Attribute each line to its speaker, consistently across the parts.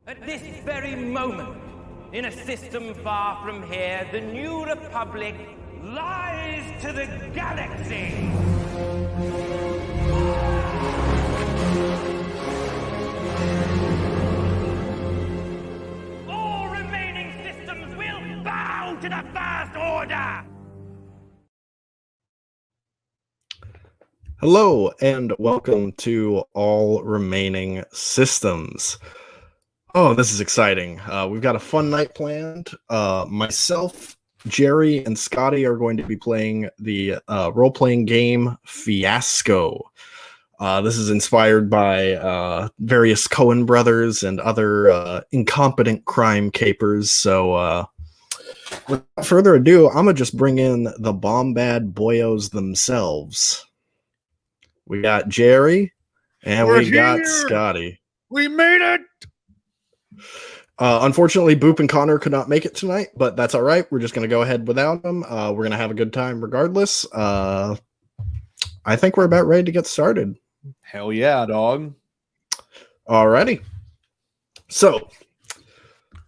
Speaker 1: At this very moment, in a system far from here, the New Republic lies to the galaxy! All remaining systems will bow to the First Order!
Speaker 2: Hello, and welcome to All Remaining Systems. Oh, this is exciting. We've got a fun night planned. Myself, Gerry, and Scotty are going to be playing the role-playing game Fiasco. This is inspired by various Coen brothers and other incompetent crime capers. So without further ado, I'm going to just bring in the Bombad Boyos themselves. We got Gerry, and we got Scotty.
Speaker 3: We made it!
Speaker 2: Unfortunately, Boop and Connor could not make it tonight, but that's all right. We're just going to go ahead without them. We're going to have a good time regardless. I think we're about ready to get started.
Speaker 3: Hell yeah, dog.
Speaker 2: Alrighty. So,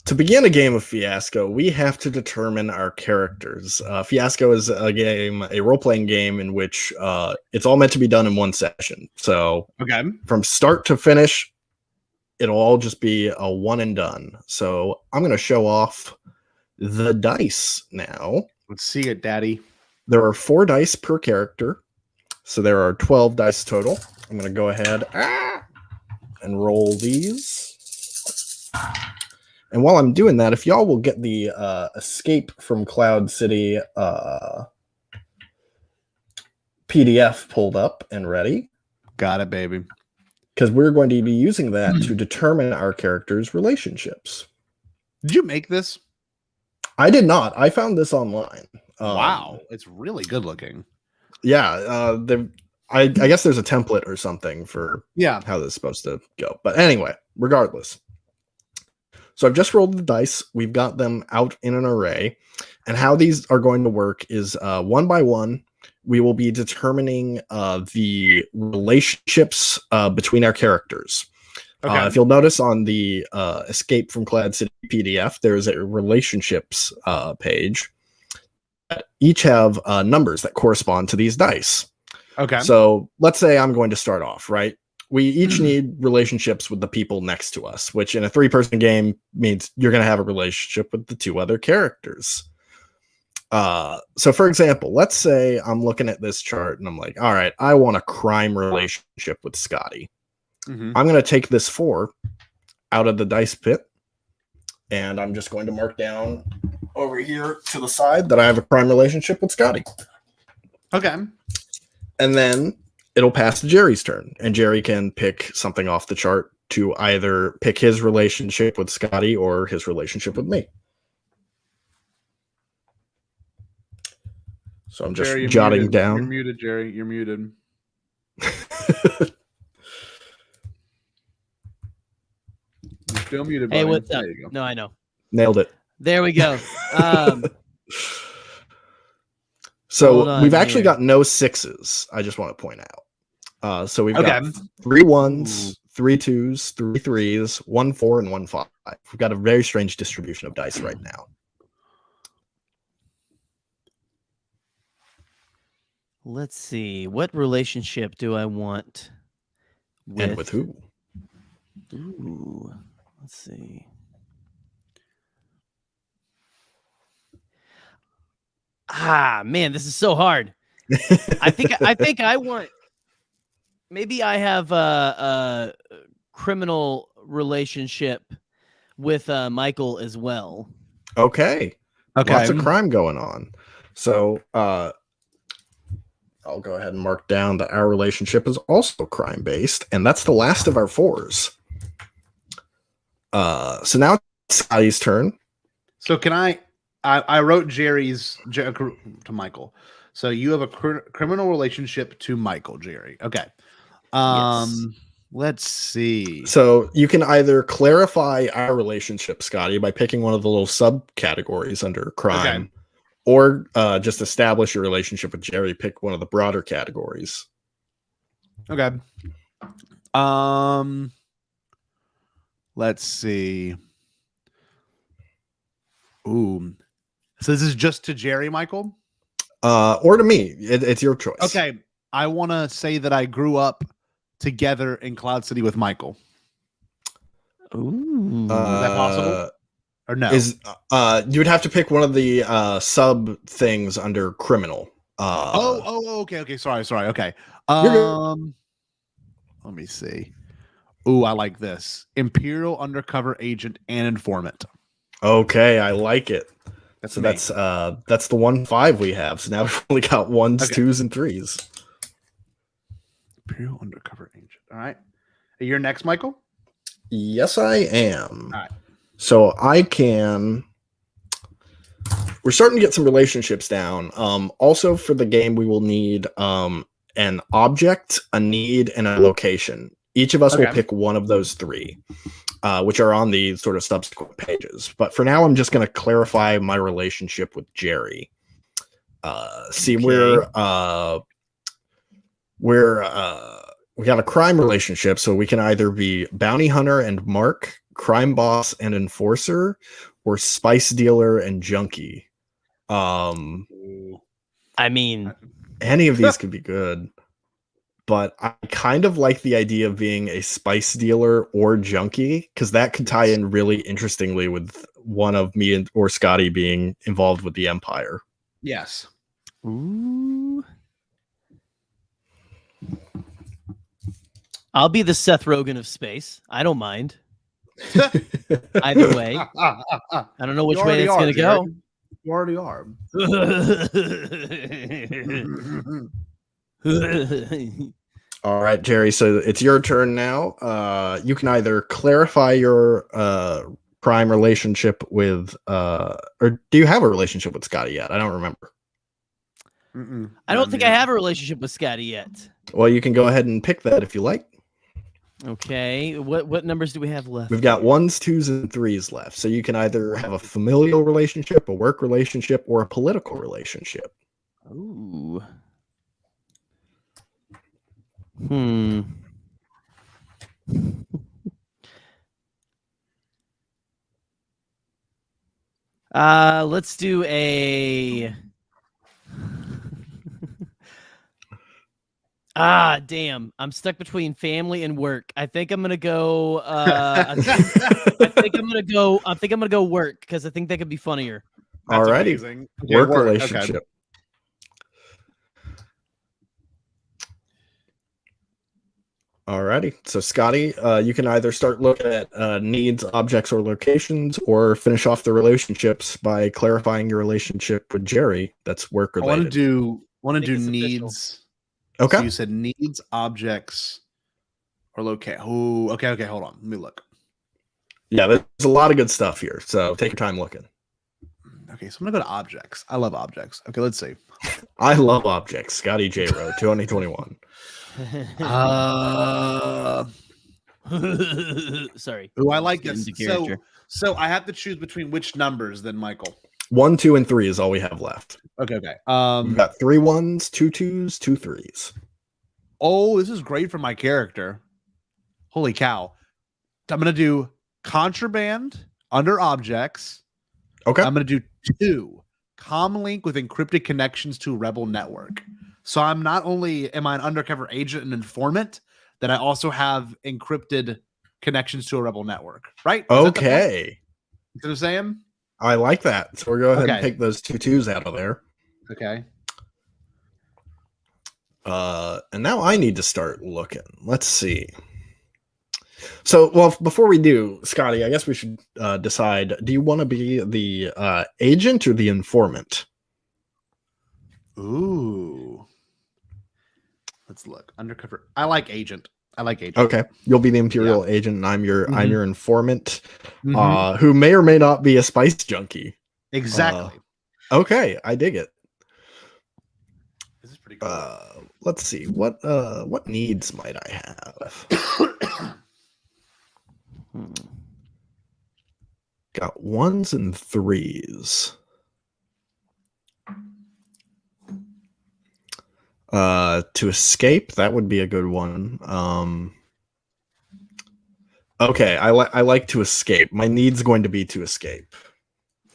Speaker 2: to begin a game of Fiasco, we have to determine our characters. Fiasco is a role-playing game in which it's all meant to be done in one session. So, from start to finish, it'll all just be a one and done. So I'm going to show off the dice now.
Speaker 3: Let's see it, Daddy.
Speaker 2: There are 4 dice per character. So there are 12 dice total. I'm going to go ahead and roll these. And while I'm doing that, if y'all will get the Escape from Cloud City PDF pulled up and ready.
Speaker 3: Got it, baby.
Speaker 2: Because we're going to be using that to determine our characters' relationships.
Speaker 3: Did you make this?
Speaker 2: I did not. I found this online.
Speaker 3: Wow. It's really good looking.
Speaker 2: Yeah. I guess there's a template or something for how this is supposed to go. But anyway, regardless. So I've just rolled the dice. We've got them out in an array. And how these are going to work is one by one, we will be determining the relationships between our characters. Okay. If you'll notice on the Escape from Cloud City PDF, there's a relationships page. Each have numbers that correspond to these dice.
Speaker 3: Okay.
Speaker 2: So let's say I'm going to start off, right? We each need relationships with the people next to us, which in a 3-person game means you're going to have a relationship with the 2 other characters. So for example, let's say I'm looking at this chart and I'm like, all right, I want a crime relationship with Scotty. I'm going to take this 4 out of the dice pit, and I'm just going to mark down over here to the side that I have a crime relationship with Scotty.
Speaker 3: Okay.
Speaker 2: And then it'll pass to Gerry's turn, and Gerry can pick something off the chart to either pick his relationship with Scotty or his relationship with me. So I'm just jotting down.
Speaker 3: You're muted, Gerry. You're muted. You're still muted.
Speaker 4: Hey,
Speaker 3: buddy.
Speaker 4: what's up?
Speaker 3: There you go.
Speaker 4: No, I know.
Speaker 2: Nailed it.
Speaker 4: There we go.
Speaker 2: So we've actually got no 6s. I just want to point out. So we've got 3 1s, 3 2s, 3 3s, 1 4, and 1 5. We've got a very strange distribution of dice right now.
Speaker 4: Let's see. What relationship do I want?
Speaker 2: And with who?
Speaker 4: Ooh, let's see. Man, this is so hard. I think I want. Maybe I have a criminal relationship with Michael as well.
Speaker 2: Okay. Lots of crime going on. So I'll go ahead and mark down that our relationship is also crime-based, and that's the last of our 4s. So now it's Scotty's turn.
Speaker 3: So can I wrote Gerry's to Michael. So you have a criminal relationship to Michael, Gerry. Okay.
Speaker 4: Yes.
Speaker 3: Let's see.
Speaker 2: So you can either clarify our relationship, Scotty, by picking one of the little subcategories under crime, or just establish your relationship with Gerry. Pick one of the broader categories.
Speaker 3: Let's see. Ooh. So this is just to Gerry, Michael?
Speaker 2: Or to me. It's your choice.
Speaker 3: Okay. I want to say that I grew up together in Cloud City with Michael.
Speaker 4: Ooh.
Speaker 3: Is that possible? Or no?
Speaker 2: You would have to pick one of the sub things under criminal.
Speaker 3: Okay. Sorry. Okay.
Speaker 2: You're good.
Speaker 3: Let me see. Ooh, I like this. Imperial undercover agent and informant.
Speaker 2: Okay, I like it.
Speaker 3: That's
Speaker 2: So
Speaker 3: me.
Speaker 2: that's the 1-5 we have. So now we've only got 1s,
Speaker 3: Okay.
Speaker 2: 2s, and 3s.
Speaker 3: Imperial undercover agent. All right. You're next, Michael?
Speaker 2: Yes, I am.
Speaker 3: All right.
Speaker 2: So we're starting to get some relationships down. Also for the game, we will need an object, a need, and a location. Each of us will pick one of those 3, which are on the sort of subsequent pages. But for now, I'm just going to clarify my relationship with Gerry. See, we got a crime relationship, so we can either be bounty hunter and mark, crime boss and enforcer, or spice dealer and junkie.
Speaker 4: I mean,
Speaker 2: any of these could be good, but I kind of like the idea of being a spice dealer or junkie, because that could tie in really interestingly with one of me or Scotty being involved with the Empire.
Speaker 3: Yes.
Speaker 4: ooh. I'll be the Seth Rogen of space. I don't mind. Either way. I don't know which way it's going to go.
Speaker 3: You already are.
Speaker 2: All right, Gerry. So it's your turn now. You can either clarify your prime relationship with, or do you have a relationship with Scotty yet? I don't remember.
Speaker 4: I don't think I have a relationship with Scotty yet.
Speaker 2: Well, you can go ahead and pick that if you like.
Speaker 4: Okay. What numbers do we have left?
Speaker 2: We've got 1s, 2s, and 3s left. So you can either have a familial relationship, a work relationship, or a political relationship.
Speaker 4: Ooh. Let's do a damn. I'm stuck between family and work. I think I'm gonna go I think I'm gonna go work, because I think that could be funnier.
Speaker 3: That's
Speaker 2: Alrighty.
Speaker 3: amazing. Okay,
Speaker 2: Work
Speaker 3: okay.
Speaker 2: relationship. Alrighty. So Scotty, you can either start looking at needs, objects, or locations, or finish off the relationships by clarifying your relationship with Gerry. That's work
Speaker 3: I
Speaker 2: related.
Speaker 3: want to do
Speaker 4: it's
Speaker 3: needs.
Speaker 2: Okay.
Speaker 3: So you said needs, objects, or locate. Oh, okay. Hold on. Let me look.
Speaker 2: Yeah, there's a lot of good stuff here. So take your time looking.
Speaker 3: Okay, so I'm gonna go to objects. I love objects. Okay, let's see.
Speaker 2: I love objects. Scotty J. Rowe, 2021.
Speaker 4: Sorry.
Speaker 3: Oh, I like this.
Speaker 4: Into character.
Speaker 3: So I have to choose between which numbers then, Michael?
Speaker 2: 1, 2, and 3 is all we have left.
Speaker 3: Okay.
Speaker 2: We've got 3 1s, 2 2s, 2 3s.
Speaker 3: Oh, this is great for my character. Holy cow. I'm gonna do contraband under objects.
Speaker 2: Okay.
Speaker 3: I'm gonna do 2 comlink with encrypted connections to Rebel network. So I'm not only am I an undercover agent and informant, that I also have encrypted connections to a Rebel network. Right?
Speaker 2: Okay.
Speaker 3: You know what I'm saying?
Speaker 2: I like that. So we'll go ahead and
Speaker 3: Okay.
Speaker 2: take those 2 2s out of there.
Speaker 3: Okay.
Speaker 2: And now I need to start looking. Let's see. So, well, before we do, Scotty, I guess we should decide, do you want to be the agent or the informant?
Speaker 3: Ooh. Let's look. Undercover. I like agent.
Speaker 2: Okay. You'll be the Imperial agent, and I'm your
Speaker 3: Mhm.
Speaker 2: informant, who may or may not be a spice junkie.
Speaker 3: Exactly.
Speaker 2: Okay, I dig it.
Speaker 3: This is pretty cool.
Speaker 2: Let's see. What needs might I have? Got 1s and 3s. To escape, that would be a good one. Okay, I like to escape. My need's going to be to escape.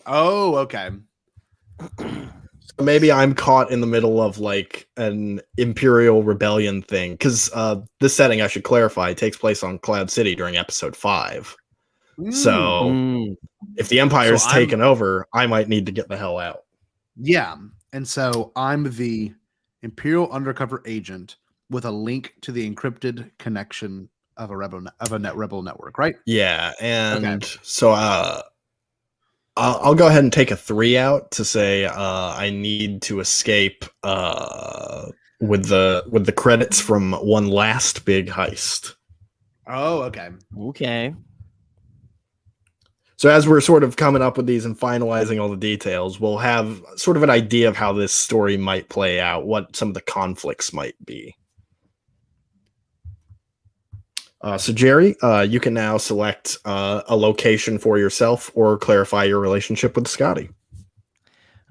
Speaker 3: Oh, okay.
Speaker 2: So maybe I'm caught in the middle of like an Imperial Rebellion thing, because this setting, I should clarify, takes place on Cloud City during episode 5. So if the Empire's taken over, I might need to get the hell out.
Speaker 3: Yeah, and so I'm the Imperial undercover agent with a link to the encrypted connection of a rebel network, right?
Speaker 2: Yeah, and so I'll go ahead and take a 3 out to say I need to escape with the credits from one last big heist.
Speaker 3: Oh, okay.
Speaker 4: Okay.
Speaker 2: So as we're sort of coming up with these and finalizing all the details, we'll have sort of an idea of how this story might play out, what some of the conflicts might be. So Gerry, you can now select a location for yourself or clarify your relationship with Scotty.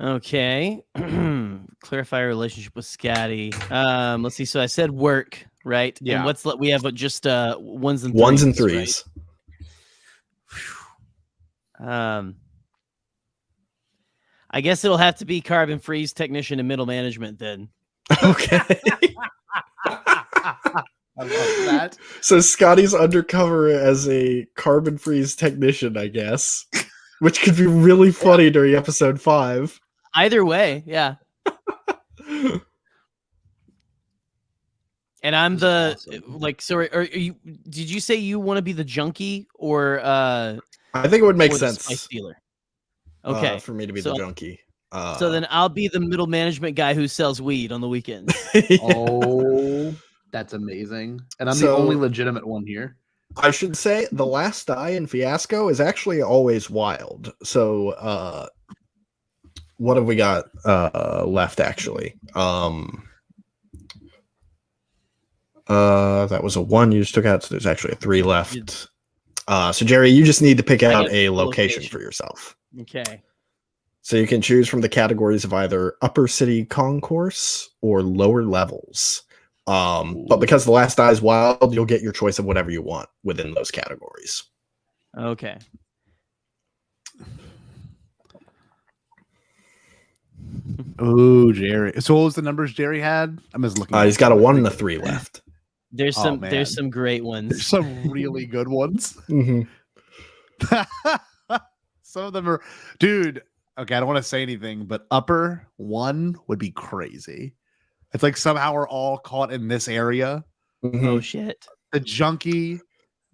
Speaker 4: Okay. Clarify your relationship with Scotty. Let's see. So I said work, right?
Speaker 3: Yeah.
Speaker 4: And we have just ones and threes.
Speaker 2: Ones and threes.
Speaker 4: Right? I guess it'll have to be carbon freeze technician and middle management then.
Speaker 2: Okay.
Speaker 3: I love that.
Speaker 2: So Scotty's undercover as a carbon freeze technician, I guess, which could be really funny during episode 5.
Speaker 4: Either way, yeah. And I'm the awesome. So are you? Did you say you want to be the junkie or?
Speaker 2: I think it would make sense.
Speaker 4: Spice dealer. Okay,
Speaker 2: for me to be the junkie.
Speaker 4: So then I'll be the middle management guy who sells weed on the weekends.
Speaker 2: Yeah.
Speaker 3: Oh. That's amazing. And I'm the only legitimate one here.
Speaker 2: I should say the last die in Fiasco is actually always wild. So what have we got left actually? That was a 1 you just took out, so there's actually a 3 left. So Gerry, you just need to pick out a location for yourself.
Speaker 4: Okay.
Speaker 2: So you can choose from the categories of either upper city concourse or lower levels. But because the last die is wild, you'll get your choice of whatever you want within those categories.
Speaker 4: Okay.
Speaker 3: Oh, Gerry. So what was the numbers Gerry had? I'm just looking.
Speaker 2: He's got a 1 and a 3 left.
Speaker 4: There's some great ones.
Speaker 3: There's some really good ones.
Speaker 2: Mm-hmm.
Speaker 3: Some of them are, dude. Okay, I don't want to say anything, but upper 1 would be crazy. It's like somehow we're all caught in this area.
Speaker 2: Mm-hmm.
Speaker 4: Oh shit!
Speaker 3: The junkie,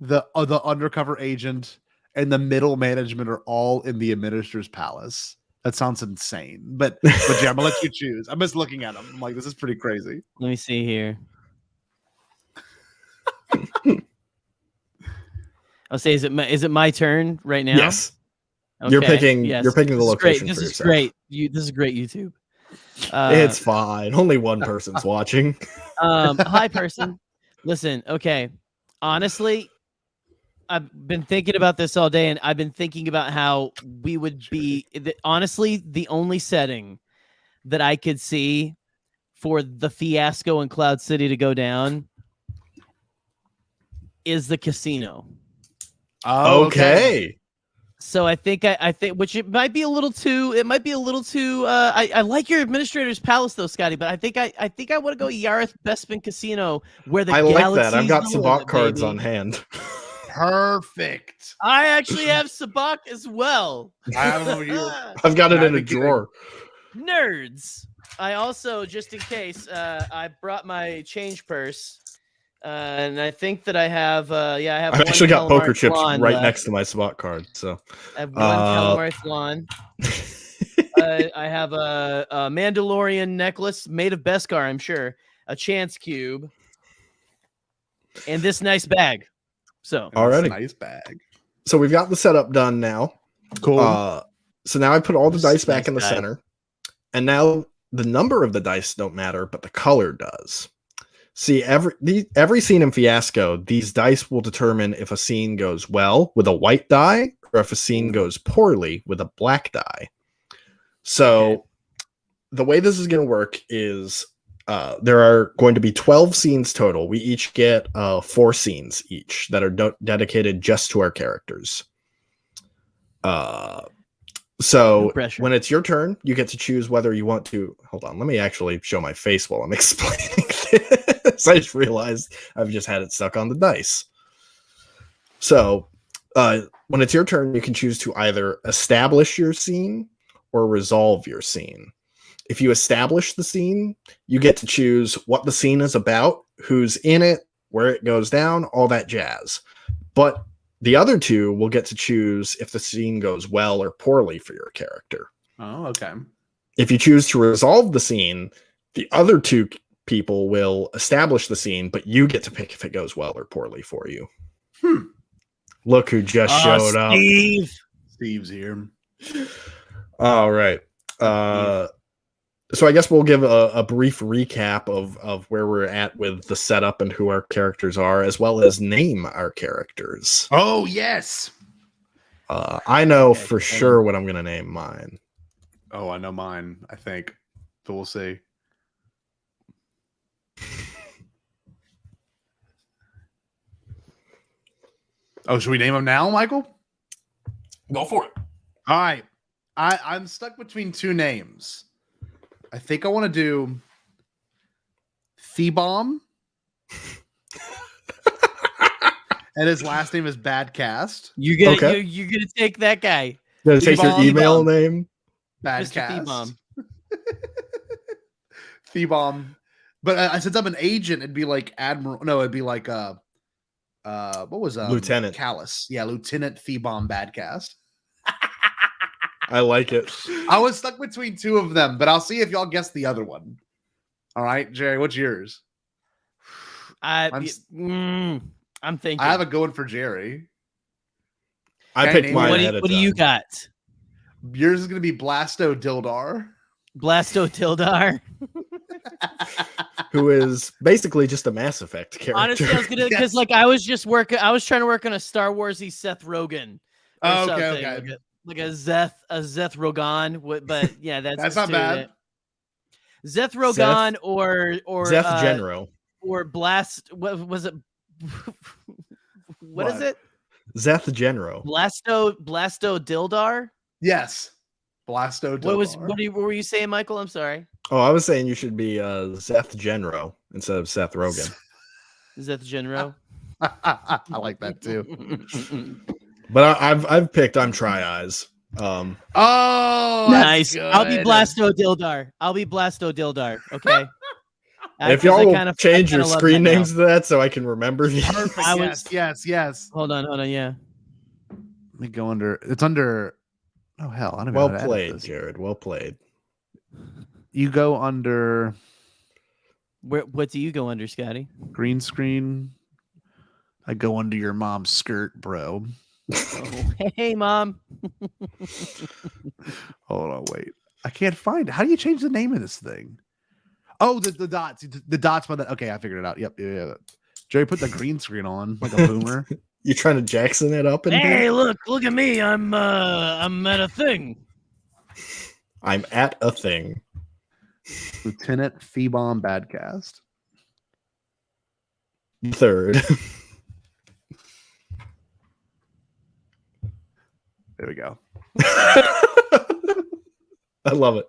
Speaker 3: the undercover agent, and the middle management are all in the administrator's palace. That sounds insane, but yeah, I'm gonna let you choose. I'm just looking at them. I'm like, this is pretty crazy.
Speaker 4: Let me see here. I'll say, is it my turn right now?
Speaker 2: Yes.
Speaker 4: Okay.
Speaker 2: You're picking the location for yourself.
Speaker 4: This is great. This is great YouTube.
Speaker 2: It's fine. Only one person's watching.
Speaker 4: Hi, person. Listen, okay. Honestly, I've been thinking about this all day, and I've been thinking about how we would be. Honestly, the only setting that I could see for the Fiasco in Cloud City to go down is the casino.
Speaker 3: Oh,
Speaker 4: okay. So I think which it might be a little too. I like your administrator's palace though, Scotty, but I think I want to go Yareth Bespin Casino where the
Speaker 2: I like that. I've got Sabak cards on hand.
Speaker 3: Perfect.
Speaker 4: I actually have Sabak as well.
Speaker 2: I've got it in a drawer.
Speaker 4: Nerds. I also, just in case, I brought my change purse. And I think that I have, I have.
Speaker 2: I've actually got poker chips right next to my spot card. So
Speaker 4: I have one Calamari flan. I have a Mandalorian necklace made of Beskar, I'm sure, a chance cube, and this nice bag. So
Speaker 2: alrighty,
Speaker 3: nice bag.
Speaker 2: So we've got the setup done now.
Speaker 3: Cool.
Speaker 2: So now I put all the dice back in the center, and now the number of the dice don't matter, but the color does. See, every scene in Fiasco, these dice will determine if a scene goes well with a white die or if a scene goes poorly with a black die. So the way this is going to work is there are going to be 12 scenes total. We each get 4 scenes each that are dedicated just to our characters. So when it's your turn, you get to choose whether you want to. Hold on, let me actually show my face while I'm explaining this. I just realized I've just had it stuck on the dice. So when it's your turn, you can choose to either establish your scene or resolve your scene. If you establish the scene, you get to choose what the scene is about, who's in it, where it goes down, all that jazz. But the other two will get to choose if the scene goes well or poorly for your character.
Speaker 3: Oh, okay.
Speaker 2: If you choose to resolve the scene, the other 2 people will establish the scene, but you get to pick if it goes well or poorly for you. Look who just showed up.
Speaker 3: Steve's here.
Speaker 2: All right. So I guess we'll give a brief recap of where we're at with the setup and who our characters are, as well as name our characters.
Speaker 3: Oh, yes.
Speaker 2: I know for sure what I'm going to name mine.
Speaker 3: Oh, I know mine, I think. But we'll see. Oh, should we name him now, Michael?
Speaker 2: Go for it.
Speaker 3: All right. I'm stuck between 2 names. I think I want to do Thebomb. And his last name is Badcast.
Speaker 4: You're gonna take that guy.
Speaker 2: Gonna take your email name.
Speaker 3: Badcast.
Speaker 4: Thebomb.
Speaker 3: Thebomb. But since I'm an agent, it'd be like Admiral. No, it'd be like what was
Speaker 2: Lieutenant
Speaker 3: Callus? Yeah, Lieutenant Thebomb Badcast.
Speaker 2: I like it.
Speaker 3: I was stuck between 2 of them, but I'll see if y'all guess the other one. All right, Gerry, what's yours?
Speaker 4: I'm thinking.
Speaker 3: I have a good one for Gerry.
Speaker 2: I picked mine ahead of
Speaker 4: What do you got?
Speaker 3: Yours is going to be Blasto Dildar.
Speaker 4: Blasto Dildar.
Speaker 2: Who is basically just a Mass Effect character.
Speaker 4: Honestly, I was gonna because I was trying to work on a Star Warsy Seth Rogen.
Speaker 3: Oh, okay.
Speaker 4: Like a Zeth Rogan, but yeah, that's
Speaker 3: not bad.
Speaker 4: Zeth Rogan or
Speaker 2: Zeth Genro
Speaker 4: or Blast. What was it? What is it?
Speaker 2: Zeth Genro.
Speaker 4: Blasto Dildar.
Speaker 3: Yes, Blasto Dildar.
Speaker 4: What were you saying, Michael? I'm sorry.
Speaker 2: Oh, I was saying you should be Zeth Genro instead of Seth Rogen.
Speaker 4: Zeth Genro.
Speaker 3: I like that too.
Speaker 2: But I've picked I'm Tri-Eyes.
Speaker 3: Oh,
Speaker 4: nice.
Speaker 3: Good.
Speaker 4: I'll be Blasto Dildar. Okay.
Speaker 2: If y'all will change your screen names to that so I can remember these.
Speaker 3: Perfect. Yes.
Speaker 4: Hold on. Yeah.
Speaker 3: Let me go under. It's under. Oh hell! I don't know.
Speaker 2: Well played, Jared. Well played.
Speaker 3: You go under.
Speaker 4: What do you go under, Scotty?
Speaker 3: Green screen. I go under your mom's skirt, bro.
Speaker 4: Oh, hey, mom.
Speaker 3: Hold on, wait. I can't find it. How do you change the name of this thing? Oh, the dots. The dots by the. Okay, I figured it out. Yep. Yeah. Gerry put the green screen on like a boomer.
Speaker 2: You trying to Jackson it up?
Speaker 4: Hey, look at me. I'm at a thing.
Speaker 2: I'm at a thing.
Speaker 3: Lieutenant Thebomb Badcast.
Speaker 2: Third.
Speaker 3: There we go.
Speaker 2: I love it.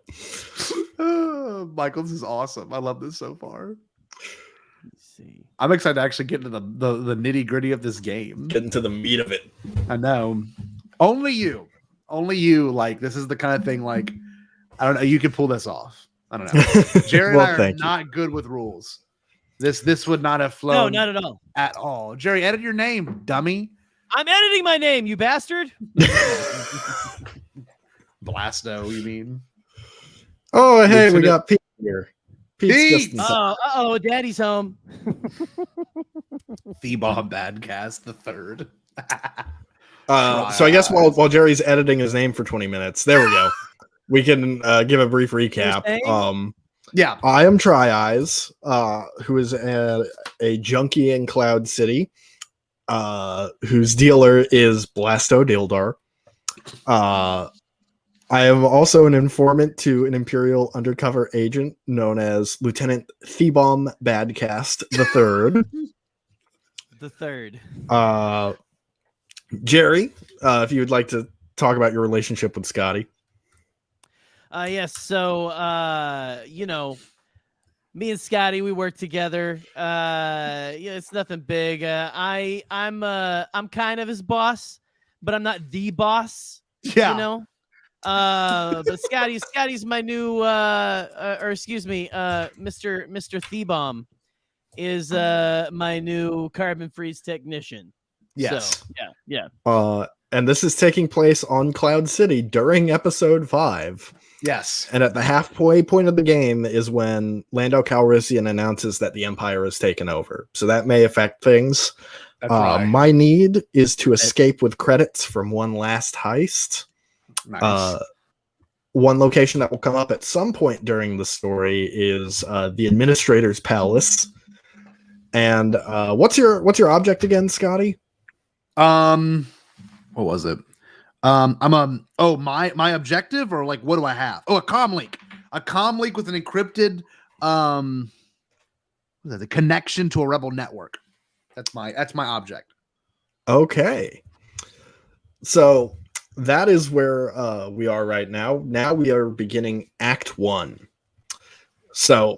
Speaker 3: Michael, this is awesome. I love this so far.
Speaker 4: Let's see.
Speaker 3: I'm excited to actually get into the nitty gritty of this game.
Speaker 2: Get into the meat of it.
Speaker 3: I know. Only you. Like, this is the kind of thing, like, I don't know. You can pull this off. I don't know. Gerry and I are not good with rules. This would not have flown.
Speaker 4: No, not at all.
Speaker 3: At all. Gerry, edit your name, dummy.
Speaker 4: I'm editing my name, you bastard.
Speaker 3: Blasto, you mean?
Speaker 2: Oh, hey, we got Pete here. Pete's just
Speaker 4: oh, Daddy's home.
Speaker 3: Thebomb Badcast the third.
Speaker 2: So I guess while Gerry's editing his name for 20 minutes, there we go. We can give a brief recap.
Speaker 3: Yeah,
Speaker 2: I am Tri-Eyes, who is a junkie in Cloud City, whose dealer is Blasto Dildar. I am also an informant to an Imperial undercover agent known as Lieutenant Thebom Badcast III.
Speaker 4: The third.
Speaker 2: Gerry, if you would like to talk about your relationship with Scotty.
Speaker 4: Yes. So, me and Scotty, we work together. Yeah, it's nothing big. I'm kind of his boss, but I'm not the boss.
Speaker 3: Yeah.
Speaker 4: You know. But Scotty's my new Mr. Thebom is my new carbon freeze technician.
Speaker 2: Yes.
Speaker 4: So, yeah.
Speaker 2: And this is taking place on Cloud City during episode 5.
Speaker 3: Yes.
Speaker 2: And at the halfway point of the game is when Lando Calrissian announces that the Empire is taken over. So that may affect things.
Speaker 3: That's right.
Speaker 2: My need is to escape with credits from one last heist.
Speaker 3: Nice.
Speaker 2: One location that will come up at some point during the story is the Administrator's Palace. And what's your object again, Scotty?
Speaker 3: What was it? My objective, or like what do I have? Oh, a comm link. A comm link with an encrypted the connection to a rebel network. That's my object.
Speaker 2: Okay. So that is where we are right now. Now we are beginning Act 1. So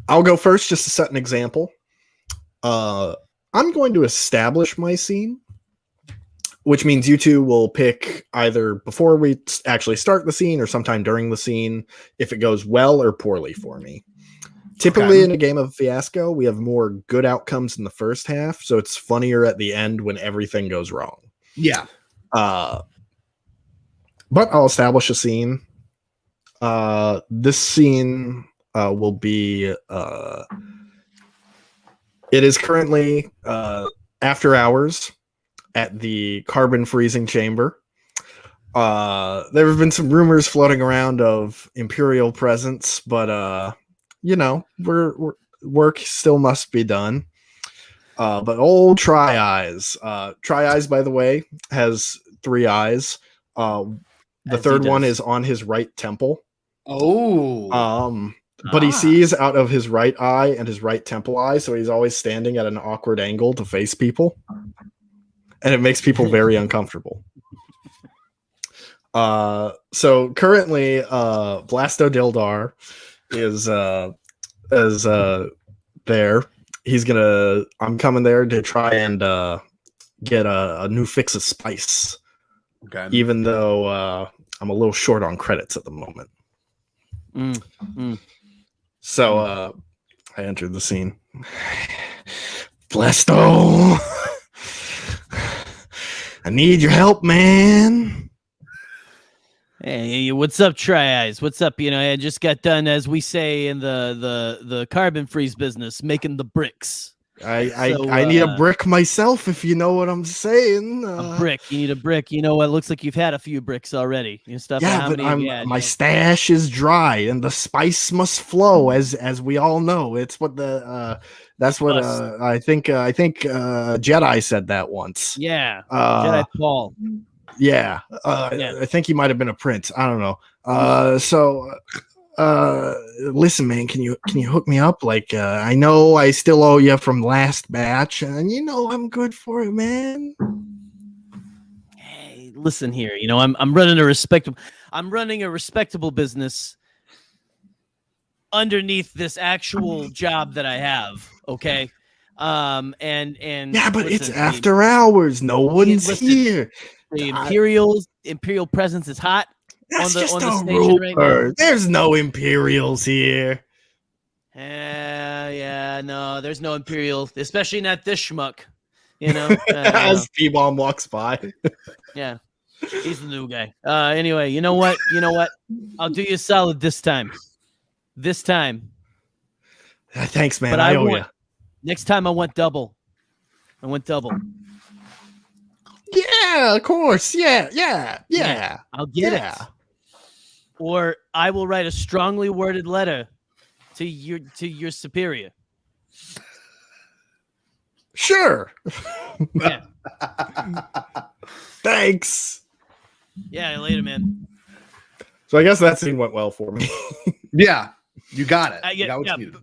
Speaker 2: I'll go first just to set an example. I'm going to establish my scene, which means you two will pick either before we actually start the scene or sometime during the scene if it goes well or poorly for me. Typically in a game of Fiasco, we have more good outcomes in the first half, so it's funnier at the end when everything goes wrong.
Speaker 3: Yeah.
Speaker 2: But I'll establish a scene. This scene will be... it is currently after hours at the carbon freezing chamber. There have been some rumors floating around of Imperial presence, but work still must be done. But old Tri-Eyes, Tri-Eyes, by the way, has 3 eyes. The third one is on his right temple. But he sees out of his right eye and his right temple eye, so he's always standing at an awkward angle to face people. And it makes people very uncomfortable. So currently, Blasto Dildar is there. I'm coming there to try and get a new fix of spice.
Speaker 3: Okay.
Speaker 2: Even though I'm a little short on credits at the moment. So I entered the scene. Blasto, I need your help, man.
Speaker 4: Hey, what's up, Tri-Eyes? What's up? I just got done, as we say in the carbon freeze business, making the bricks.
Speaker 2: I need a brick myself, if you know what I'm saying.
Speaker 4: A brick. You need a brick. It looks like you've had a few bricks already. Stuff.
Speaker 2: Yeah, but my stash is dry, and the spice must flow, as we all know. It's what that's what I think Jedi said that once.
Speaker 4: Yeah, Jedi Paul.
Speaker 2: Yeah, I think he might have been a prince. I don't know. Listen, man, can you hook me up? Like, I know I still owe you from last batch, and I'm good for it, man.
Speaker 4: Hey, listen here. I'm running a respectable business underneath this actual job that I have. Okay. And
Speaker 2: yeah, but it's after hours. No one's here.
Speaker 4: The Imperial presence is hot.
Speaker 2: That's
Speaker 4: on
Speaker 2: just
Speaker 4: the
Speaker 2: a
Speaker 4: station
Speaker 2: rumor.
Speaker 4: right now.
Speaker 2: There's no Imperials here.
Speaker 4: Yeah, no, there's no Imperial, especially not this schmuck.
Speaker 2: As P-Bomb walks by.
Speaker 4: Yeah, he's the new guy. Anyway, you know what? I'll do you a solid this time.
Speaker 2: Thanks, man.
Speaker 4: But
Speaker 2: I owe you.
Speaker 4: Next time I want double.
Speaker 2: Yeah, of course. Yeah.
Speaker 4: I'll get it. Or I will write a strongly worded letter to your superior.
Speaker 2: Sure.
Speaker 4: Yeah.
Speaker 2: Thanks.
Speaker 4: Yeah, later, man.
Speaker 2: So I guess that scene went well for me.
Speaker 3: Yeah, you got it. You
Speaker 4: Yeah,
Speaker 3: got what
Speaker 4: yeah.
Speaker 3: you needed.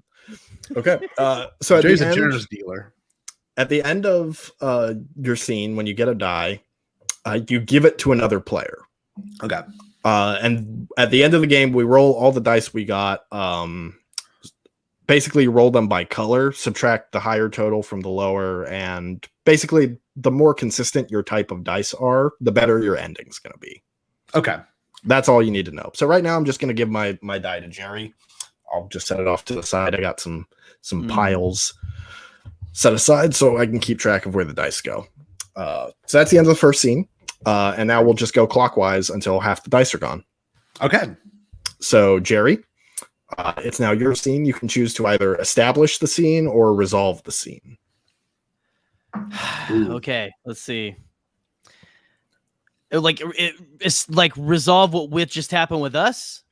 Speaker 2: Okay. So at
Speaker 3: Jerry's
Speaker 2: the
Speaker 3: a
Speaker 2: end,
Speaker 3: generous dealer.
Speaker 2: at the end of your scene, when you get a die, you give it to another player.
Speaker 3: Okay.
Speaker 2: And at the end of the game, we roll all the dice we got. Basically, roll them by color, subtract the higher total from the lower, and basically, the more consistent your type of dice are, the better your ending's going to be.
Speaker 3: Okay.
Speaker 2: That's all you need to know. So right now, I'm just going to give my die to Gerry. I'll just set it off to the side. I got some piles set aside so I can keep track of where the dice go. So that's the end of the first scene. And now we'll just go clockwise until half the dice are gone.
Speaker 3: Okay.
Speaker 2: So, Gerry, it's now your scene. You can choose to either establish the scene or resolve the scene.
Speaker 4: Okay, let's see. It's like resolve what just happened with us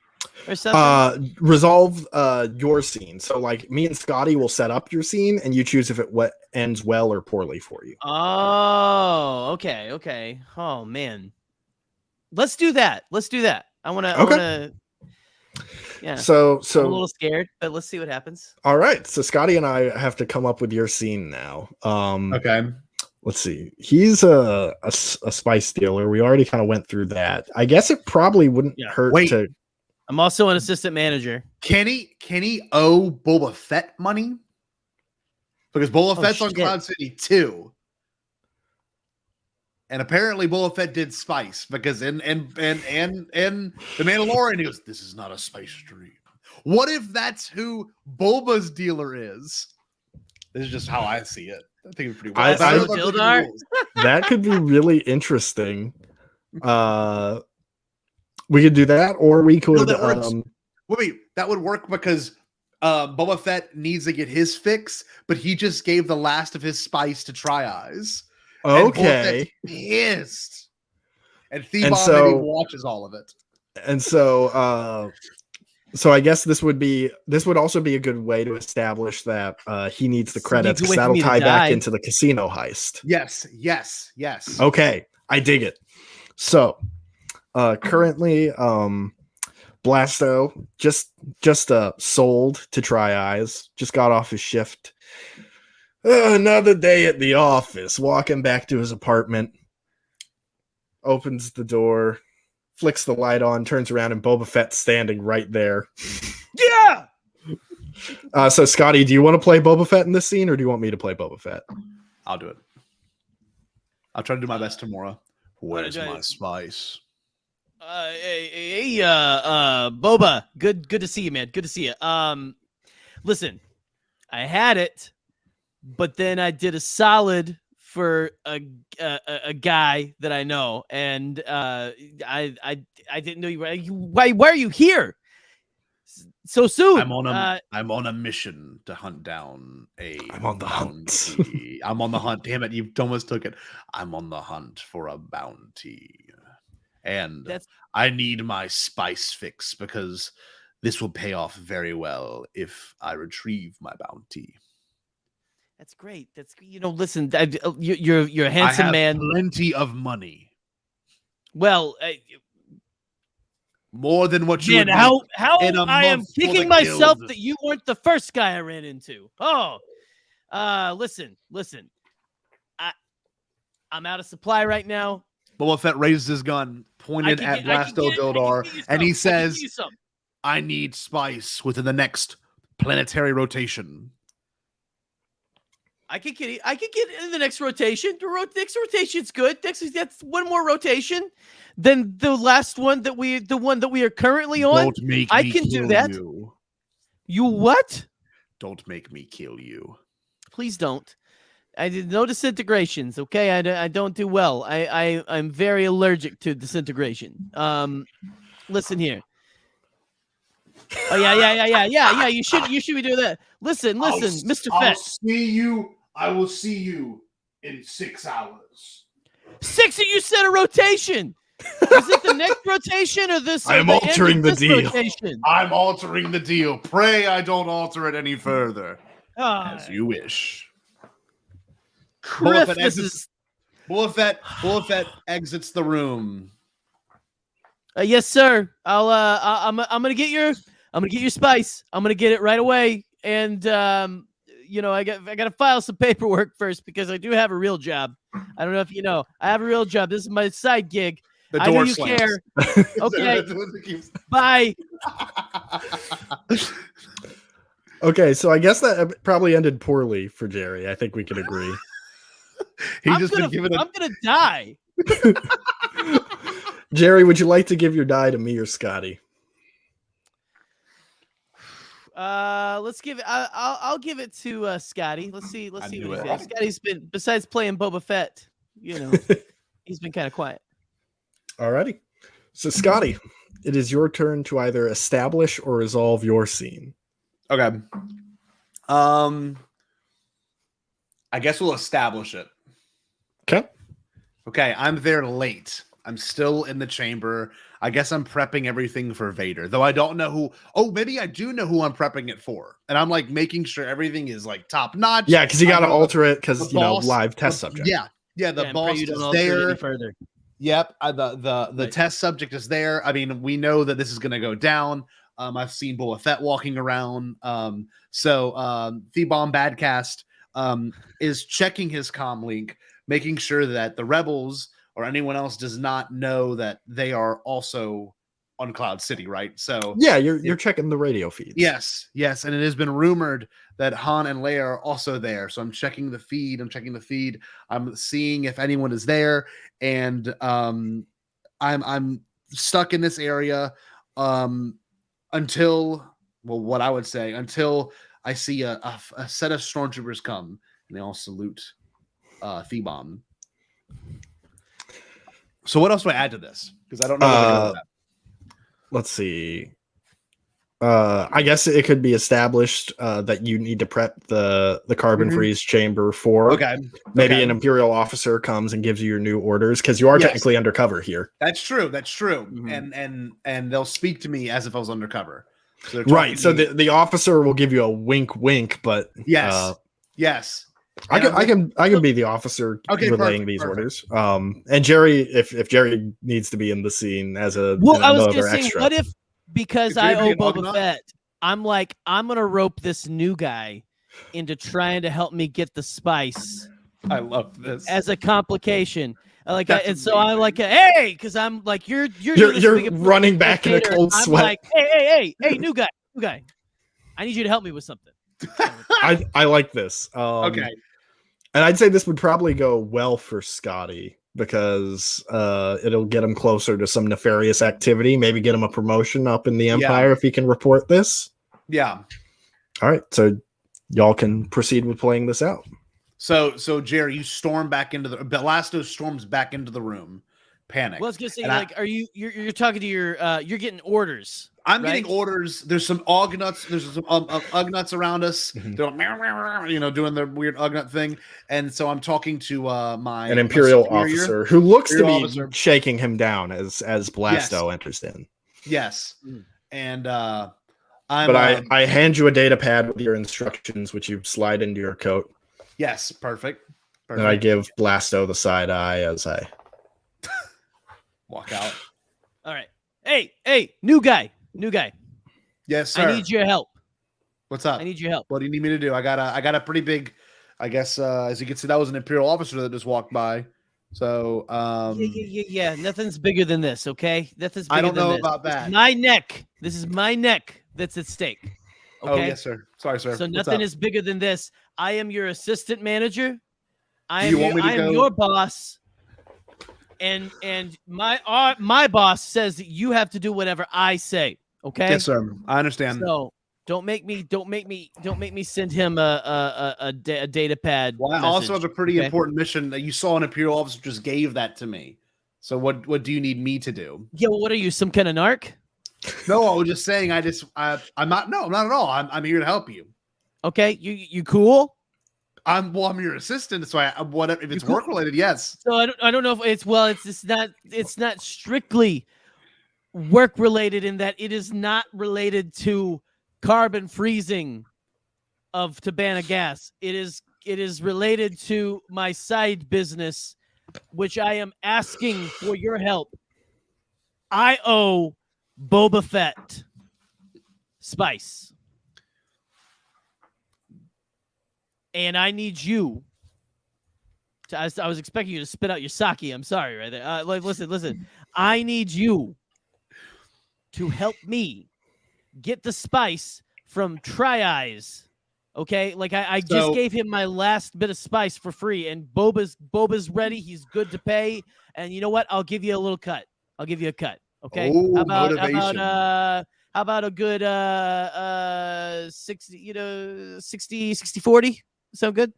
Speaker 4: or something.
Speaker 2: Resolve your scene. So, like, me and Scotty will set up your scene, and you choose if it ends well or poorly for you.
Speaker 4: Oh, okay. Oh man, let's do that. I want to. Yeah.
Speaker 2: So
Speaker 4: I'm a little scared, but let's see what happens.
Speaker 2: All right. So Scotty and I have to come up with your scene now.
Speaker 3: Okay.
Speaker 2: Let's see. He's a spice dealer. We already kind of went through that. I guess it probably wouldn't hurt to.
Speaker 4: I'm also an assistant manager.
Speaker 3: Can he owe Boba Fett money? Because Boba Fett's on Cloud City too. And apparently Boba Fett did spice because in The Mandalorian, he goes, "This is not a spice dream." What if that's who Boba's dealer is? This is just how I see it. I think it's pretty well.
Speaker 2: That could be really interesting. We could do that, or we could.
Speaker 3: Wait, that would work because Boba Fett needs to get his fix, but he just gave the last of his spice to Try Eyes.
Speaker 2: Okay.
Speaker 3: And pissed. And Thebon maybe watches all of it.
Speaker 2: And so I guess this would also be a good way to establish that he needs the credits, because that'll tie back into the casino heist.
Speaker 3: Yes.
Speaker 2: Okay, I dig it. So currently Blasto just sold to Try Eyes, just got off his shift. Another day at the office, walking back to his apartment, opens the door, flicks the light on, turns around, and Boba Fett's standing right there.
Speaker 4: Yeah!
Speaker 2: So, Scotty, do you want to play Boba Fett in this scene, or do you want me to play Boba Fett?
Speaker 3: I'll do it. I'll try to do my best tomorrow. Where's my spice?
Speaker 4: Hey, Boba, good to see you, man. Good to see you. Listen, I had it, but then I did a solid for a guy that I know, and I didn't know you were. Why are you here so soon?
Speaker 3: I'm on a mission to hunt down a.
Speaker 2: I'm on the hunt.
Speaker 3: I'm on the hunt. Damn it! You almost took it. I'm on the hunt for a bounty, and I need my spice fix because this will pay off very well if I retrieve my bounty.
Speaker 4: That's great. Listen, you're a handsome man.
Speaker 3: Plenty of money.
Speaker 4: Well,
Speaker 3: more than what you.
Speaker 4: Man, how I am kicking myself that you weren't the first guy I ran into. Oh, listen. I'm out of supply right now.
Speaker 3: Boba Fett raises his gun, pointed at Blasto Dildar, and he says, "I need spice within the next planetary rotation."
Speaker 4: I could get in the next rotation. The next rotation's good. That's one more rotation than the last one the one that we are currently on.
Speaker 3: Don't make
Speaker 4: I
Speaker 3: me
Speaker 4: can
Speaker 3: kill
Speaker 4: do that. You what?
Speaker 3: Don't make me kill you.
Speaker 4: Please don't. I did no disintegrations. Okay, I don't do well. I'm very allergic to disintegration. Listen here. Oh yeah. You should be doing that. Listen, Mr. Fett.
Speaker 3: I will see you in 6 hours.
Speaker 4: 6? You said a rotation. Is it the next rotation or this?
Speaker 2: I'm altering the deal.
Speaker 4: Rotation?
Speaker 3: I'm altering the deal. Pray I don't alter it any further. As you wish.
Speaker 4: Criff,
Speaker 3: Boba Fett exits the room.
Speaker 4: Yes, sir. I'm gonna get your spice. I'm gonna get it right away. And I gotta file some paperwork first because I do have a real job. I don't know if you know. I have a real job. This is my side gig.
Speaker 3: The
Speaker 4: I know
Speaker 3: door
Speaker 4: you
Speaker 3: slams.
Speaker 4: care. Okay. Bye.
Speaker 2: Okay, so I guess that probably ended poorly for Gerry. I think we can agree.
Speaker 4: I'm gonna die.
Speaker 2: Gerry, would you like to give your die to me or Scotty?
Speaker 4: Let's give it. I'll give it to Scotty. Let's see what he's doing. Scotty's been, besides playing Boba Fett, he's been kind of quiet.
Speaker 2: Alrighty. So Scotty, it is your turn to either establish or resolve your scene.
Speaker 3: Okay. I guess we'll establish it.
Speaker 2: Okay.
Speaker 3: Okay, I'm there late. I'm still in the chamber. I guess I'm prepping everything for Vader, though I don't know who. Oh, maybe I do know who I'm prepping it for. And I'm like making sure everything is like top notch.
Speaker 2: Yeah, because you got to alter it because, live test subject.
Speaker 3: Yeah, the boss is there. Further. Yep, the test subject is there. I mean, we know that this is going to go down. I've seen Boba Fett walking around. So Thebomb Badcast is checking his comm link, making sure that the rebels or anyone else does not know that they are also on Cloud City, right? So
Speaker 2: yeah, you're checking the radio feeds.
Speaker 3: Yes, and it has been rumored that Han and Leia are also there. So I'm checking the feed. I'm seeing if anyone is there, and I'm stuck in this area until I see a set of stormtroopers come and they all salute Thebomb. So what else do I add to this? Because I don't know.
Speaker 2: Let's see. I guess it could be established that you need to prep the carbon freeze chamber for. Maybe an Imperial officer comes and gives you your new orders because you are technically undercover here.
Speaker 3: That's true. And they'll speak to me as if I was undercover. So
Speaker 2: right. So the officer will give you a wink, but
Speaker 3: yes.
Speaker 2: I can be the officer relaying these orders. And Gerry, if Gerry needs to be in the scene as I was going to say,
Speaker 4: what if because I owe Boba Fett, I'm gonna rope this new guy into trying to help me get the spice.
Speaker 3: I love this
Speaker 4: as a complication. So I'm like, hey, because I'm like, you're
Speaker 2: running back in a cold sweat.
Speaker 4: I'm like, hey, new guy, I need you to help me with something.
Speaker 2: I like this. Okay. And I'd say this would probably go well for Scotty because it'll get him closer to some nefarious activity, maybe get him a promotion up in the Empire if he can report this.
Speaker 3: Yeah.
Speaker 2: All right. So y'all can proceed with playing this out.
Speaker 3: So Gerry, you storm back into the Blasto storms back into the room, panic.
Speaker 4: Well, I was gonna say, you're talking to you're getting orders.
Speaker 3: I'm getting orders. There's some Ugnuts. There's some Ugnuts around us. They're doing their weird Ugnut thing. And so I'm talking to an
Speaker 2: Imperial officer who looks to be shaking him down as Blasto enters in.
Speaker 3: Yes. And I
Speaker 2: hand you a data pad with your instructions, which you slide into your coat.
Speaker 3: Yes, perfect.
Speaker 2: And I give Blasto the side eye as I
Speaker 3: walk out.
Speaker 4: All right. Hey, new guy.
Speaker 3: Yes, sir.
Speaker 4: I need your help.
Speaker 3: What's up?
Speaker 4: I need your help.
Speaker 3: What do you need me to do? I got a pretty big, I guess, as you can see, that was an Imperial officer that just walked by. So
Speaker 4: yeah. Nothing's bigger than this, okay? Nothing's bigger than this.
Speaker 3: I don't know about that.
Speaker 4: This is my neck that's at stake. Okay?
Speaker 3: Oh, yes, sir. Sorry, sir.
Speaker 4: So nothing is bigger than this. I am your assistant manager. I am your boss. And my boss says that you have to do whatever I say. Okay.
Speaker 3: Yes, sir. I understand.
Speaker 4: So don't make me send him a data pad.
Speaker 3: Well, I also have a pretty important mission that you saw an Imperial officer just gave that to me. So what do you need me to do?
Speaker 4: Yeah. Well, what are you, some kind of narc?
Speaker 3: No, I was just saying. I'm not. No, not at all. I'm here to help you.
Speaker 4: Okay. You cool?
Speaker 3: I'm your assistant, so whatever if it's work related, yes.
Speaker 4: So I don't know if it's not strictly work related in that it is not related to carbon freezing of Tabana gas. It is related to my side business, which I am asking for your help. I owe Boba Fett spice. And I need you to, I was expecting you to spit out your sake. I'm sorry right there. Listen. I need you to help me get the spice from Try Eyes. Okay, like I just gave him my last bit of spice for free, and Boba's ready. He's good to pay, and you know what? I'll give you a little cut. I'll give you a cut. Okay.
Speaker 3: Oh,
Speaker 4: How
Speaker 3: motivation.
Speaker 4: about a good 60 40? Sound good?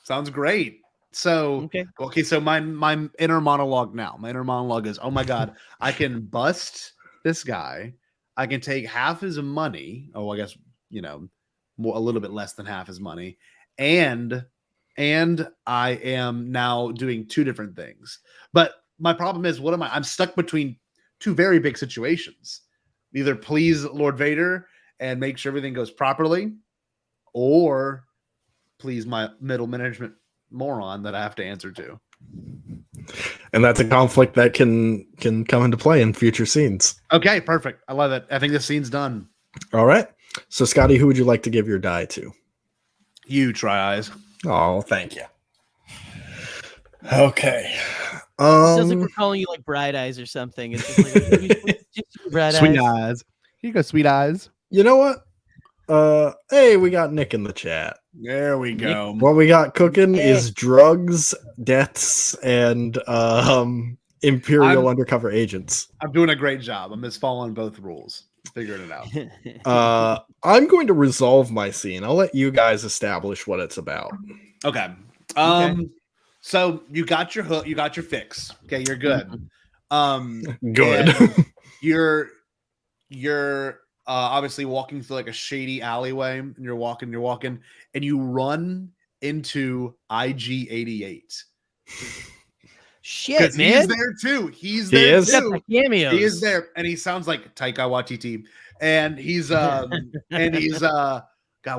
Speaker 3: Sounds great. So okay, so my inner monologue now. My inner monologue is, oh my god, I can bust this guy. I can take half his money. Oh, I guess a little bit less than half his money, and I am now doing two different things. But my problem is, what am I? I'm stuck between two very big situations. Either please Lord Vader and make sure everything goes properly, or please my middle management moron that I have to answer to.
Speaker 2: And that's a conflict that can come into play in future scenes.
Speaker 3: Okay, perfect. I love it. I think the scene's done.
Speaker 2: All right. So, Scotty, who would you like to give your die to?
Speaker 3: You, Try Eyes.
Speaker 2: Oh, thank you. Okay.
Speaker 4: It sounds like we're calling you like Bright Eyes or something. It's just like Bright
Speaker 3: Sweet
Speaker 4: Eyes.
Speaker 3: Eyes. Here you go, Sweet Eyes.
Speaker 2: You know what? Hey, we got Nick in the chat.
Speaker 3: There we go.
Speaker 2: What we got cooking is drugs, deaths, and Imperial undercover agents.
Speaker 3: I'm doing a great job. I'm just following both rules. Figuring it out.
Speaker 2: I'm going to resolve my scene. I'll let you guys establish what it's about.
Speaker 3: Okay. So you got your hook, you got your fix. Okay, you're good.
Speaker 2: Good.
Speaker 3: You're obviously walking through like a shady alleyway, and you're walking, and you run into IG-88.
Speaker 4: Shit, man.
Speaker 3: He's there too. He's there too.
Speaker 4: Cameos.
Speaker 3: He is there, and he sounds like Taika Waititi. And he's God,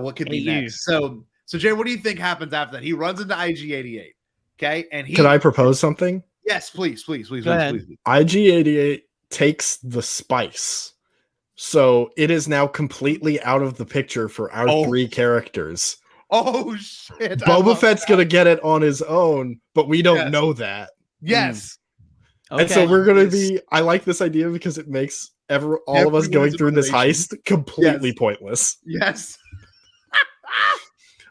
Speaker 3: what could be next? So Jay, what do you think happens after that? He runs into IG-88. Okay, and
Speaker 2: Can I propose something?
Speaker 3: Yes, please.
Speaker 2: IG-88 takes the spice. So it is now completely out of the picture for our three characters.
Speaker 3: Oh shit!
Speaker 2: Boba Fett's gonna get it on his own, but we don't know that.
Speaker 3: Yes.
Speaker 2: And so we're gonna be. I like this idea because it makes all of us going through this heist completely pointless.
Speaker 3: Yes.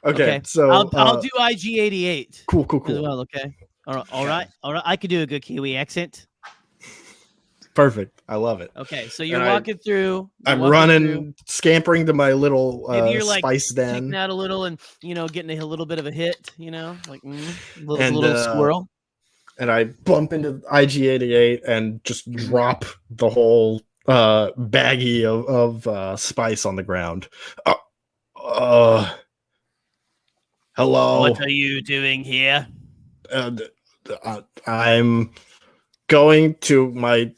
Speaker 2: Okay, so
Speaker 4: I'll do IG-88.
Speaker 2: Cool.
Speaker 4: As well, okay. All right. I could do a good Kiwi accent.
Speaker 2: Perfect. I love it.
Speaker 4: Okay, so you're walking through.
Speaker 2: I'm running, scampering to my little
Speaker 4: you're like
Speaker 2: spice den.
Speaker 4: Kicking out a little and, getting a little bit of a hit, like little squirrel.
Speaker 2: And I bump into IG-88 and just drop the whole baggie of spice on the ground. Hello.
Speaker 4: What are you doing here?
Speaker 2: I'm going to my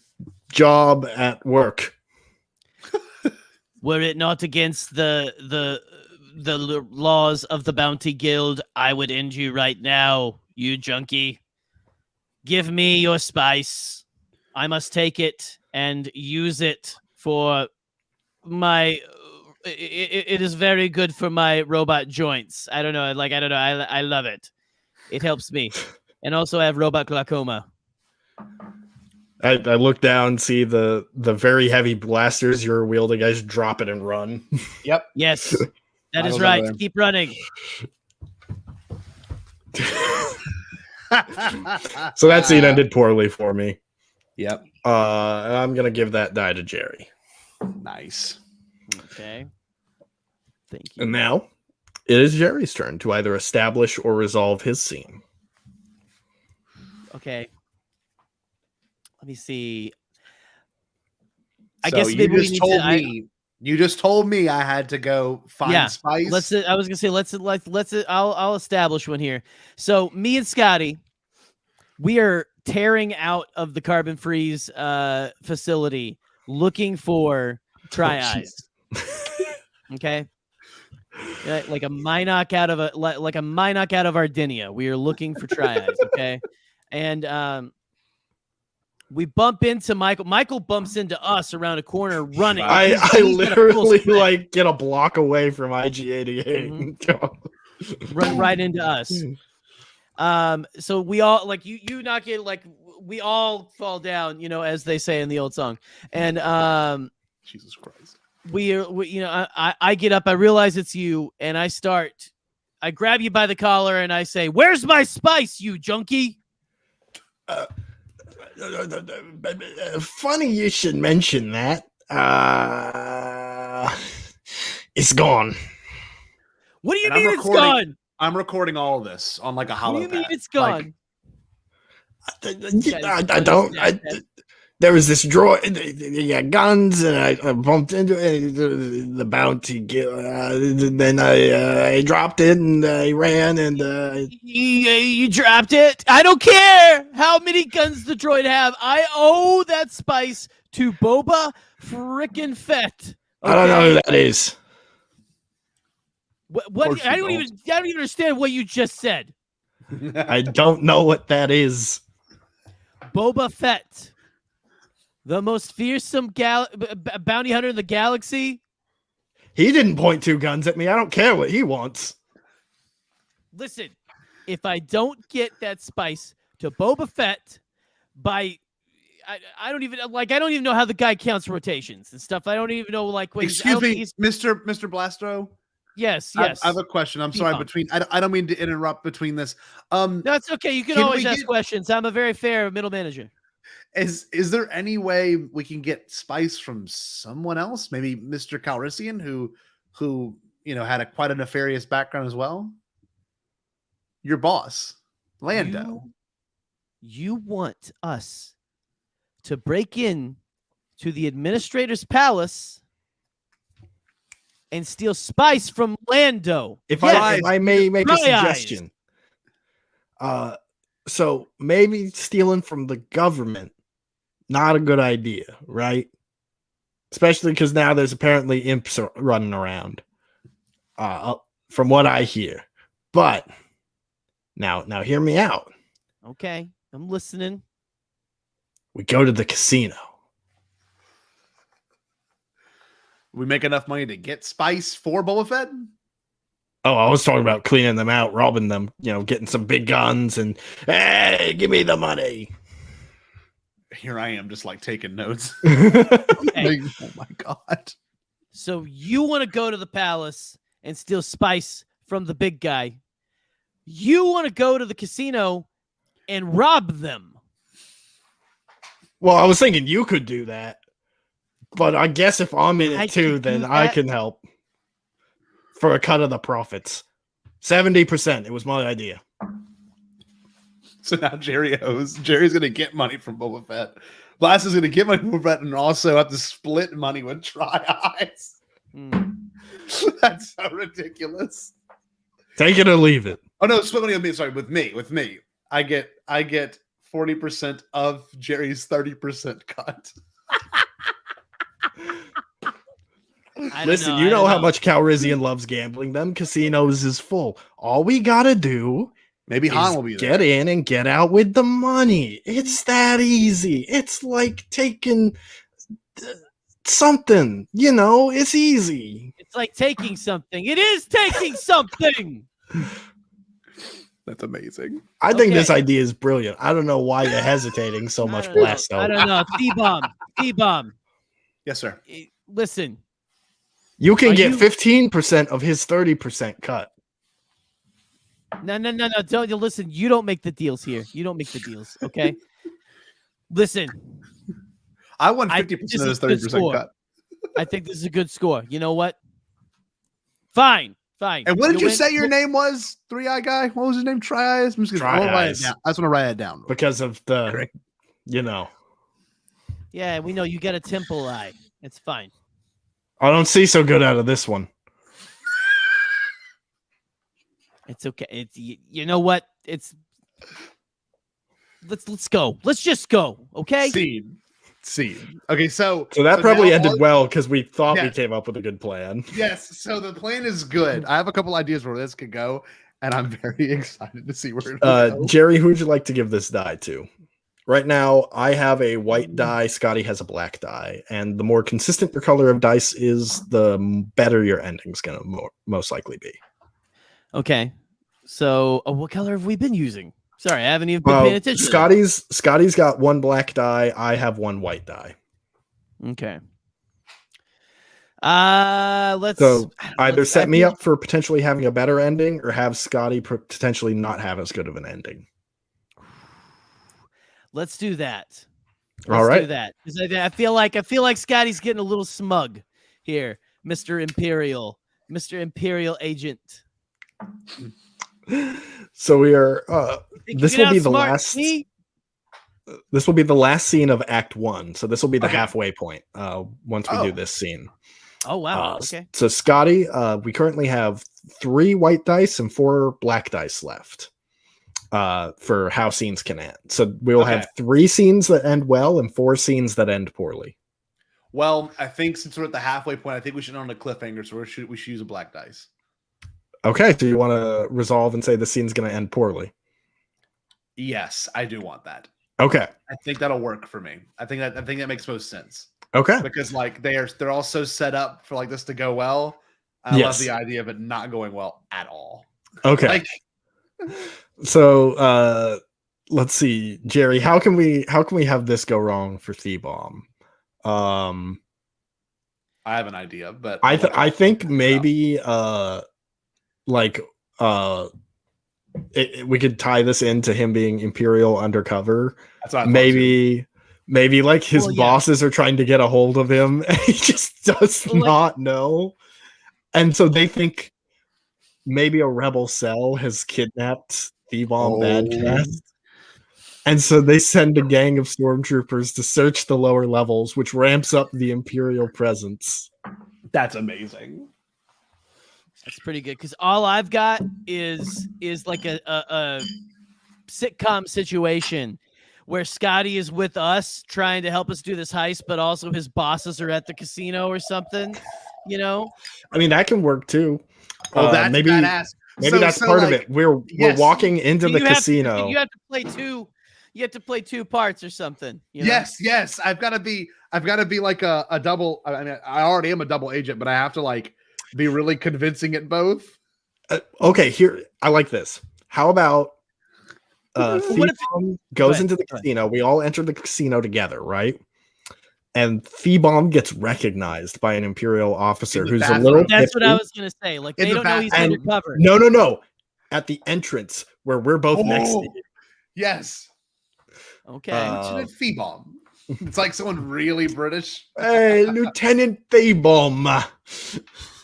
Speaker 2: job at work.
Speaker 4: Were it not against the laws of the Bounty Guild, I would end you right now, you junkie. Give me your spice. I must take it and use it for my... It is very good for my robot joints. I don't know. I love it. It helps me. And also I have robot glaucoma.
Speaker 2: I look down, see the very heavy blasters you're wielding. I just drop it and run.
Speaker 3: Yep.
Speaker 4: Yes. That is right. Keep running.
Speaker 2: So that scene ended poorly for me.
Speaker 3: Yep.
Speaker 2: I'm gonna give that die to Gerry.
Speaker 3: Nice.
Speaker 4: Okay. Thank you.
Speaker 2: And now it is Gerry's turn to either establish or resolve his scene.
Speaker 4: Okay. Let me see. I guess maybe we need to.
Speaker 3: You just told me I had to go find spice.
Speaker 4: I was gonna say I'll establish one here. So me and Scotty, we are tearing out of the Carbon Freeze facility, looking for Try Eyes. Okay, like a Minoc out of Ardinia. We are looking for Try Eyes. Okay, and We bump into Michael. Michael bumps into us around a corner running.
Speaker 2: I
Speaker 4: He's at a full
Speaker 2: literally
Speaker 4: sprint.
Speaker 2: like get a block away from IG-88.
Speaker 4: Run right into us. So we all like you knock it, like we all fall down, you know, as they say in the old song. And
Speaker 3: Jesus Christ.
Speaker 4: we you know, I get up, I realize it's you, and I grab you by the collar and I say, "Where's my spice, you junkie?"
Speaker 2: Funny you should mention that. It's gone.
Speaker 4: What do you
Speaker 3: And I'm
Speaker 4: mean it's
Speaker 3: recording-
Speaker 4: gone?
Speaker 3: I'm recording all of this on like a hollow.
Speaker 4: What do you mean it's gone?
Speaker 2: I don't. There was this droid. He had guns, and I bumped into it. The bounty. Then I dropped it, and I ran, and
Speaker 4: you dropped it. I don't care how many guns the droid have. I owe that spice to Boba frickin' Fett.
Speaker 2: I don't know who that is.
Speaker 4: What? I don't even understand what you just said.
Speaker 2: I don't know what that is.
Speaker 4: Boba Fett, the most fearsome bounty hunter in the galaxy.
Speaker 2: He didn't point two guns at me. I don't care what he wants.
Speaker 4: Listen, if I don't get that spice to Boba Fett by, I don't even know how the guy counts rotations and stuff. I don't even know like.
Speaker 3: Excuse me, Mr. Blasto.
Speaker 4: Yes.
Speaker 3: I have a question. I'm sorry. I don't mean to interrupt between this.
Speaker 4: No, it's okay. You can always ask questions. I'm a very fair middle manager.
Speaker 3: Is there any way we can get spice from someone else? Maybe Mr. Calrissian, who you know had quite a nefarious background as well. Your boss, Lando.
Speaker 4: You want us to break in to the administrator's palace and steal spice from Lando?
Speaker 2: If I may make a suggestion. So maybe stealing from the government, not a good idea, right? Especially because now there's apparently imps running around, from what I hear. But now hear me out.
Speaker 4: Okay, I'm listening.
Speaker 2: We go to the casino.
Speaker 3: We make enough money to get spice for Boba Fett?
Speaker 2: Oh, I was talking about cleaning them out, robbing them, getting some big guns and, hey, give me the money.
Speaker 3: Here I am just like taking notes.
Speaker 4: Okay.
Speaker 3: Oh my God.
Speaker 4: So you want to go to the palace and steal spice from the big guy. You want to go to the casino and rob them.
Speaker 2: Well, I was thinking you could do that. But I guess if I'm in it too, then I can help for a cut of the profits. 70%. It was my idea.
Speaker 3: So now Gerry owes. Jerry's going to get money from Boba Fett. Blasto's going to get money from Boba Fett and also have to split money with Try Eyes. That's so ridiculous.
Speaker 2: Take it or leave it.
Speaker 3: Oh no, split money with me. Sorry, with me. I get 40% of Jerry's 30% cut.
Speaker 2: Listen, you know how much Calrissian loves gambling. Them casinos is full. All we gotta do,
Speaker 3: maybe Han will be there.
Speaker 2: Get in and get out with the money. It's that easy. It's like taking something. It's easy.
Speaker 4: It's like taking something. It is taking something.
Speaker 3: That's amazing.
Speaker 2: I think this idea is brilliant. I don't know why you're hesitating so much, Blasto.
Speaker 4: I don't know. T-bomb.
Speaker 3: Yes, sir.
Speaker 4: Listen.
Speaker 2: You can get 15% of his 30% cut.
Speaker 4: No. Don't listen. You don't make the deals here. You don't make the deals. Okay. Listen.
Speaker 3: I want 50% of his 30% cut.
Speaker 4: I think this is a good score. You know what? Fine.
Speaker 3: And what did you say your name was? 3-Eye guy? What was his name? Try Eyes? I just want to write it down.
Speaker 2: Because of the,
Speaker 4: Yeah, we know you got a temple eye. It's fine.
Speaker 2: I don't see so good out of this one.
Speaker 4: It's okay. It's you know what? Let's go. Let's just go. Okay.
Speaker 3: Scene. Okay, so
Speaker 2: that probably ended well because we thought we came up with a good plan.
Speaker 3: Yes, so the plan is good. I have a couple ideas where this could go, and I'm very excited to see where it will go.
Speaker 2: Gerry, who would you like to give this die to? Right now, I have a white die. Scotty has a black die, and the more consistent your color of dice is, the better your ending's gonna most likely be.
Speaker 4: Okay. So, what color have we been using? Sorry, I haven't even been paying attention.
Speaker 2: Scotty's got one black die. I have one white die.
Speaker 4: Okay. Let's
Speaker 2: either set me up for potentially having a better ending, or have Scotty potentially not have as good of an ending.
Speaker 4: Let's do that.
Speaker 2: All right.
Speaker 4: Do that, because I feel like Scotty's getting a little smug here, Mr. Imperial Agent.
Speaker 2: So we are. This will be the last. This will be the last scene of Act 1. So this will be the halfway point. Once we do this scene.
Speaker 4: Oh wow. Okay.
Speaker 2: So Scotty, we currently have 3 white dice and 4 black dice left. For how scenes can end. So we'll have 3 scenes that end well and 4 scenes that end poorly.
Speaker 3: Well, I think since we're at the halfway point, I think we should end on a cliffhanger, so we should use a black dice.
Speaker 2: Okay, so you want to resolve and say the scene's going to end poorly?
Speaker 3: Yes, I do want that.
Speaker 2: Okay.
Speaker 3: I think that'll work for me. I think that makes most sense.
Speaker 2: Okay.
Speaker 3: Because like they're all so set up for like this to go well. I love the idea of it not going well at all.
Speaker 2: Okay. So let's see, Gerry, how can we have this go wrong for Thebomb?
Speaker 3: I have an idea, but
Speaker 2: I think maybe we could tie this into him being Imperial undercover.
Speaker 3: That's what I
Speaker 2: maybe like his bosses are trying to get a hold of him and he just does not know. And so they think maybe a rebel cell has kidnapped Thebomb Badcast. And so they send a gang of stormtroopers to search the lower levels, which ramps up the Imperial presence.
Speaker 3: That's amazing.
Speaker 4: That's pretty good, because all I've got is like a sitcom situation where Scotty is with us trying to help us do this heist, but also his bosses are at the casino or something, you know?
Speaker 2: I mean, that can work too.
Speaker 3: Oh, that's maybe badass.
Speaker 2: Maybe that's part of it. We're walking into the casino.
Speaker 4: You have to play two. You have to play 2 parts or something. You know?
Speaker 3: Yes. I've got to be like a double. I mean, I already am a double agent, but I have to like be really convincing at both.
Speaker 2: Okay, here I like this. How about Thebomb goes into the casino? We all enter the casino together, right? And Thebomb gets recognized by an Imperial officer who's a little.
Speaker 4: That's what I was gonna say. Like they don't know he's undercover.
Speaker 2: No. At the entrance where we're both next to you.
Speaker 3: Yes.
Speaker 4: Okay.
Speaker 3: Thebomb. It's like someone really British.
Speaker 2: Hey, Lieutenant Thebomb.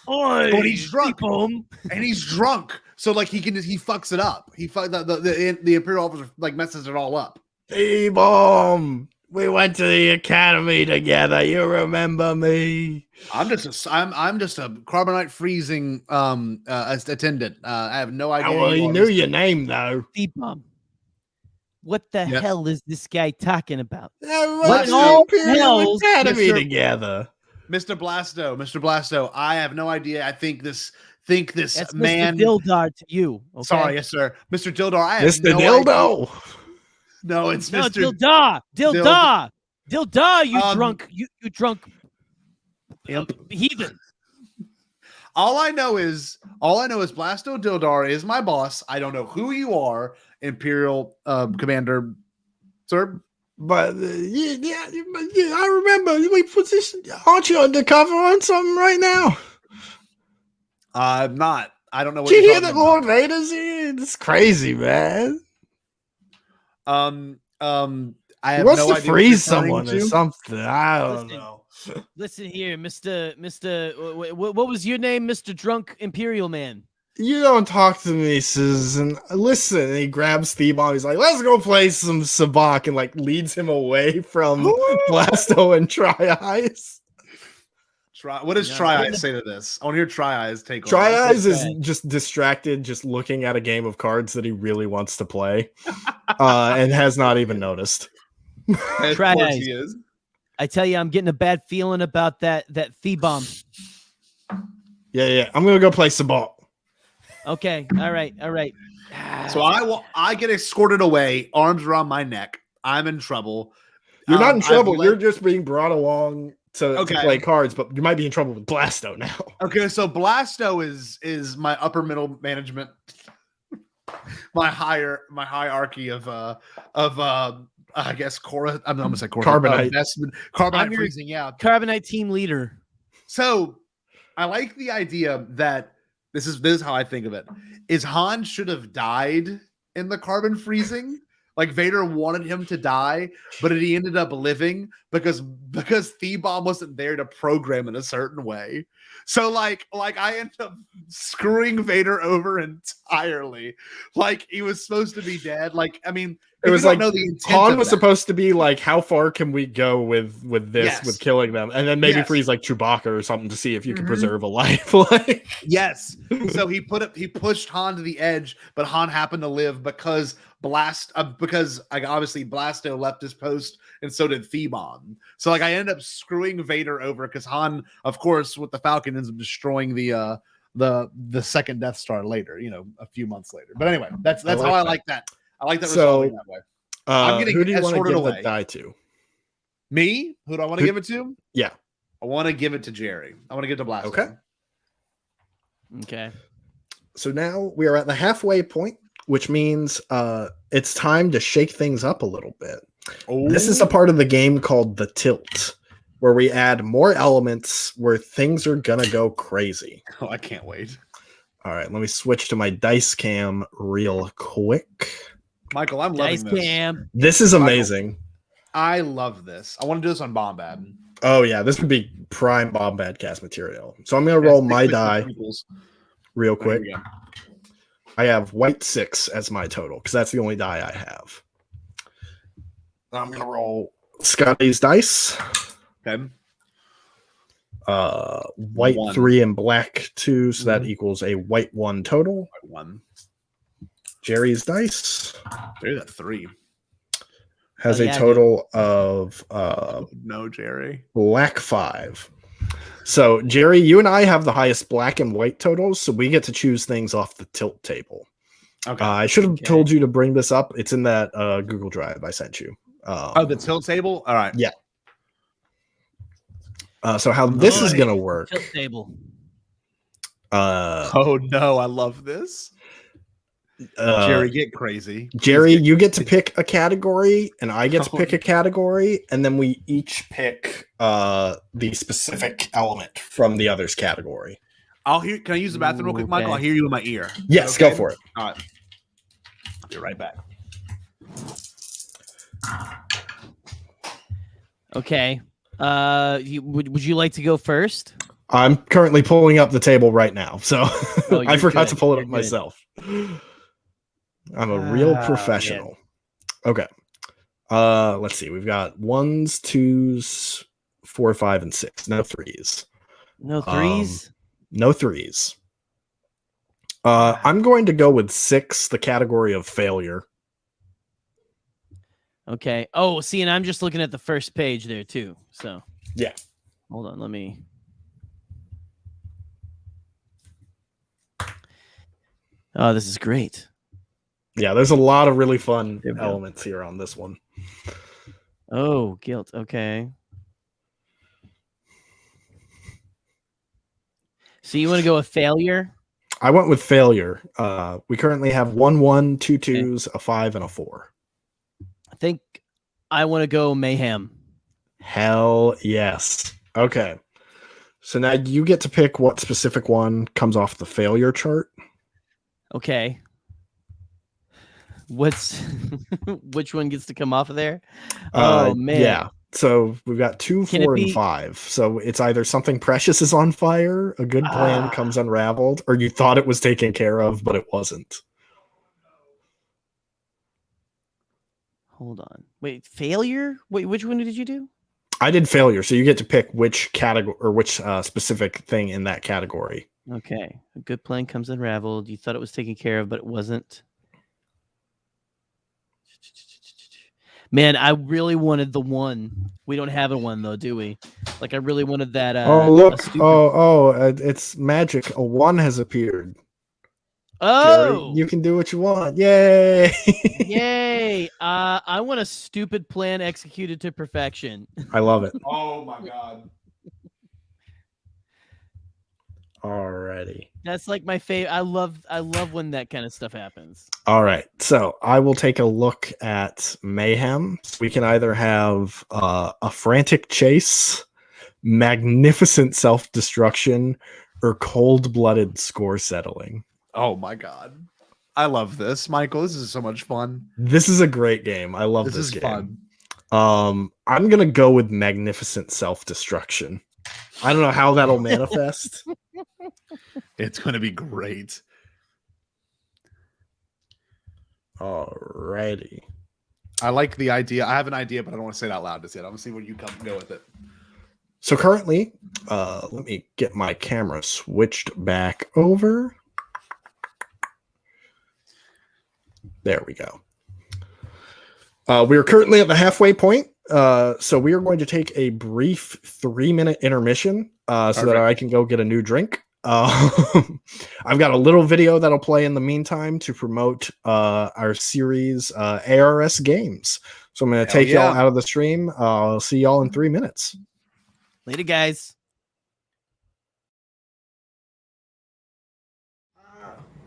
Speaker 3: But he's drunk. And he's drunk. So like he fucks it up. The Imperial officer like messes it all up.
Speaker 2: Thebomb. We went to the academy together. You remember me?
Speaker 3: I'm just a carbonite freezing attendant. I have no idea.
Speaker 2: Well, he knew your name though.
Speaker 4: Thebomb. What the hell is this guy talking about?
Speaker 2: What all Imperial Academy together?
Speaker 3: Mr. Blasto, I have no idea. I think this
Speaker 4: That's
Speaker 3: man
Speaker 4: Mr. Dildar to you. Okay?
Speaker 3: Sorry, yes, sir. Mr. Dildar, I have
Speaker 2: Mr. Dildo.
Speaker 3: Idea. No, it's Mr.
Speaker 4: Dildar, you drunk, you drunk heathen.
Speaker 3: All I know is Blasto Dildar is my boss. I don't know who you are, Imperial Commander, sir.
Speaker 2: But I remember we positioned. Aren't you undercover on something right now?
Speaker 3: I'm not. I don't know what
Speaker 2: you're hear that Lord Vader's here. It's crazy, man.
Speaker 3: I have
Speaker 2: wants
Speaker 3: no
Speaker 2: to
Speaker 3: idea
Speaker 2: freeze someone or something. I don't know.
Speaker 4: Listen here, Mr. What was your name, Mr. Drunk Imperial Man?
Speaker 2: You don't talk to me, Susan. Listen, and he grabs Thebomb. He's like, let's go play some sabacc, and like leads him away from Blasto and Tri-Eyes.
Speaker 3: What does Tri-Eyes say to this? I want to hear Tri-Eyes take over.
Speaker 2: Tri-Eyes is just distracted, just looking at a game of cards that he really wants to play, and has not even noticed.
Speaker 4: Tri-Eyes. I tell you, I'm getting a bad feeling about that Thebomb.
Speaker 2: Yeah. I'm gonna go play sabacc.
Speaker 4: Okay. All right.
Speaker 3: So I get escorted away, arms around my neck. I'm in trouble.
Speaker 2: You're not in
Speaker 3: I've
Speaker 2: trouble.
Speaker 3: led-
Speaker 2: You're just being brought along to
Speaker 3: Okay.
Speaker 2: play cards, but you might be in trouble with Blasto now.
Speaker 3: Okay, so Blasto is my upper middle management, my hierarchy of I guess Cora. I'm gonna say Cora.
Speaker 2: Carbonite.
Speaker 3: Carbonite
Speaker 4: I'm your-
Speaker 3: freezing. Yeah.
Speaker 4: Carbonite team leader.
Speaker 3: So I like the idea that this is how I think of it. Is Han should have died in the carbon freezing. Like Vader wanted him to die, but he ended up living because T-Bomb wasn't there to program in a certain way. So like I ended up screwing Vader over entirely. Like he was supposed to be dead. Like I mean,
Speaker 2: It was like
Speaker 3: know the intent
Speaker 2: Han
Speaker 3: of
Speaker 2: was
Speaker 3: that.
Speaker 2: supposed to be like, how far can we go with this,
Speaker 3: Yes.
Speaker 2: with killing them, and then maybe
Speaker 3: Yes.
Speaker 2: freeze like Chewbacca or something to see if you can
Speaker 3: Mhm.
Speaker 2: preserve a life. Like,
Speaker 3: Yes. So he pushed Han to the edge, but Han happened to live because obviously Blasto left his post and so did Thebon. So like I ended up screwing Vader over because Han, of course, with the Falcon ends up destroying the second Death Star later, a few months later. But anyway, that's
Speaker 2: like
Speaker 3: how I
Speaker 2: that.
Speaker 3: like that. I like that
Speaker 2: So,
Speaker 3: resolving that way. I'm getting
Speaker 2: who do you want to
Speaker 3: escorted
Speaker 2: give
Speaker 3: away.
Speaker 2: the die to?
Speaker 3: Me? Who do I want to
Speaker 2: Who-
Speaker 3: give it to?
Speaker 2: Yeah.
Speaker 3: I want to give it to Gerry. I want to give it to Blasto.
Speaker 2: Okay.
Speaker 4: Okay.
Speaker 2: So now we are at the halfway point, which means it's time to shake things up a little bit. This is a part of the game called the tilt, where we add more elements where things are gonna go crazy.
Speaker 3: Oh, I can't wait.
Speaker 2: All right, let me switch to my dice cam real quick.
Speaker 3: Michael, I'm
Speaker 4: Dice
Speaker 3: loving this.
Speaker 4: cam.
Speaker 2: This is amazing.
Speaker 3: I love this. I want to do this on Bombad.
Speaker 2: Oh yeah, this would be prime Bombad cast material. So I'm gonna roll my die real quick.
Speaker 3: Here we go.
Speaker 2: I have white 6 as my total because that's the only die I have. I'm gonna roll Scotty's dice.
Speaker 3: Okay.
Speaker 2: White
Speaker 3: 1.
Speaker 2: 3 and black 2, so that
Speaker 3: Mhm.
Speaker 2: equals a white 1 total.
Speaker 3: 1.
Speaker 2: Gerry's dice
Speaker 3: There's a 3.
Speaker 2: has
Speaker 4: Oh,
Speaker 2: a
Speaker 4: yeah,
Speaker 2: total of
Speaker 3: No, Gerry.
Speaker 2: black 5. So Gerry, you and I have the highest black and white totals, so we get to choose things off the tilt table.
Speaker 3: Okay.
Speaker 2: I should have
Speaker 4: Okay.
Speaker 2: told you to bring this up. It's in that Google Drive I sent you.
Speaker 3: The tilt table? All right.
Speaker 2: Yeah. So how this is
Speaker 4: Nice.
Speaker 2: gonna work?
Speaker 4: Tilt table.
Speaker 3: Oh, no. I love this. Gerry, get crazy.
Speaker 2: Gerry,
Speaker 3: Please
Speaker 2: you get to pick a category, and I get to
Speaker 3: Oh,
Speaker 2: pick a category, and then we each pick the specific element from the other's category.
Speaker 3: I'll hear. Can I use the bathroom real quick, Michael?
Speaker 4: Okay.
Speaker 3: I'll hear you in my ear.
Speaker 2: Yes,
Speaker 3: Okay?
Speaker 2: go for it.
Speaker 3: All right. Be right back.
Speaker 4: Okay. Would you like to go first?
Speaker 2: I'm currently pulling up the table right now, so
Speaker 4: Oh,
Speaker 2: I
Speaker 4: you're
Speaker 2: forgot
Speaker 4: good.
Speaker 2: to pull it
Speaker 4: You're
Speaker 2: up
Speaker 4: good.
Speaker 2: myself. I'm a real
Speaker 3: Ah,
Speaker 2: professional. Okay. Let's see. We've got 1s, 2s, 4, 5, and 6. No 3s.
Speaker 4: No threes.
Speaker 2: No 3s. I'm going to go with 6, the category of failure.
Speaker 4: Okay. Oh, see, and I'm just looking at the first page there too. So
Speaker 2: Yeah.
Speaker 4: hold on. Let me. Oh, this is great.
Speaker 2: Yeah, there's a lot of really fun
Speaker 4: There we go.
Speaker 2: elements here on this one.
Speaker 4: Oh, guilt. Okay. So you want to go with failure?
Speaker 2: I went with failure. We currently have 1 1, 2 2s, a 5, and a 4.
Speaker 4: I think I want to go mayhem.
Speaker 2: Hell yes. Okay. So now you get to pick what specific one comes off the failure chart.
Speaker 4: Okay. What's which one gets to come off of there? Oh man.
Speaker 2: Yeah. So we've got 2,
Speaker 4: Can it
Speaker 2: 4, and
Speaker 4: be-
Speaker 2: 5. So it's either something precious is on fire, a good plan comes unraveled, or you thought it was taken care of, but it wasn't.
Speaker 4: Hold on. Wait, failure? Wait, which one did you do?
Speaker 2: I did failure, so you get to pick which category or which specific thing in that category.
Speaker 4: Okay. A good plan comes unraveled. You thought it was taken care of, but it wasn't. Man, I really wanted the 1. We don't have a 1 though, do we? Like I really wanted that.
Speaker 2: Oh look!
Speaker 4: a stupid-
Speaker 2: It's magic. A 1 has appeared.
Speaker 4: Oh!
Speaker 2: Gerry, you can do what you want. Yay!
Speaker 4: Yay! Hey, I want a stupid plan executed to perfection.
Speaker 2: I love it.
Speaker 3: Oh my god.
Speaker 2: Alrighty.
Speaker 4: That's like my favorite. I love when that kind of stuff happens.
Speaker 2: All right. So I will take a look at mayhem. We can either have a frantic chase, magnificent self-destruction, or cold-blooded score settling.
Speaker 3: Oh my god. I love this, Michael. This is so much fun.
Speaker 2: This is a great game. I love
Speaker 3: This
Speaker 2: this
Speaker 3: is
Speaker 2: game.
Speaker 3: fun.
Speaker 2: I'm gonna go with magnificent self-destruction. I don't know how that'll manifest.
Speaker 3: It's going to be great.
Speaker 2: Alrighty.
Speaker 3: I like the idea. I have an idea, but I don't want to say it out loud just yet. I'm going to see where you go with it.
Speaker 2: So currently, let me get my camera switched back over. There we go. We are currently at the halfway point. So we are going to take a brief 3-minute intermission so that I can go get a new drink. I've got a little video that'll play in the meantime to promote our series ARS games. So I'm going to take y'all out of the stream. I'll see y'all in 3 minutes.
Speaker 4: Later, guys.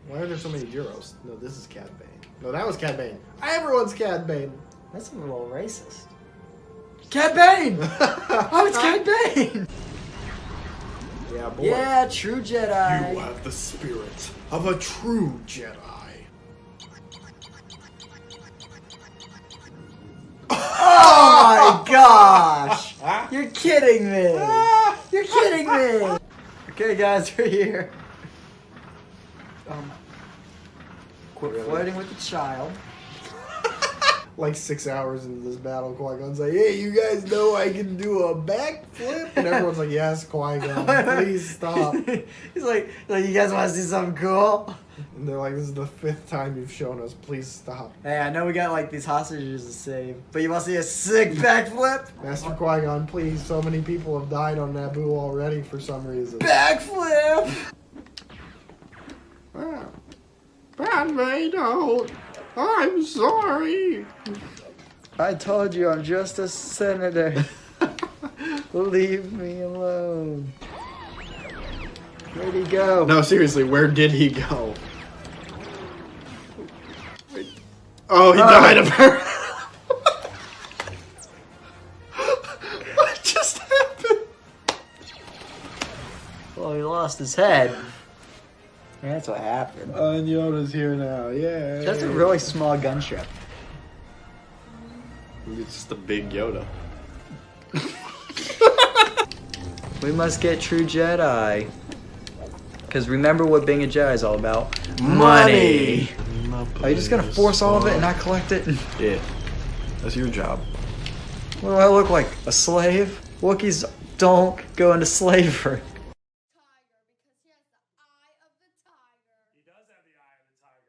Speaker 5: Why are there so many Euros? No, this is Cad Bane. No, that was Cad Bane. Everyone's Cad Bane.
Speaker 6: That's a little racist. Cad Bane! Oh, it's Cad Bane!
Speaker 5: Yeah, boy.
Speaker 6: Yeah, true Jedi.
Speaker 5: You have the spirit of a true Jedi. Oh my gosh! You're kidding me! You're kidding me! Okay, guys, we're here. Quit flirting with the child. Like 6 hours into this battle, Qui-Gon's like, hey, you guys know I can do a backflip? And everyone's like, yes, Qui-Gon, please stop.
Speaker 6: He's like, you guys want to see something cool?
Speaker 5: And they're like, this is the 5th time you've shown us, please stop.
Speaker 6: Hey, I know we got like these hostages to save, but you want to see a sick backflip?
Speaker 5: Master Qui-Gon, please, so many people have died on Naboo already for some reason.
Speaker 6: Backflip!
Speaker 5: Padme, don't. I'm sorry.
Speaker 6: I told you I'm just a senator. Leave me alone. Where'd he go?
Speaker 5: No, seriously, where did he go? Oh, he died apparently. What just happened?
Speaker 6: Well, he lost his head. That's what happened.
Speaker 5: And Yoda's here now, yeah.
Speaker 6: That's a really small gunship.
Speaker 5: It's just a big Yoda.
Speaker 6: We must get true Jedi. Because remember what being a Jedi is all about.
Speaker 5: Money!
Speaker 6: Are you just gonna force all of it and not collect it?
Speaker 5: Yeah. That's your job.
Speaker 6: What do I look like? A slave? Wookiees don't go into slavery.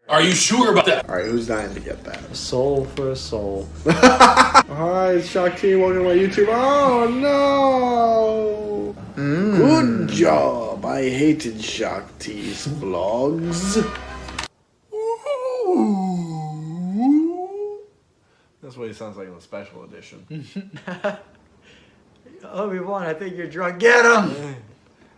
Speaker 7: Are you sure about that?
Speaker 5: Alright, who's dying to get that?
Speaker 6: A soul for a soul.
Speaker 5: Hi, it's Shakti. Welcome to my YouTube. Oh, no! Good job. I hated Shakti's vlogs. That's what he sounds like in the special edition.
Speaker 6: Obi-Wan, I think you're drunk. Get him!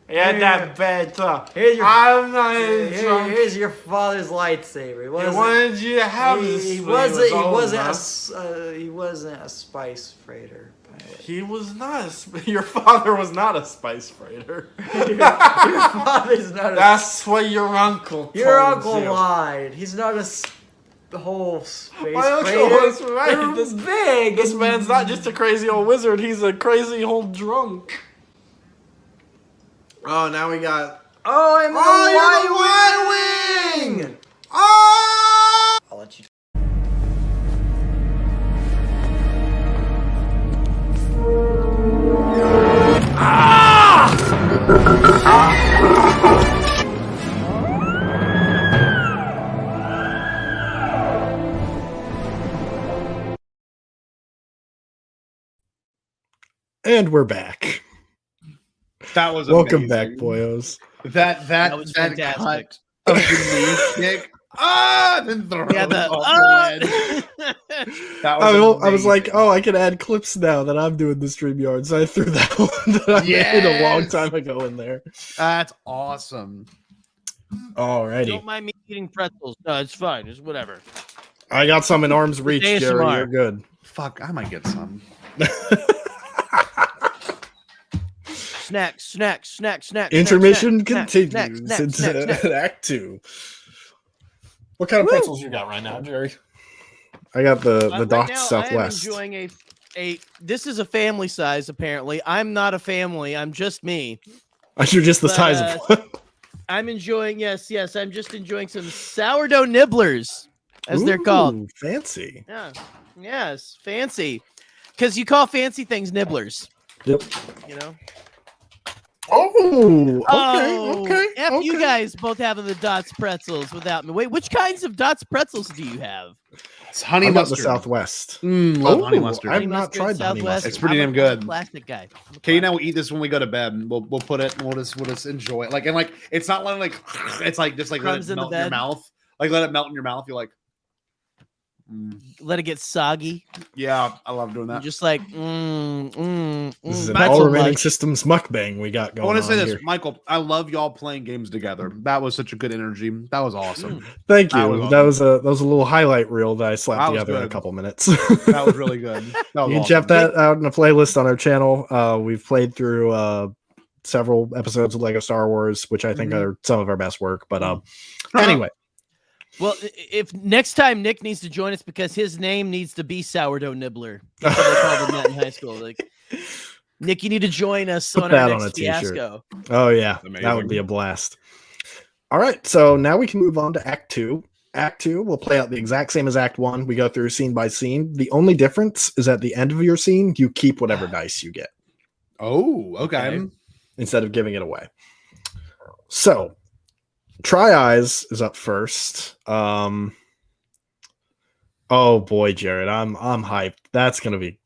Speaker 5: Yeah, that better.
Speaker 6: Here's your,
Speaker 5: I'm not even drunk.
Speaker 6: here's your father's lightsaber. He wasn't,
Speaker 5: wanted you to have
Speaker 6: he,
Speaker 5: this.
Speaker 6: he
Speaker 5: when
Speaker 6: wasn't,
Speaker 5: was
Speaker 6: he
Speaker 5: old
Speaker 6: wasn't,
Speaker 5: enough.
Speaker 6: he wasn't a spice freighter pilot.
Speaker 5: He was not. Your father was not a spice freighter.
Speaker 6: Your father's not a...
Speaker 5: That's what your uncle.
Speaker 6: Your
Speaker 5: told
Speaker 6: uncle
Speaker 5: you.
Speaker 6: lied. He's not a whole space
Speaker 5: My uncle
Speaker 6: freighter.
Speaker 5: was right.
Speaker 6: They're
Speaker 5: This
Speaker 6: big.
Speaker 5: This man's not just a crazy old wizard. He's a crazy old drunk. Oh, now we got.
Speaker 6: Oh, I'm the Y-Wing!
Speaker 5: Oh!
Speaker 6: I'll let you.
Speaker 2: And we're back.
Speaker 3: That was
Speaker 2: Welcome
Speaker 3: amazing.
Speaker 2: back, boyos.
Speaker 3: That
Speaker 4: was
Speaker 3: cut
Speaker 4: fantastic.
Speaker 3: of the knee kick Then throw
Speaker 4: Yeah,
Speaker 3: it off the ledge. That was
Speaker 2: I was like,
Speaker 3: amazing.
Speaker 2: oh, I can add clips now that I'm doing the StreamYard. So I threw that one that I made a long
Speaker 3: Yes!
Speaker 2: time ago in there.
Speaker 3: That's awesome.
Speaker 2: Alrighty.
Speaker 4: Don't mind me eating pretzels. No, it's fine. It's whatever.
Speaker 2: I got some in arm's reach,
Speaker 4: ASMR.
Speaker 2: Gerry. You're good.
Speaker 3: Fuck, I might get some.
Speaker 4: Snacks.
Speaker 2: Intermission
Speaker 4: snack,
Speaker 2: continues
Speaker 4: snack,
Speaker 2: into
Speaker 4: snack.
Speaker 2: Act 2. What kind of pretzels you got right now, Gerry? I got the
Speaker 4: Right
Speaker 2: Docked
Speaker 4: now,
Speaker 2: Southwest.
Speaker 4: I am enjoying a. This is a family size. Apparently, I'm not a family. I'm just me.
Speaker 2: You're just the
Speaker 4: But,
Speaker 2: size of one.
Speaker 4: I'm enjoying. Yes. I'm just enjoying some sourdough nibblers, as they're called.
Speaker 2: Ooh, fancy.
Speaker 4: Yeah. Yes. Fancy. Because you call fancy things nibblers.
Speaker 2: Yep.
Speaker 4: You know.
Speaker 2: Okay.
Speaker 4: F you guys both having the Dots pretzels without me. Wait, which kinds of Dots pretzels do you have?
Speaker 3: It's honey
Speaker 2: I got the
Speaker 3: mustard.
Speaker 2: Southwest.
Speaker 3: Love honey
Speaker 2: Ooh,
Speaker 3: mustard.
Speaker 2: I've not tried the honey mustard.
Speaker 3: It's pretty
Speaker 4: I'm
Speaker 3: damn
Speaker 4: a
Speaker 3: good.
Speaker 4: Plastic guy.
Speaker 3: Okay, you know, we'll eat this when we go to bed. We'll put it and we'll just enjoy it. Like, and like it's not like it's like just like let
Speaker 4: Crumbs
Speaker 3: it
Speaker 4: in the
Speaker 3: melt in your
Speaker 4: bed.
Speaker 3: mouth. Like let it melt in your mouth. You're like,
Speaker 4: Let it get soggy.
Speaker 3: yeah, I love doing
Speaker 4: You're
Speaker 3: that.
Speaker 4: just like,
Speaker 2: This is an
Speaker 4: pretzel
Speaker 2: all remaining
Speaker 4: much.
Speaker 2: systems mukbang we got
Speaker 3: I
Speaker 2: going
Speaker 3: want
Speaker 2: on
Speaker 3: to say this,
Speaker 2: here.
Speaker 3: Michael. I love y'all playing games together. That was such a good energy. That was awesome.
Speaker 2: Thank
Speaker 3: That
Speaker 2: you.
Speaker 3: was
Speaker 2: That was a little highlight reel that I slapped
Speaker 3: That was
Speaker 2: together in a
Speaker 3: good.
Speaker 2: couple minutes.
Speaker 3: That was really good. That was
Speaker 2: You can
Speaker 3: awesome.
Speaker 2: check that out in a playlist on our channel. We've played through several episodes of Lego Star Wars, which I think are some of our best work. But anyway,
Speaker 4: well, if next time Nick needs to join us because his name needs to be Sourdough Nibbler. That's what they called him that in high school. Like, Nick, you need to join us
Speaker 2: Put
Speaker 4: on
Speaker 2: that
Speaker 4: our
Speaker 2: on
Speaker 4: next
Speaker 2: a t-shirt.
Speaker 4: Fiasco.
Speaker 2: oh yeah,
Speaker 3: Amazing.
Speaker 2: that would be a blast. All right, so now we can move on to Act 2. Act 2 will play out the exact same as Act 1. We go through scene by scene. The only difference is at the end of your scene, you keep whatever dice you get
Speaker 3: Oh, okay.
Speaker 2: instead of giving it away. So, Try Eyes is up first. Oh boy, Jared, I'm hyped. That's gonna be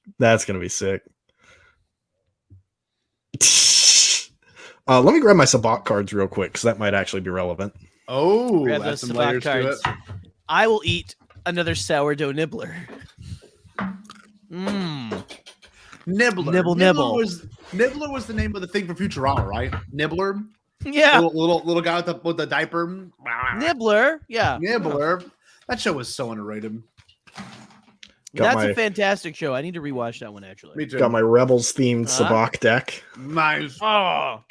Speaker 2: sick. Let me grab my Sabak cards real quick because that might actually be relevant.
Speaker 3: Oh,
Speaker 4: Grab
Speaker 3: that's
Speaker 4: those
Speaker 3: some
Speaker 4: Sabak
Speaker 3: layers to
Speaker 4: cards.
Speaker 3: it.
Speaker 4: I will eat another sourdough nibbler.
Speaker 3: Nibbler.
Speaker 4: Nibble.
Speaker 3: Nibbler was the name of the thing for Futurama, right? Nibbler.
Speaker 4: Yeah,
Speaker 3: Little guy with the diaper.
Speaker 4: Nibbler. Yeah,
Speaker 3: Nibbler. That show was so underrated.
Speaker 2: Got
Speaker 4: that's
Speaker 2: my-
Speaker 4: a fantastic show. I need to rewatch that one actually.
Speaker 3: Me too.
Speaker 2: Got my Rebels themed
Speaker 4: Huh?
Speaker 2: Sabak deck.
Speaker 3: Nice.
Speaker 4: Oh,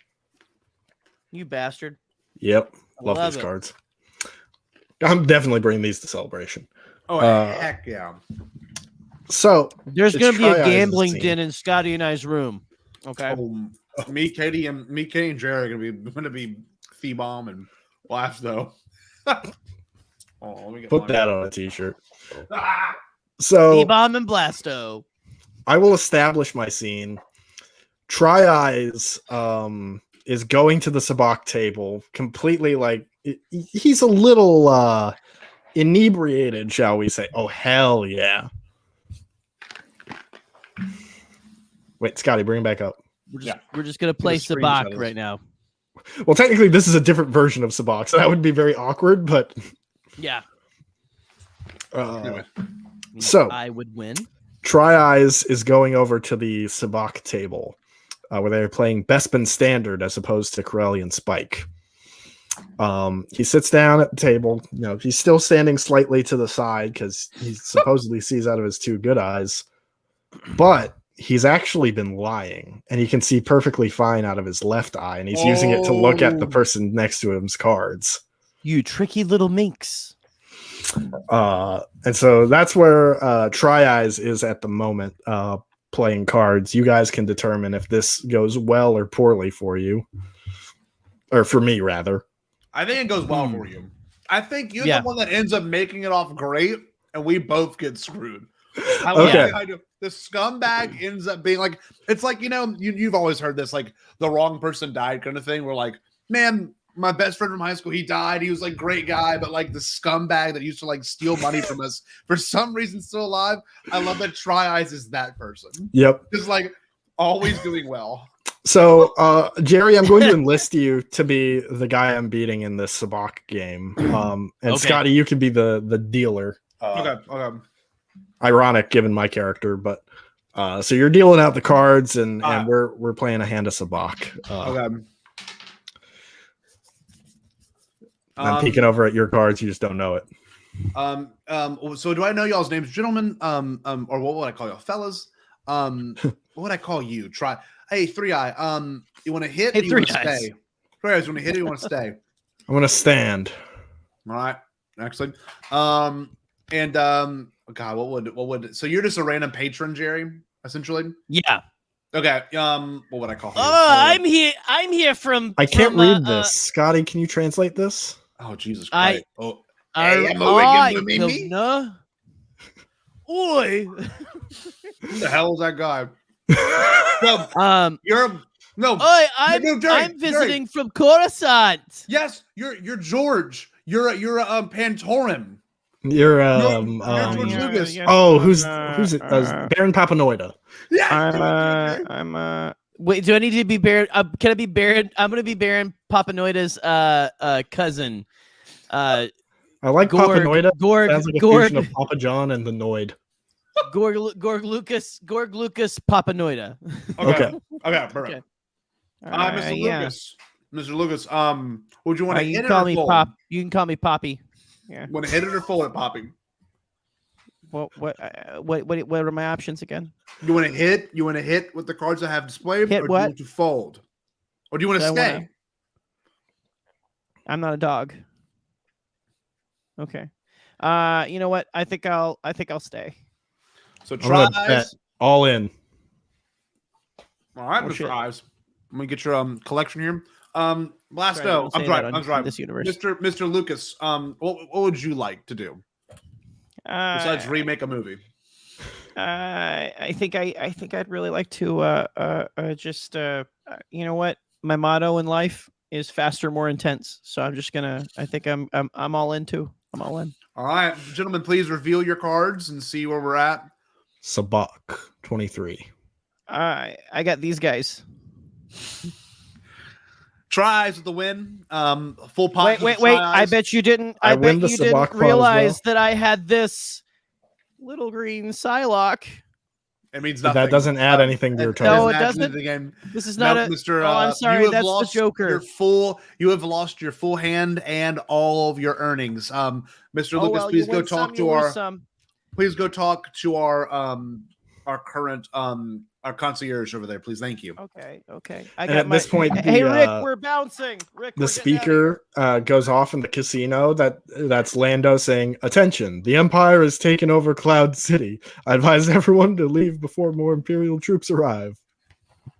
Speaker 4: you bastard!
Speaker 2: Yep,
Speaker 4: I
Speaker 2: love
Speaker 4: love
Speaker 2: these
Speaker 4: it.
Speaker 2: cards. I'm definitely bringing these to Celebration.
Speaker 3: Oh, heck yeah.
Speaker 2: So
Speaker 4: There's
Speaker 2: It's
Speaker 4: going to be a
Speaker 2: Try Eyes'
Speaker 4: gambling
Speaker 2: scene.
Speaker 4: den in Scotty and I's room. Okay.
Speaker 3: Oh, me, Katie, and Gerry are gonna be Fee-Bomb and Blasto. Oh, let me get
Speaker 2: put
Speaker 3: mine.
Speaker 2: that on a t-shirt.
Speaker 3: Ah!
Speaker 2: So
Speaker 4: Bomb and Blasto.
Speaker 2: I will establish my scene. Try Eyes is going to the Sabak table completely like he's a little inebriated, shall we say. Oh hell yeah. Wait, Scotty, bring him back up.
Speaker 4: We're just gonna play
Speaker 3: screenshot
Speaker 4: Sabak
Speaker 3: of this.
Speaker 4: right now.
Speaker 2: Well, technically this is a different version of Sabak, so that would be very awkward, but
Speaker 4: Yeah.
Speaker 3: Anyway.
Speaker 2: So-
Speaker 4: I would win.
Speaker 2: Try Eyes is going over to the Sabak table where they're playing Bespin Standard as opposed to Corellian Spike. He sits down at the table. You know, he's still standing slightly to the side because he supposedly sees out of his two good eyes, but he's actually been lying, and he can see perfectly fine out of his left eye, and he's using it to look at the person next to him's cards.
Speaker 4: You tricky little minx.
Speaker 2: And so that's where Try Eyes is at the moment, playing cards. You guys can determine if this goes well or poorly for you, or for me rather.
Speaker 3: I think it goes well for you. I think you're
Speaker 4: Yeah.
Speaker 3: the one that ends up making it off great, and we both get screwed. I
Speaker 2: Okay.
Speaker 3: like how the scumbag ends up being like, it's like, you've always heard this, like the wrong person died kind of thing. We're like, man, my best friend from high school, he died. He was like great guy, but like the scumbag that used to like steal money from us for some reason still alive. I love that Try Eyes is that person.
Speaker 2: Yep.
Speaker 3: Just like always doing well.
Speaker 2: So, Gerry, I'm going to enlist you to be the guy I'm beating in this Sabak game. And
Speaker 4: Okay.
Speaker 2: Scotty, you can be the dealer.
Speaker 3: Okay.
Speaker 2: Ironic given my character, but so you're dealing out the cards, and we're playing a hand of Sabak.
Speaker 3: Okay.
Speaker 2: I'm peeking over at your cards. You just don't know it.
Speaker 3: So do I know y'all's names, gentlemen? Or what would I call y'all, fellas? What would I call you? Hey, 3-Eye. You want to hit?
Speaker 4: Hey,
Speaker 3: or you want to
Speaker 4: 3 Eyes.
Speaker 3: stay? 3 Eyes. You want to hit? Or you want to stay?
Speaker 2: I'm gonna stand.
Speaker 3: All right. Excellent. God, what would? So you're just a random patron, Gerry, essentially.
Speaker 4: Yeah.
Speaker 3: Okay. What would I call?
Speaker 4: I'm here from.
Speaker 2: I can't
Speaker 4: from,
Speaker 2: read this. Scotty, can you translate this?
Speaker 3: Oh Jesus Christ!
Speaker 4: Oi.
Speaker 3: Who the hell is that guy? You're no.
Speaker 4: Oi,
Speaker 3: No, Gerry,
Speaker 4: I'm visiting from Coruscant.
Speaker 3: Yes, you're George. You're Pantorum.
Speaker 2: You're
Speaker 3: George Lucas.
Speaker 2: Oh, who's it? Baron Papanoida.
Speaker 3: Yeah.
Speaker 4: I'm Wait, do I need to be Baron? Can I be Baron? I'm gonna be Baron Papanoida's cousin.
Speaker 2: I like
Speaker 4: Gorg,
Speaker 2: Papanoida.
Speaker 4: Gorg,
Speaker 2: Sounds like a
Speaker 4: Gorg,
Speaker 2: fusion of Papa John and the Noid.
Speaker 4: Gorg Lucas Papanoida.
Speaker 3: Okay. Perfect.
Speaker 4: Okay.
Speaker 3: Mr.
Speaker 4: Yeah.
Speaker 3: Lucas. Mr. Lucas. Would you want to
Speaker 4: You
Speaker 3: hit
Speaker 4: can
Speaker 3: it
Speaker 4: call
Speaker 3: or
Speaker 4: me
Speaker 3: fold?
Speaker 4: Pop. You can call me Poppy. Yeah.
Speaker 3: Want to hit it or fold it, Poppy?
Speaker 4: What are my options again?
Speaker 3: You want to hit? You want to hit with the cards I have displayed,
Speaker 4: Hit
Speaker 3: or do
Speaker 4: what?
Speaker 3: you want to fold, or do you want to
Speaker 4: Do I
Speaker 3: stay?
Speaker 4: wanna- I'm not a dog. Okay. You know what? I think I'll stay.
Speaker 3: So
Speaker 2: I'm gonna
Speaker 3: tries.
Speaker 2: bet all in.
Speaker 3: All right,
Speaker 4: Oh,
Speaker 3: Mr.
Speaker 4: shit.
Speaker 3: Eyes. I'm gonna get your collection here.
Speaker 4: Sorry,
Speaker 3: Blasto.
Speaker 4: don't say
Speaker 3: I'm
Speaker 4: that
Speaker 3: sorry.
Speaker 4: on
Speaker 3: I'm sorry.
Speaker 4: This universe.
Speaker 3: Mr. Lucas. What would you like to do besides remake a movie?
Speaker 4: I think I'd really like to just you know what? My motto in life is faster, more intense. So I'm just gonna. I think I'm all in too. I'm all in.
Speaker 3: All right, gentlemen, please reveal your cards and see where we're at.
Speaker 2: Sabak 23.
Speaker 4: I got these guys.
Speaker 3: Tries with the win. Full pot.
Speaker 4: Wait! I bet you didn't.
Speaker 2: I
Speaker 4: I
Speaker 2: win
Speaker 4: bet
Speaker 2: the
Speaker 4: you
Speaker 2: Sabak
Speaker 4: didn't
Speaker 2: pot as
Speaker 4: realize
Speaker 2: well.
Speaker 4: that I had this little green Psylocke.
Speaker 3: It means
Speaker 2: But
Speaker 3: nothing.
Speaker 2: that doesn't add anything to your
Speaker 3: It
Speaker 2: turn.
Speaker 4: No, it
Speaker 3: adds
Speaker 4: doesn't.
Speaker 3: to the game.
Speaker 4: This is
Speaker 3: No,
Speaker 4: not a.
Speaker 3: Mr.
Speaker 4: Oh, I'm sorry.
Speaker 3: you have
Speaker 4: That's
Speaker 3: lost
Speaker 4: the Joker.
Speaker 3: You have lost your full hand and all of your earnings. Mr.
Speaker 4: Oh,
Speaker 3: Lucas,
Speaker 4: well,
Speaker 3: please
Speaker 4: you
Speaker 3: go
Speaker 4: win
Speaker 3: talk
Speaker 4: some,
Speaker 3: to
Speaker 4: you lose
Speaker 3: our.
Speaker 4: some.
Speaker 3: Please go talk to our current our concierge over there, please. Thank you.
Speaker 4: Okay.
Speaker 2: And at this point,
Speaker 4: Hey,
Speaker 2: the,
Speaker 4: Rick, we're bouncing. Rick,
Speaker 2: the
Speaker 4: we're getting
Speaker 2: speaker goes off in the casino. That's Lando saying, "Attention! The Empire has taken over Cloud City. I advise everyone to leave before more Imperial troops arrive."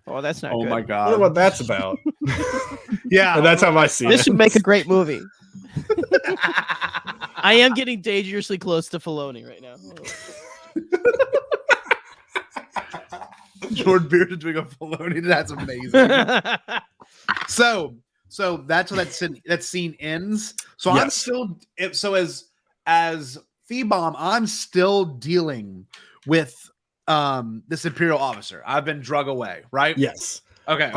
Speaker 4: Oh, that's not
Speaker 3: Oh
Speaker 4: good.
Speaker 3: my
Speaker 2: I wonder
Speaker 3: god.
Speaker 2: what that's about.
Speaker 3: Yeah.
Speaker 2: And that's how I see
Speaker 4: This
Speaker 2: it.
Speaker 4: would make a great movie. I am getting dangerously close to Filoni right now.
Speaker 3: Jordan Beard is doing a Filoni. That's amazing. So that's how that scene ends. So I'm
Speaker 2: Yes.
Speaker 3: still as Phoebom, I'm still dealing with this Imperial officer. I've been drug away, right?
Speaker 2: Yes.
Speaker 3: Okay.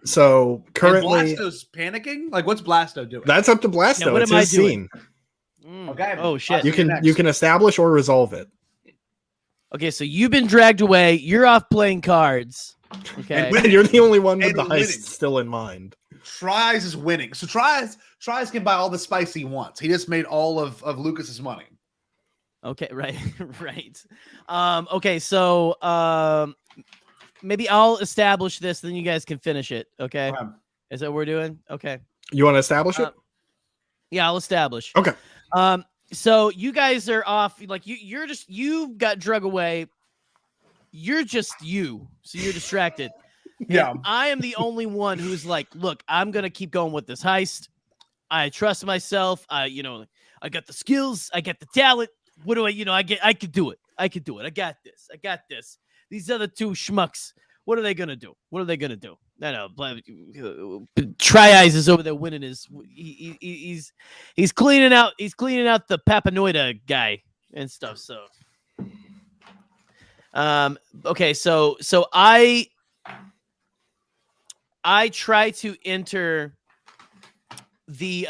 Speaker 2: So
Speaker 3: And
Speaker 2: currently,
Speaker 3: Blasto's panicking. Like, what's Blasto doing?
Speaker 2: that's up to Blasto.
Speaker 4: Yeah, what
Speaker 2: it's
Speaker 4: am I
Speaker 2: his
Speaker 4: doing?
Speaker 2: scene.
Speaker 3: Okay.
Speaker 4: Oh shit.
Speaker 2: You can establish or resolve it.
Speaker 4: Okay, so you've been dragged away. You're off playing cards. Okay.
Speaker 2: And you're the only one with
Speaker 3: And
Speaker 2: the heist
Speaker 3: winning.
Speaker 2: still in mind.
Speaker 3: Tries is winning. So tries can buy all the spice he wants. He just made all of Lucas's money.
Speaker 4: Okay, right. Right. Okay, so maybe I'll establish this, then you guys can finish it. Okay.
Speaker 3: Okay.
Speaker 4: Is that what we're doing? Okay.
Speaker 2: You want to establish it?
Speaker 4: Yeah, I'll establish.
Speaker 2: Okay.
Speaker 4: So you guys are off, like you got drug away. You're just you, so you're distracted.
Speaker 3: Yeah.
Speaker 4: And I am the only one who's like, look, I'm gonna keep going with this heist. I trust myself. I got the skills. I got the talent. What do I could do it. I got this. These other two schmucks, what are they gonna do? No, Try Eyes is over there winning his. He's cleaning out. He's cleaning out the Papanoida guy and stuff. So, okay, so I I try to enter the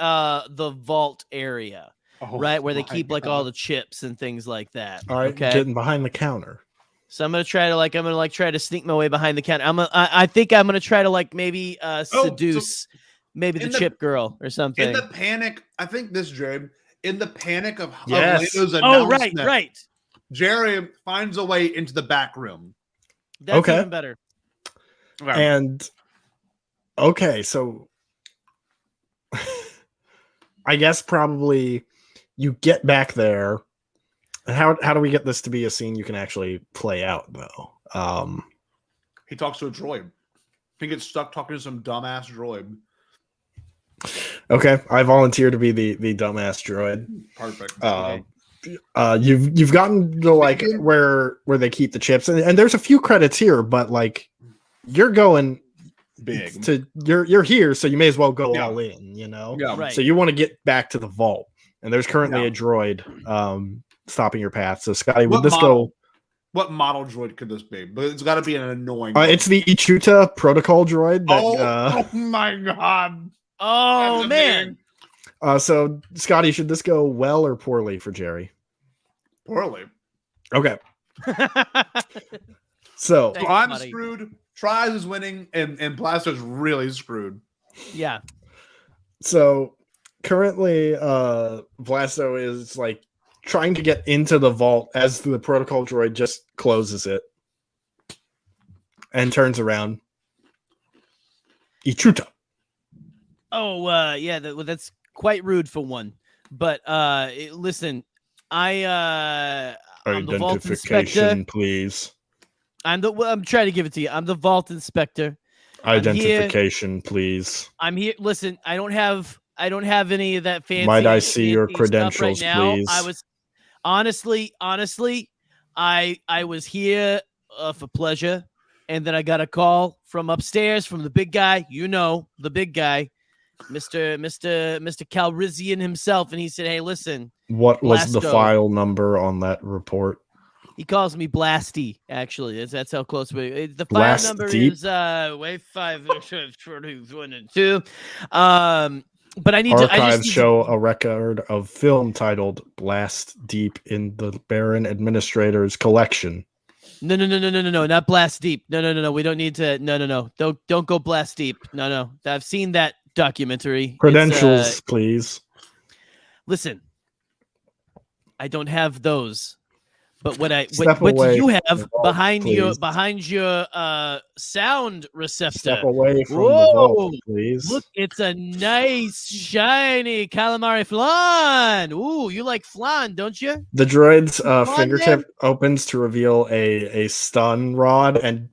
Speaker 4: vault area, right where they keep like all the chips and things like that.
Speaker 2: All right,
Speaker 4: okay,
Speaker 2: getting behind the counter.
Speaker 4: so I'm gonna try to sneak my way behind the counter. I think I'm gonna try to like maybe seduce maybe the chip girl or something.
Speaker 3: In the panic, I think this, Gerry, in the panic of
Speaker 2: Yes.
Speaker 3: Lando's
Speaker 4: Oh,
Speaker 3: announcement,
Speaker 4: right.
Speaker 3: Gerry finds a way into the back room.
Speaker 4: That's
Speaker 2: Okay.
Speaker 4: even better.
Speaker 2: And okay, so I guess probably you get back there. And how do we get this to be a scene you can actually play out though?
Speaker 3: He talks to a droid. He gets stuck talking to some dumbass droid.
Speaker 2: Okay, I volunteer to be the dumbass droid.
Speaker 3: Perfect.
Speaker 2: You've gotten to like where they keep the chips, and there's a few credits here, but like you're going
Speaker 3: big
Speaker 2: to you're here, so you may as well go all in, you know.
Speaker 3: Yeah.
Speaker 4: Right.
Speaker 2: So you want to get back to the vault, and there's currently a droid stopping your path. So Scotty, would this go?
Speaker 3: What model droid could this be? But it's got to be an annoying.
Speaker 2: It's the Ichuta protocol droid. That,
Speaker 3: oh my god!
Speaker 4: Oh man.
Speaker 2: So Scotty, should this go well or poorly for Gerry?
Speaker 3: Poorly.
Speaker 2: Okay. So
Speaker 4: Thanks,
Speaker 3: I'm
Speaker 4: buddy.
Speaker 3: screwed. Tries is winning, and Blasto's really screwed.
Speaker 4: Yeah.
Speaker 2: So currently, Blasto is like trying to get into the vault as the protocol droid just closes it and turns around. Ichuta.
Speaker 4: Oh, yeah, that's quite rude for one. But listen, I'm the vault inspector.
Speaker 2: Identification, please.
Speaker 4: I'm trying to give it to you. I'm the vault inspector.
Speaker 2: Identification, please.
Speaker 4: I'm here. Listen, I don't have any of that fancy.
Speaker 2: Might I see your
Speaker 4: fancy
Speaker 2: credentials,
Speaker 4: stuff right now.
Speaker 2: please?
Speaker 4: I was honestly, I was here for pleasure, and then I got a call from upstairs from the big guy. You know, the big guy. Mr. Calrissian himself, and he said, "Hey, listen."
Speaker 2: What was the
Speaker 4: Blasto.
Speaker 2: file number on that report?
Speaker 4: He calls me Blasty. Actually, that's how close we. The file number is wave 5 1 and 2. But I need to. I
Speaker 2: Archives
Speaker 4: just need
Speaker 2: show a record of film titled "Blast Deep" in the Baron Administrator's collection.
Speaker 4: No, not Blast Deep. No. We don't need to. No. Don't go Blast Deep. No. I've seen that documentary.
Speaker 2: Credentials, please.
Speaker 4: Listen, I don't have those. But what
Speaker 2: Step
Speaker 4: do
Speaker 2: away
Speaker 4: you
Speaker 2: from
Speaker 4: have
Speaker 2: the vault,
Speaker 4: behind your sound receptor?
Speaker 2: Step away from the
Speaker 4: Whoa!
Speaker 2: vault, please.
Speaker 4: Look, it's a nice shiny calamari flan. Ooh, you like flan, don't you?
Speaker 2: The droid's
Speaker 4: on,
Speaker 2: fingertip
Speaker 4: man.
Speaker 2: opens to reveal a stun rod and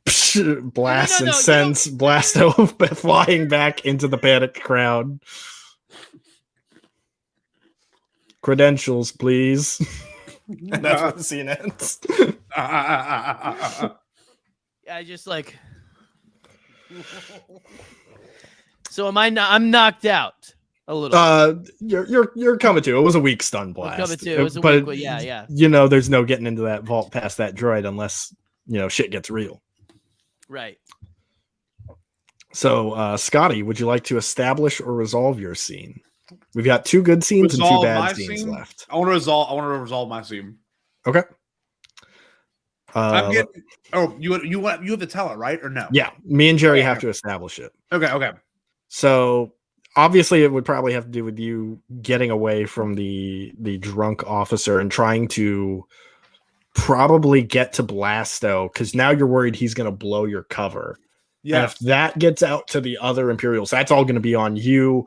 Speaker 2: blasts
Speaker 4: No,
Speaker 2: and sends Blasto flying back into the panicked crowd. Credentials, please. And that's what the scene ends.
Speaker 4: I just like. So am I? I'm knocked out a little.
Speaker 2: You're coming to. It was a weak stun blast.
Speaker 4: Coming to. It was a
Speaker 2: but,
Speaker 4: weak. Yeah.
Speaker 2: You know, there's no getting into that vault past that droid unless shit gets real.
Speaker 4: Right.
Speaker 2: So, Scotty, would you like to establish or resolve your scene? We've got 2 good scenes and 2 bad scenes left.
Speaker 3: I want to resolve my scene.
Speaker 2: Okay.
Speaker 3: I'm getting. Oh, you have to tell it, right, or no?
Speaker 2: Yeah, me and Gerry have to establish it.
Speaker 3: Okay.
Speaker 2: So obviously, it would probably have to do with you getting away from the drunk officer and trying to probably get to Blasto because now you're worried he's going to blow your cover. Yeah. And if that gets out to the other Imperials, that's all going to be on you.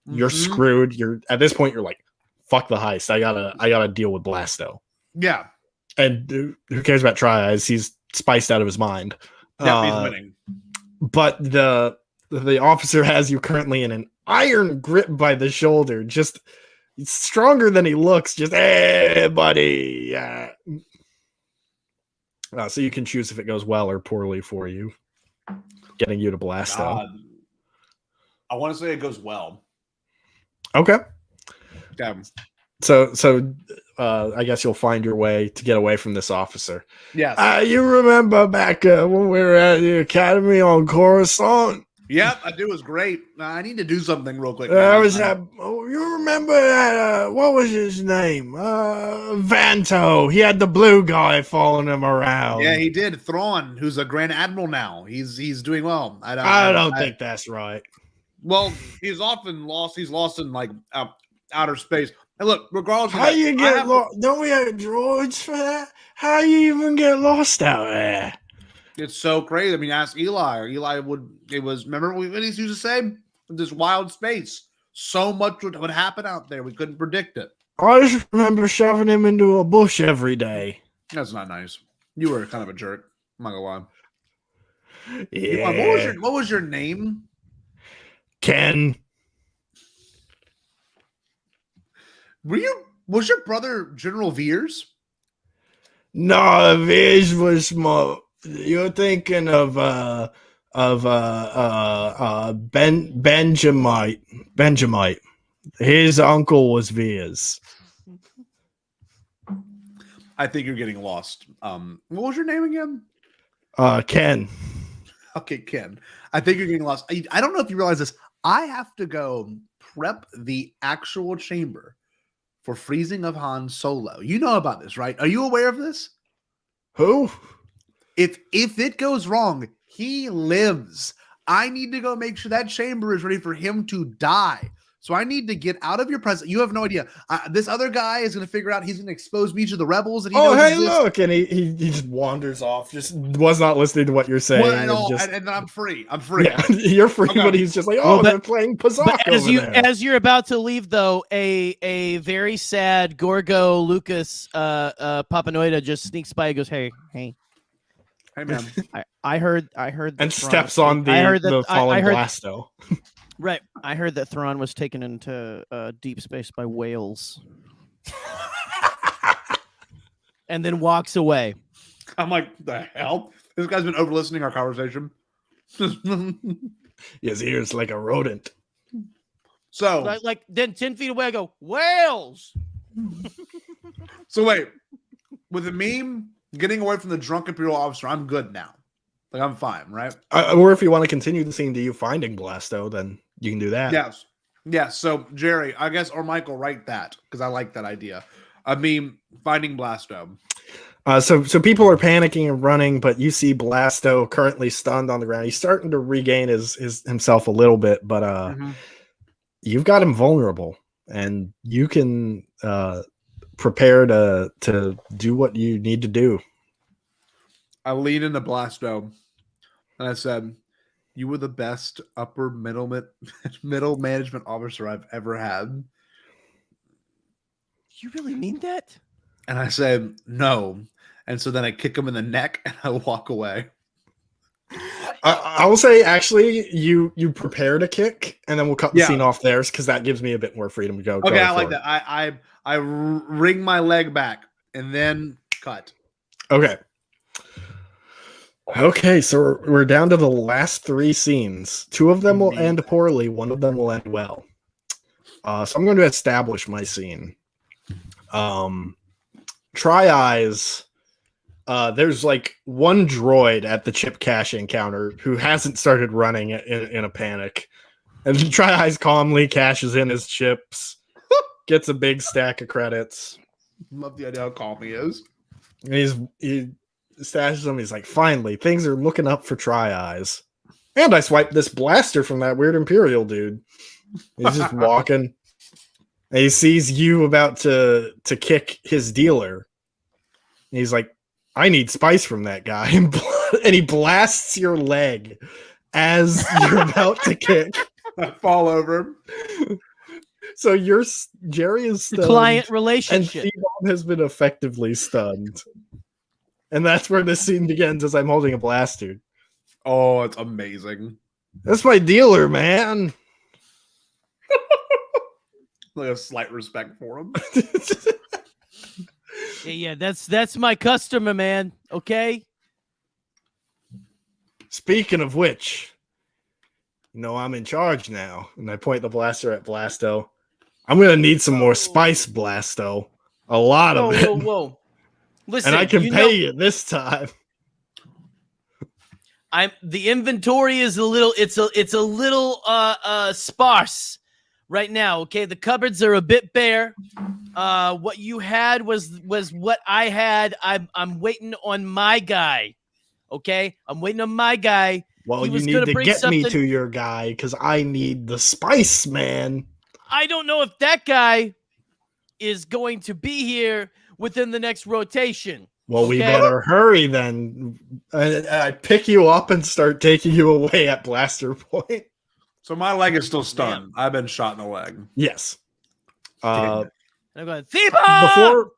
Speaker 2: You're screwed. You're at this point. You're like, fuck the heist. I gotta deal with Blasto.
Speaker 3: Yeah.
Speaker 2: And who cares about Tri-Eyes? He's spiced out of his mind.
Speaker 3: Yeah, he's winning.
Speaker 2: But the officer has you currently in an iron grip by the shoulder. Just stronger than he looks. Just, hey, buddy. Yeah. So you can choose if it goes well or poorly for you. Getting you to Blasto.
Speaker 3: I want to say it goes well.
Speaker 2: Okay.
Speaker 3: Damn.
Speaker 2: So I guess you'll find your way to get away from this officer.
Speaker 3: Yes.
Speaker 2: You remember back when we were at the academy on Coruscant?
Speaker 3: Yep, I do. It was great. I need to do something real quick.
Speaker 2: There was that. Oh, you remember that? What was his name? Vanto. He had the blue guy following him around.
Speaker 3: Yeah, he did. Thrawn, who's a Grand Admiral now. He's doing well.
Speaker 2: I don't think that's right.
Speaker 3: Well, he's often lost. He's lost in like outer space. And look, regardless of
Speaker 2: How
Speaker 3: that,
Speaker 2: you get lost? Don't we have droids for that? How you even get lost out there?
Speaker 3: It's so crazy. I mean, ask Eli. Eli remember what he used to say? This wild space. So much would happen out there. We couldn't predict it.
Speaker 2: I just remember shoving him into a bush every day.
Speaker 3: That's not nice. You were kind of a jerk. I'm not gonna lie.
Speaker 2: Yeah.
Speaker 3: What was your name?
Speaker 2: Ken.
Speaker 3: Was your brother General Veers?
Speaker 2: No, Viz was more. You're thinking of Benjamite. Benjamite. His uncle was Veers.
Speaker 3: I think you're getting lost. What was your name again?
Speaker 2: Ken.
Speaker 3: Okay, Ken. I think you're getting lost. I don't know if you realize this. I have to go prep the actual chamber for freezing of Han Solo. You know about this, right? Are you aware of this?
Speaker 2: Who?
Speaker 3: If it goes wrong, he lives. I need to go make sure that chamber is ready for him to die. So I need to get out of your presence. You have no idea. This other guy is going to figure out he's going to expose me to the rebels. And he knows
Speaker 2: hey,
Speaker 3: exist.
Speaker 2: look. And he just wanders off. Just was not listening to what you're saying.
Speaker 3: Well, and I'm free. I'm free.
Speaker 2: Yeah, you're free,
Speaker 3: Okay.
Speaker 2: but he's just like, they're playing Pazak
Speaker 4: But
Speaker 2: over there.
Speaker 4: as you're about to leave, though, a very sad Gorgo Lucas Papanoida just sneaks by and goes, hey,
Speaker 3: Hey, man.
Speaker 4: I heard that
Speaker 2: and
Speaker 4: Thrawn
Speaker 2: steps
Speaker 4: was
Speaker 2: on the fallen Blasto.
Speaker 4: Right. I heard that Thrawn was taken into deep space by whales. And then walks away.
Speaker 3: I'm like, the hell? This guy's been over listening our conversation.
Speaker 2: His ears like a rodent.
Speaker 3: So
Speaker 4: Like then 10 feet away, I go, whales.
Speaker 3: So wait, with the meme getting away from the drunk Imperial officer, I'm good now. Like I'm fine, right?
Speaker 2: Or if you want to continue the scene to you finding Blasto, then you can do that.
Speaker 3: Yes. So Gerry, I guess, or Michael, write that because I like that idea. I mean, finding Blasto.
Speaker 2: So people are panicking and running, but you see Blasto currently stunned on the ground. He's starting to regain his himself a little bit, but you've got him vulnerable, and you can prepare to do what you need to do.
Speaker 3: I leaned into Blasto and I said, "You were the best upper middle management officer I've ever had."
Speaker 4: You really mean that?
Speaker 3: And I said, "No." And so then I kick him in the neck and I walk away.
Speaker 2: I will say, actually, you prepare to kick, and then we'll cut the scene off there because that gives me a bit more freedom to go.
Speaker 3: Okay, I like that. I wring my leg back and then cut.
Speaker 2: Okay, so we're down to the last three scenes. Two of them will end poorly. One of them will end well. So I'm going to establish my scene. Tri-Eyes. There's like one droid at the chip caching counter who hasn't started running in a panic. And Tri-Eyes calmly cashes in his chips, gets a big stack of credits.
Speaker 3: Love the idea how calm he is.
Speaker 2: And he stashes them. He's like, finally, things are looking up for Tri-Eyes. And I swiped this blaster from that weird Imperial dude. He's just walking. And he sees you about to kick his dealer. And he's like, I need spice from that guy. And he blasts your leg as you're about to kick.
Speaker 3: I fall over.
Speaker 2: So Gerry is stunned.
Speaker 4: Client relationship.
Speaker 2: And T-Bomb has been effectively stunned. And that's where this scene begins as I'm holding a blaster.
Speaker 3: Oh, it's amazing.
Speaker 2: That's my dealer, man.
Speaker 3: Like a slight respect for him.
Speaker 4: Yeah, that's my customer, man. Okay.
Speaker 2: Speaking of which, I'm in charge now. And I point the blaster at Blasto. I'm gonna need some more spice, Blasto. A lot of it.
Speaker 4: Whoa. Listen,
Speaker 2: and I can pay you this time.
Speaker 4: the inventory is a little sparse right now. Okay, the cupboards are a bit bare. What you had was what I had. I'm waiting on my guy. Okay, I'm waiting on my guy.
Speaker 2: Well,
Speaker 4: He
Speaker 2: you
Speaker 4: was
Speaker 2: need
Speaker 4: gonna
Speaker 2: to
Speaker 4: bring
Speaker 2: get me
Speaker 4: something-
Speaker 2: to your guy because I need the spice, man.
Speaker 4: I don't know if that guy is going to be here within the next rotation.
Speaker 2: Well, we
Speaker 4: Okay?
Speaker 2: better hurry then. I pick you up and start taking you away at blaster point.
Speaker 3: So my leg is still stunned. I've been shot in the leg.
Speaker 2: Yes.
Speaker 4: And I'm going, Theba!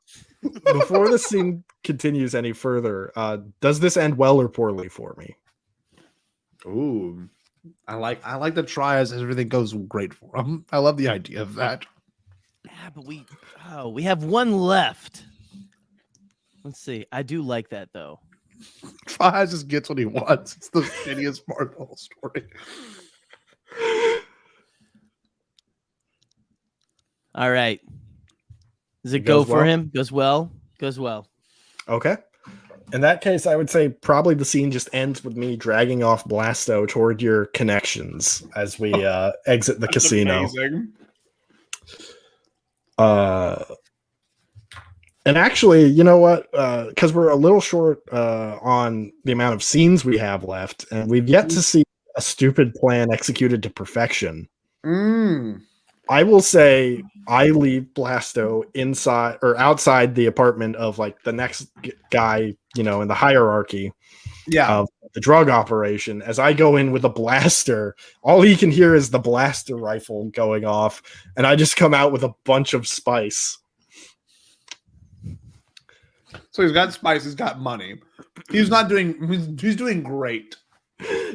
Speaker 2: Before the scene continues any further, does this end well or poorly for me?
Speaker 3: Ooh, I like the try as everything goes great for him. I love the idea of that.
Speaker 4: Yeah, but we have one left. Let's see. I do like that though.
Speaker 3: Try just gets what he wants. It's the shittiest part of the whole story.
Speaker 4: All right. Does it
Speaker 2: It
Speaker 4: go
Speaker 2: goes
Speaker 4: for
Speaker 2: well?
Speaker 4: him? Goes well. Goes well.
Speaker 2: Okay. In that case, I would say probably the scene just ends with me dragging off Blasto toward your connections as we exit the casino.
Speaker 3: Amazing.
Speaker 2: And actually, you know what? Because we're a little short on the amount of scenes we have left, and we've yet to see a stupid plan executed to perfection. I will say I leave Blasto inside or outside the apartment of like the next guy, you know, in the hierarchy of the drug operation. As I go in with a blaster, all he can hear is the blaster rifle going off, and I just come out with a bunch of spice.
Speaker 3: So he's got spice, he's got money. He's doing great.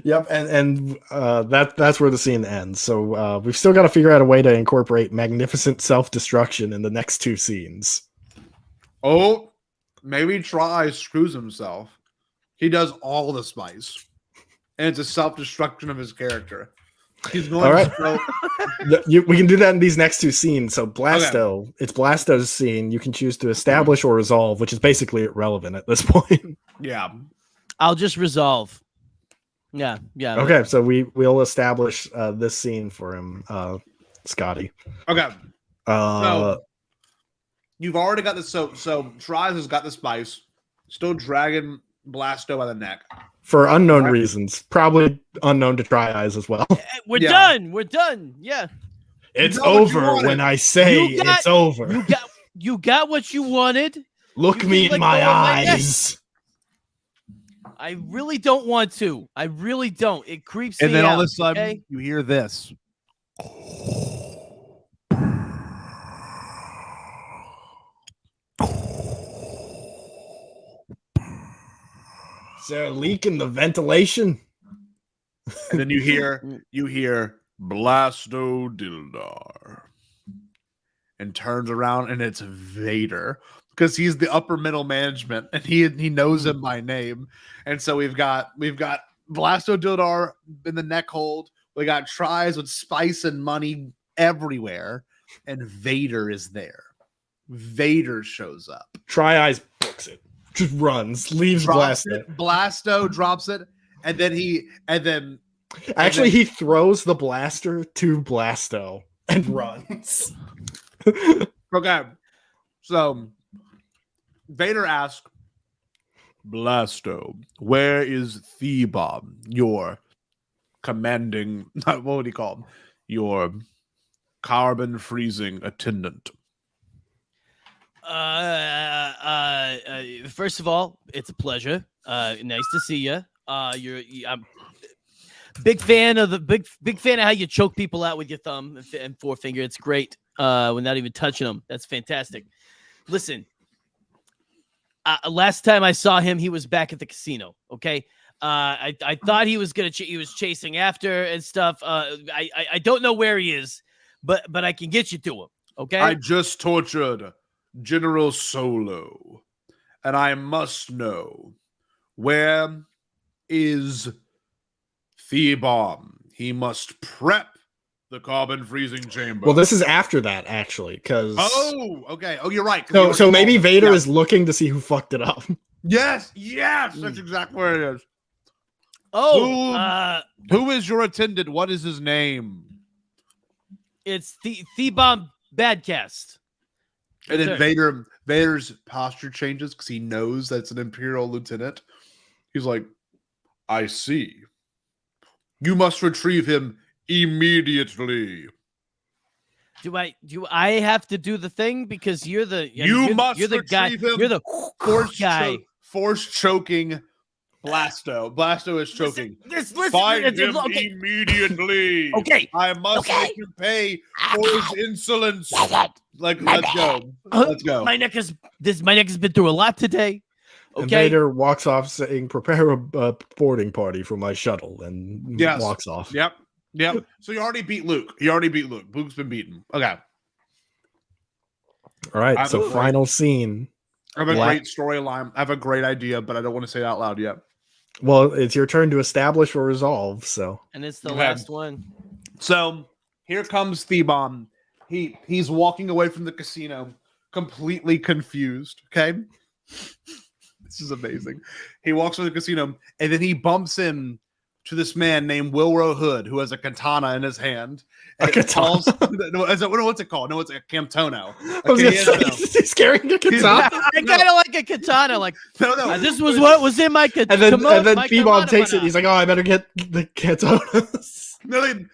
Speaker 2: Yep, and that's where the scene ends. So we've still got to figure out a way to incorporate magnificent self-destruction in the next two scenes.
Speaker 3: Oh, maybe Try screws himself. He does all the spice, and it's a self-destruction of his character. He's going.
Speaker 2: All right.
Speaker 3: To
Speaker 2: we can do that in these next two scenes. So Blasto, It's Blasto's scene. You can choose to establish or resolve, which is basically irrelevant at this point.
Speaker 3: Yeah,
Speaker 4: I'll just resolve. Yeah.
Speaker 2: Okay, so we'll establish this scene for him, Scotty.
Speaker 3: Okay.
Speaker 2: So
Speaker 3: you've already got this. So Tries has got the spice, still dragging Blasto by the neck.
Speaker 2: for unknown reasons, probably unknown to Try Eyes as well.
Speaker 4: We're done. We're done. Yeah.
Speaker 2: It's
Speaker 3: got what you
Speaker 2: over
Speaker 3: wanted.
Speaker 2: when I say it's over.
Speaker 4: You got what you wanted.
Speaker 2: Look
Speaker 4: You
Speaker 2: me
Speaker 4: can
Speaker 2: in
Speaker 4: let
Speaker 2: my
Speaker 4: go of my neck.
Speaker 2: eyes.
Speaker 4: I really don't want to. I really don't. It creeps
Speaker 3: And
Speaker 4: me
Speaker 3: then
Speaker 4: out.
Speaker 3: all of a sudden,
Speaker 4: okay?
Speaker 3: you hear this.
Speaker 2: Is there a leak in the ventilation?
Speaker 3: And then you hear Blasto Dildar. And turns around and it's Vader. Because he's the upper middle management and he knows him by name. And so we've got Blasto Dildar in the neck hold. We got Tries with spice and money everywhere. And Vader is there. Vader shows up.
Speaker 2: Try Eyes books it. Just runs, leaves Blasto.
Speaker 3: Blasto drops it, and then he
Speaker 2: He throws the blaster to Blasto and runs.
Speaker 3: okay. So Vader asks Blasto, "Where is Theba, your commanding? What would he call him? Your carbon freezing attendant?"
Speaker 4: First of all, it's a pleasure. Nice to see you. I'm big fan of how you choke people out with your thumb and forefinger. It's great. Without even touching them. That's fantastic. Listen, last time I saw him, he was back at the casino. Okay. I thought he was he was chasing after and stuff. I don't know where he is, but I can get you to him. Okay.
Speaker 3: I just tortured General Solo, and I must know, where is Thebom? He must prep the carbon freezing chamber.
Speaker 2: Well, this is after that, actually, because
Speaker 3: okay. Oh, you're right.
Speaker 2: So maybe Vader is looking to see who fucked it up.
Speaker 3: Yes, that's exactly where it is.
Speaker 4: Oh,
Speaker 3: Who is your attendant? What is his name?
Speaker 4: it's Thebomb Badcast.
Speaker 3: And
Speaker 4: Yes,
Speaker 3: then
Speaker 4: sir.
Speaker 3: Vader's posture changes because he knows that's an Imperial lieutenant. He's like, I see. You must retrieve him immediately.
Speaker 4: Do I have to do the thing because you're the
Speaker 3: Must
Speaker 4: the guy
Speaker 3: retrieve him.
Speaker 4: you're the guy.
Speaker 3: Force choking Blasto. Blasto is choking.
Speaker 4: Listen,
Speaker 3: Find him
Speaker 4: okay.
Speaker 3: immediately.
Speaker 4: Okay.
Speaker 3: I must make him pay for his insolence. Like, let's go. Let's go.
Speaker 4: My neck has been through a lot today.
Speaker 2: And
Speaker 4: Okay.
Speaker 2: Vader walks off saying, "Prepare a boarding party for my shuttle," and
Speaker 3: Yes.
Speaker 2: walks off.
Speaker 3: Yep. So you already beat Luke. Luke's been beaten. Okay.
Speaker 2: All right,
Speaker 3: I'm
Speaker 2: so
Speaker 3: great.
Speaker 2: final scene.
Speaker 3: I have a
Speaker 2: Black-
Speaker 3: great storyline. I have a great idea, but I don't want to say it out loud yet.
Speaker 2: Well, it's your turn to establish or resolve. So
Speaker 4: And it's the
Speaker 3: Okay.
Speaker 4: last one.
Speaker 3: So here comes Thebomb. He's walking away from the casino, completely confused. Okay. This is amazing. He walks from the casino and then he bumps in to this man named Wilro Hood, who has a katana in his hand.
Speaker 2: A katana?
Speaker 3: What's it called? No, it's a Camtono.
Speaker 2: I was gonna say, he's carrying a katana.
Speaker 4: I kind of like a katana. Like
Speaker 3: No.
Speaker 4: this was what was in my katana.
Speaker 2: And then Phoebon takes it. He's like, "Oh, I better get the katanas."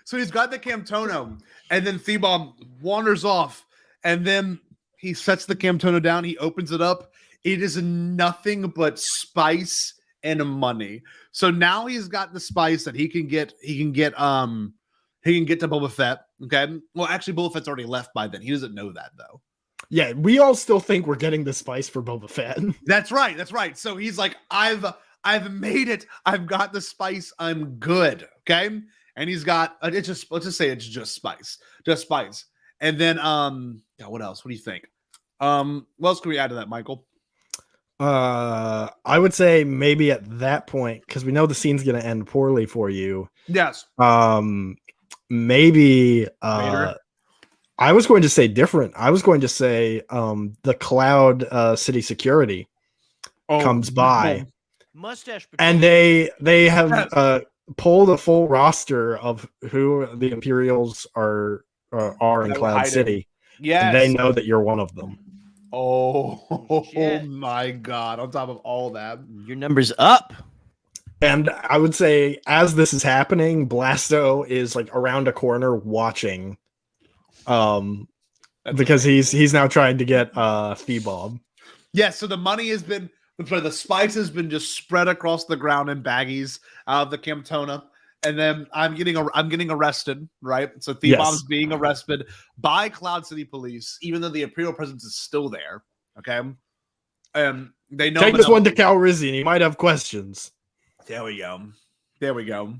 Speaker 3: So he's got the Camtono, and then Thebomb wanders off, and then he sets the Camtono down. He opens it up. It is nothing but spice and money. So now he's got the spice that he can get. He can get to Boba Fett. Okay. Well, actually, Boba Fett's already left by then. He doesn't know that though.
Speaker 2: Yeah, we all still think we're getting the spice for Boba Fett.
Speaker 3: That's right. So he's like, I've made it. I've got the spice. I'm good. Okay. And he's got let's just say it's just spice. And then what else? What do you think? What else can we add to that, Michael?
Speaker 2: I would say maybe at that point, because we know the scene's gonna end poorly for you.
Speaker 3: Yes.
Speaker 2: Maybe
Speaker 3: Vader?
Speaker 2: I was going to say different. I was going to say the Cloud City security comes by.
Speaker 4: Mustache.
Speaker 2: And they have pulled a full roster of who the Imperials are in
Speaker 3: That were
Speaker 2: Cloud
Speaker 3: hiding.
Speaker 2: City.
Speaker 3: Yes.
Speaker 2: And they know that you're one of them.
Speaker 3: Oh
Speaker 4: Shit.
Speaker 3: my God. On top of all that.
Speaker 4: Your number's up.
Speaker 2: And I would say as this is happening, Blasto is like around a corner watching. Because he's now trying to get Thebomb.
Speaker 3: Yes, so the money has been the spice has been just spread across the ground in baggies out of the Camtona. And then I'm getting arrested, right? So Thebomb's
Speaker 2: Yes.
Speaker 3: being arrested by Cloud City Police, even though the Imperial presence is still there. Okay. They know
Speaker 2: Take this one to Calrissian. He might have questions.
Speaker 3: There we go.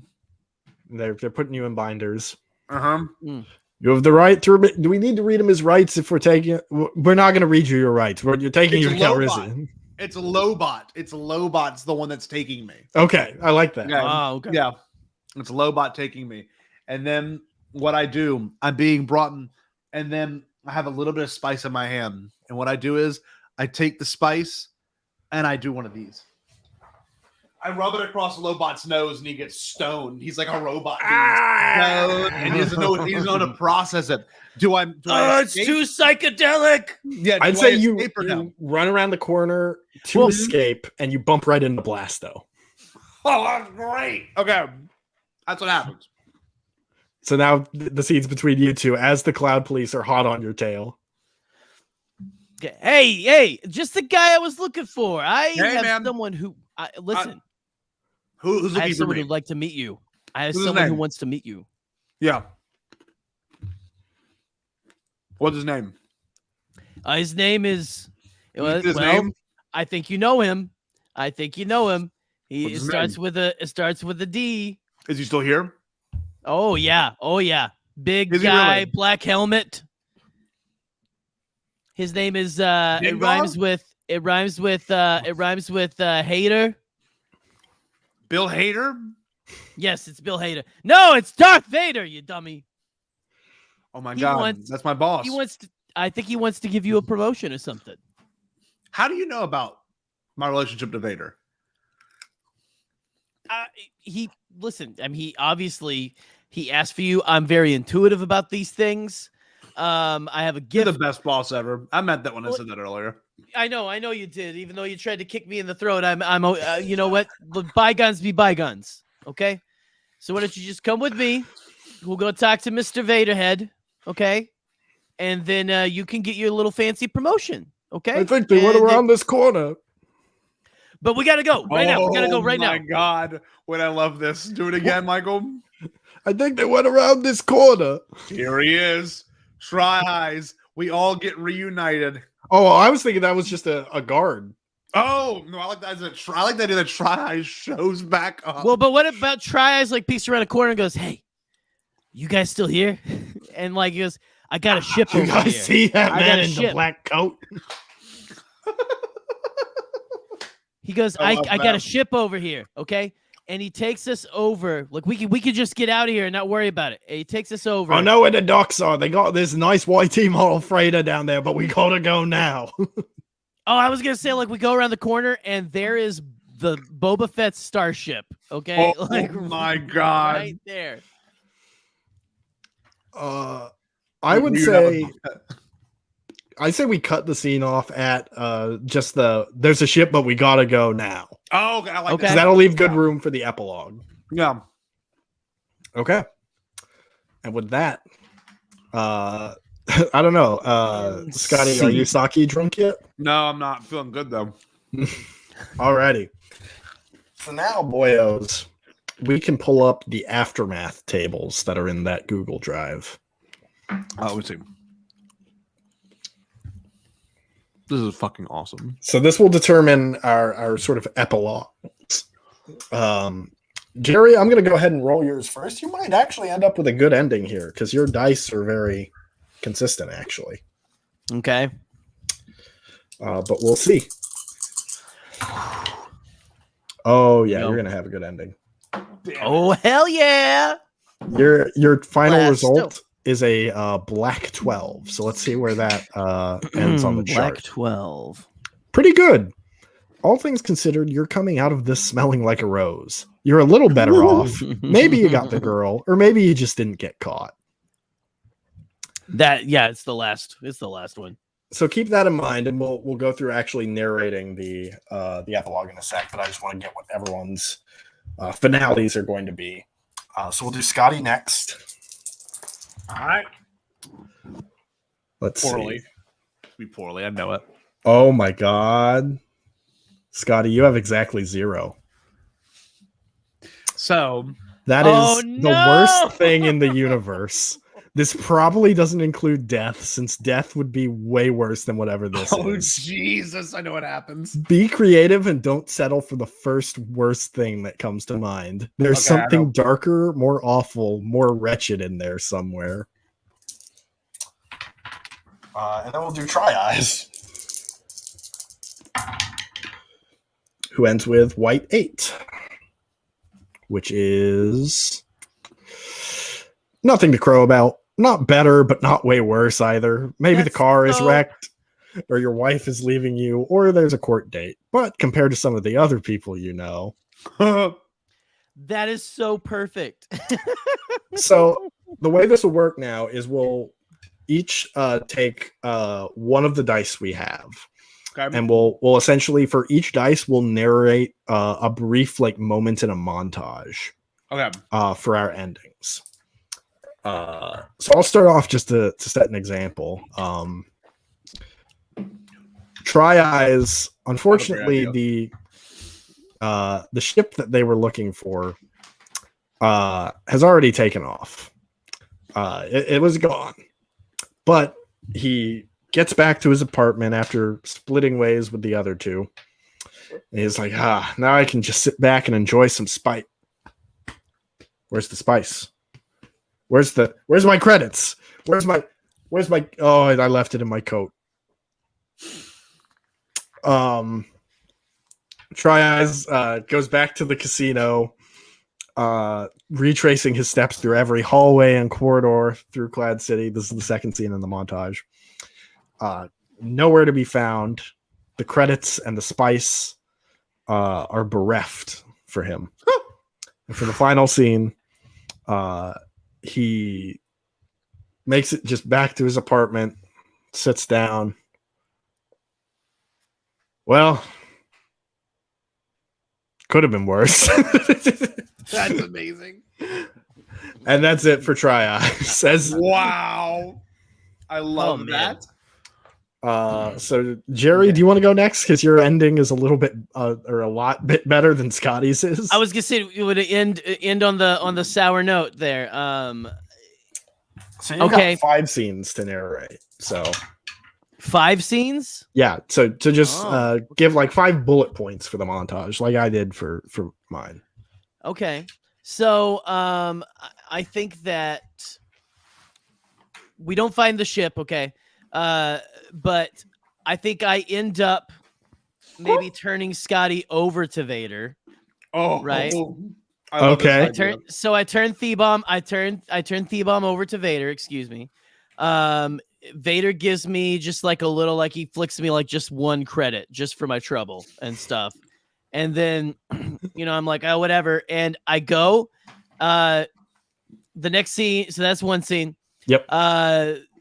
Speaker 2: They're putting you in binders.
Speaker 3: Uh-huh.
Speaker 2: You have the right to. Do we need to read him his rights if we're taking? We're not going to read you your rights. You're taking you to Calrissian.
Speaker 3: It's a Lobot. Lobot's the one that's taking me.
Speaker 2: Okay, I like that.
Speaker 3: Yeah.
Speaker 4: Oh, okay.
Speaker 3: Yeah. It's Lobot taking me. And then what I do, I'm being brought in, and then I have a little bit of spice in my hand. And what I do is I take the spice and I do one of these. I rub it across Lobot's nose and he gets stoned. He's like a robot being stoned, and he doesn't know how to process it. Do I
Speaker 4: It's too psychedelic.
Speaker 3: Yeah,
Speaker 2: I'd
Speaker 3: do
Speaker 2: say
Speaker 3: I
Speaker 2: you
Speaker 3: escape or no?
Speaker 2: run around the corner to escape, and you bump right into Blasto.
Speaker 3: Oh, that's great. Okay. That's what happens.
Speaker 2: So now the scene's between you two as the Cloud Police are hot on your tail.
Speaker 4: Hey, just the guy I was looking for. I
Speaker 3: Hey,
Speaker 4: have
Speaker 3: man.
Speaker 4: someone who listen.
Speaker 3: Who's
Speaker 4: I
Speaker 3: looking
Speaker 4: have
Speaker 3: for
Speaker 4: someone
Speaker 3: me?
Speaker 4: who'd like to meet you. I have
Speaker 3: Who's his
Speaker 4: someone who
Speaker 3: name?
Speaker 4: wants to meet you.
Speaker 3: Yeah. What's his name?
Speaker 4: His name is.
Speaker 3: His name?
Speaker 4: I think you know him. He
Speaker 3: What's his
Speaker 4: starts
Speaker 3: name?
Speaker 4: with a D.
Speaker 3: Is he still here?
Speaker 4: Oh yeah. Big
Speaker 3: Is he
Speaker 4: guy,
Speaker 3: really?
Speaker 4: black helmet. His name is it
Speaker 3: Dingdong?
Speaker 4: rhymes with Hater.
Speaker 3: Bill Hader?
Speaker 4: Yes, it's Bill Hader. No, it's Darth Vader, you dummy.
Speaker 3: Oh my
Speaker 4: He
Speaker 3: God.
Speaker 4: wants-
Speaker 3: That's my boss.
Speaker 4: I think he wants to give you a promotion or something.
Speaker 3: How do you know about my relationship to Vader?
Speaker 4: he listen. I mean, he asked for you. I'm very intuitive about these things. I have a
Speaker 3: You're
Speaker 4: gift.
Speaker 3: the best boss ever. I meant that when I said that earlier.
Speaker 4: I know you did. Even though you tried to kick me in the throat, I'm. You know what? Bygones be bygones. Okay. So why don't you just come with me? We'll go talk to Mr. Vaderhead. Okay. And then you can get your little fancy promotion. Okay.
Speaker 2: I think they went around this corner.
Speaker 4: But we gotta go right now. We gotta go right now.
Speaker 3: Oh my God. When I love this. Do it again, Michael.
Speaker 2: I think they went around this corner.
Speaker 3: Here he is. Try Eyes. We all get reunited.
Speaker 2: Oh, I was thinking that was just a guard.
Speaker 3: Oh no, I like that. I like that. The Try Eyes shows back up.
Speaker 4: Well, but what about Try Eyes like peeks around a corner and goes, "Hey, you guys still here?" And like he goes, "I got a ship over
Speaker 2: You guys
Speaker 4: here."
Speaker 2: see that
Speaker 4: I
Speaker 2: man
Speaker 4: got a
Speaker 2: in the
Speaker 4: ship.
Speaker 2: black coat?
Speaker 4: He goes,
Speaker 3: I
Speaker 4: I
Speaker 3: love
Speaker 4: got
Speaker 3: that.
Speaker 4: a ship over here, okay? And he takes us over. Like we could just get out of here and not worry about it. And he takes us over.
Speaker 2: I know where the docks are. They got this nice YT model freighter down there, but we gotta go now.
Speaker 4: Oh, I was gonna say like we go around the corner and there is the Boba Fett starship. Okay,
Speaker 3: Oh
Speaker 4: like
Speaker 3: my God.
Speaker 4: right there.
Speaker 2: I would say we cut the scene off at just there's a ship, but we gotta go now.
Speaker 3: Oh, okay. I like
Speaker 4: Okay.
Speaker 2: Because that'll leave good room for the epilogue.
Speaker 3: Yeah.
Speaker 2: Okay. And with that, I don't know. Scotty, are you sake drunk yet?
Speaker 3: No, I'm not feeling good though.
Speaker 2: Alrighty. So now, boyos, we can pull up the aftermath tables that are in that Google Drive.
Speaker 3: Let me see. This is fucking awesome.
Speaker 2: So this will determine our sort of epilogue. Gerry, I'm going to go ahead and roll yours first. You might actually end up with a good ending here because your dice are very consistent, actually.
Speaker 4: Okay.
Speaker 2: But we'll see. Oh yeah,
Speaker 4: No.
Speaker 2: you're going to have a good ending.
Speaker 4: Oh hell yeah!
Speaker 2: Your final
Speaker 4: Blasto.
Speaker 2: result is a black 12. So let's see where that ends on the
Speaker 4: Black
Speaker 2: chart.
Speaker 4: 12.
Speaker 2: Pretty good. All things considered, you're coming out of this smelling like a rose. You're a little better off. Maybe you got the girl, or maybe you just didn't get caught.
Speaker 4: It's the last one.
Speaker 2: So keep that in mind, and we'll go through actually narrating the epilogue in a sec. But I just want to get what everyone's finales are going to be. So we'll do Scotty next.
Speaker 3: All right.
Speaker 2: Let's
Speaker 3: Poorly.
Speaker 2: see.
Speaker 3: Be poorly. I know it.
Speaker 2: Oh my God, Scotty, you have exactly 0.
Speaker 3: So
Speaker 2: That is
Speaker 4: Oh,
Speaker 2: the
Speaker 4: no!
Speaker 2: worst thing in the universe. This probably doesn't include death, since death would be way worse than whatever this is.
Speaker 3: Jesus, I know what happens.
Speaker 2: Be creative and don't settle for the first worst thing that comes to mind. There's
Speaker 3: Okay, I
Speaker 2: something
Speaker 3: know.
Speaker 2: darker, more awful, more wretched in there somewhere. And then we'll do Try Eyes, who ends with White 8, which is nothing to crow about. Not better, but not way worse either. Maybe the
Speaker 4: That's
Speaker 2: car is
Speaker 4: so-
Speaker 2: wrecked, or your wife is leaving you, or there's a court date. But compared to some of the other people you know.
Speaker 4: That is so perfect.
Speaker 2: So the way this will work now is we'll each take one of the dice we have.
Speaker 3: Okay.
Speaker 2: And we'll essentially, for each dice, we'll narrate a brief moment in a montage
Speaker 3: Okay.
Speaker 2: for our endings. So I'll start off just to set an example. Try Eyes, unfortunately, the ship that they were looking for has already taken off. It was gone, but he gets back to his apartment after splitting ways with the other two. And he's like, now I can just sit back and enjoy some spite. Where's the spice? Where's my credits? Where's my oh, I left it in my coat. Try Eyes goes back to the casino, retracing his steps through every hallway and corridor through Clad City. This is the second scene in the montage. Nowhere to be found. The credits and the spice are bereft for him. For the final scene, he makes it just back to his apartment, sits down. Well, could have been worse.
Speaker 3: That's amazing.
Speaker 2: And that's it for Try Eyes.
Speaker 3: Wow. I love
Speaker 4: man.
Speaker 3: that.
Speaker 2: So Gerry, do you want to go next? Because your ending is a little bit or a lot bit better than Scotty's is.
Speaker 4: I was gonna say it would end on the sour note there.
Speaker 2: So you've
Speaker 4: okay.
Speaker 2: got 5 scenes to narrate. So
Speaker 4: 5 scenes?
Speaker 2: yeah, so to just give like 5 bullet points for the montage, like I did for mine.
Speaker 4: Okay. So I think that we don't find the ship, okay. But I think I end up maybe turning Scotty over to Vader.
Speaker 3: Oh,
Speaker 4: right.
Speaker 3: I love
Speaker 2: Okay.
Speaker 3: this
Speaker 4: I turn Thebomb. I turn Thebomb over to Vader. Excuse me. Vader gives me just like a little, like he flicks me like just 1 credit just for my trouble and stuff. And then, I'm like, oh, whatever. And I go, the next scene. So that's 1 scene.
Speaker 2: Yep.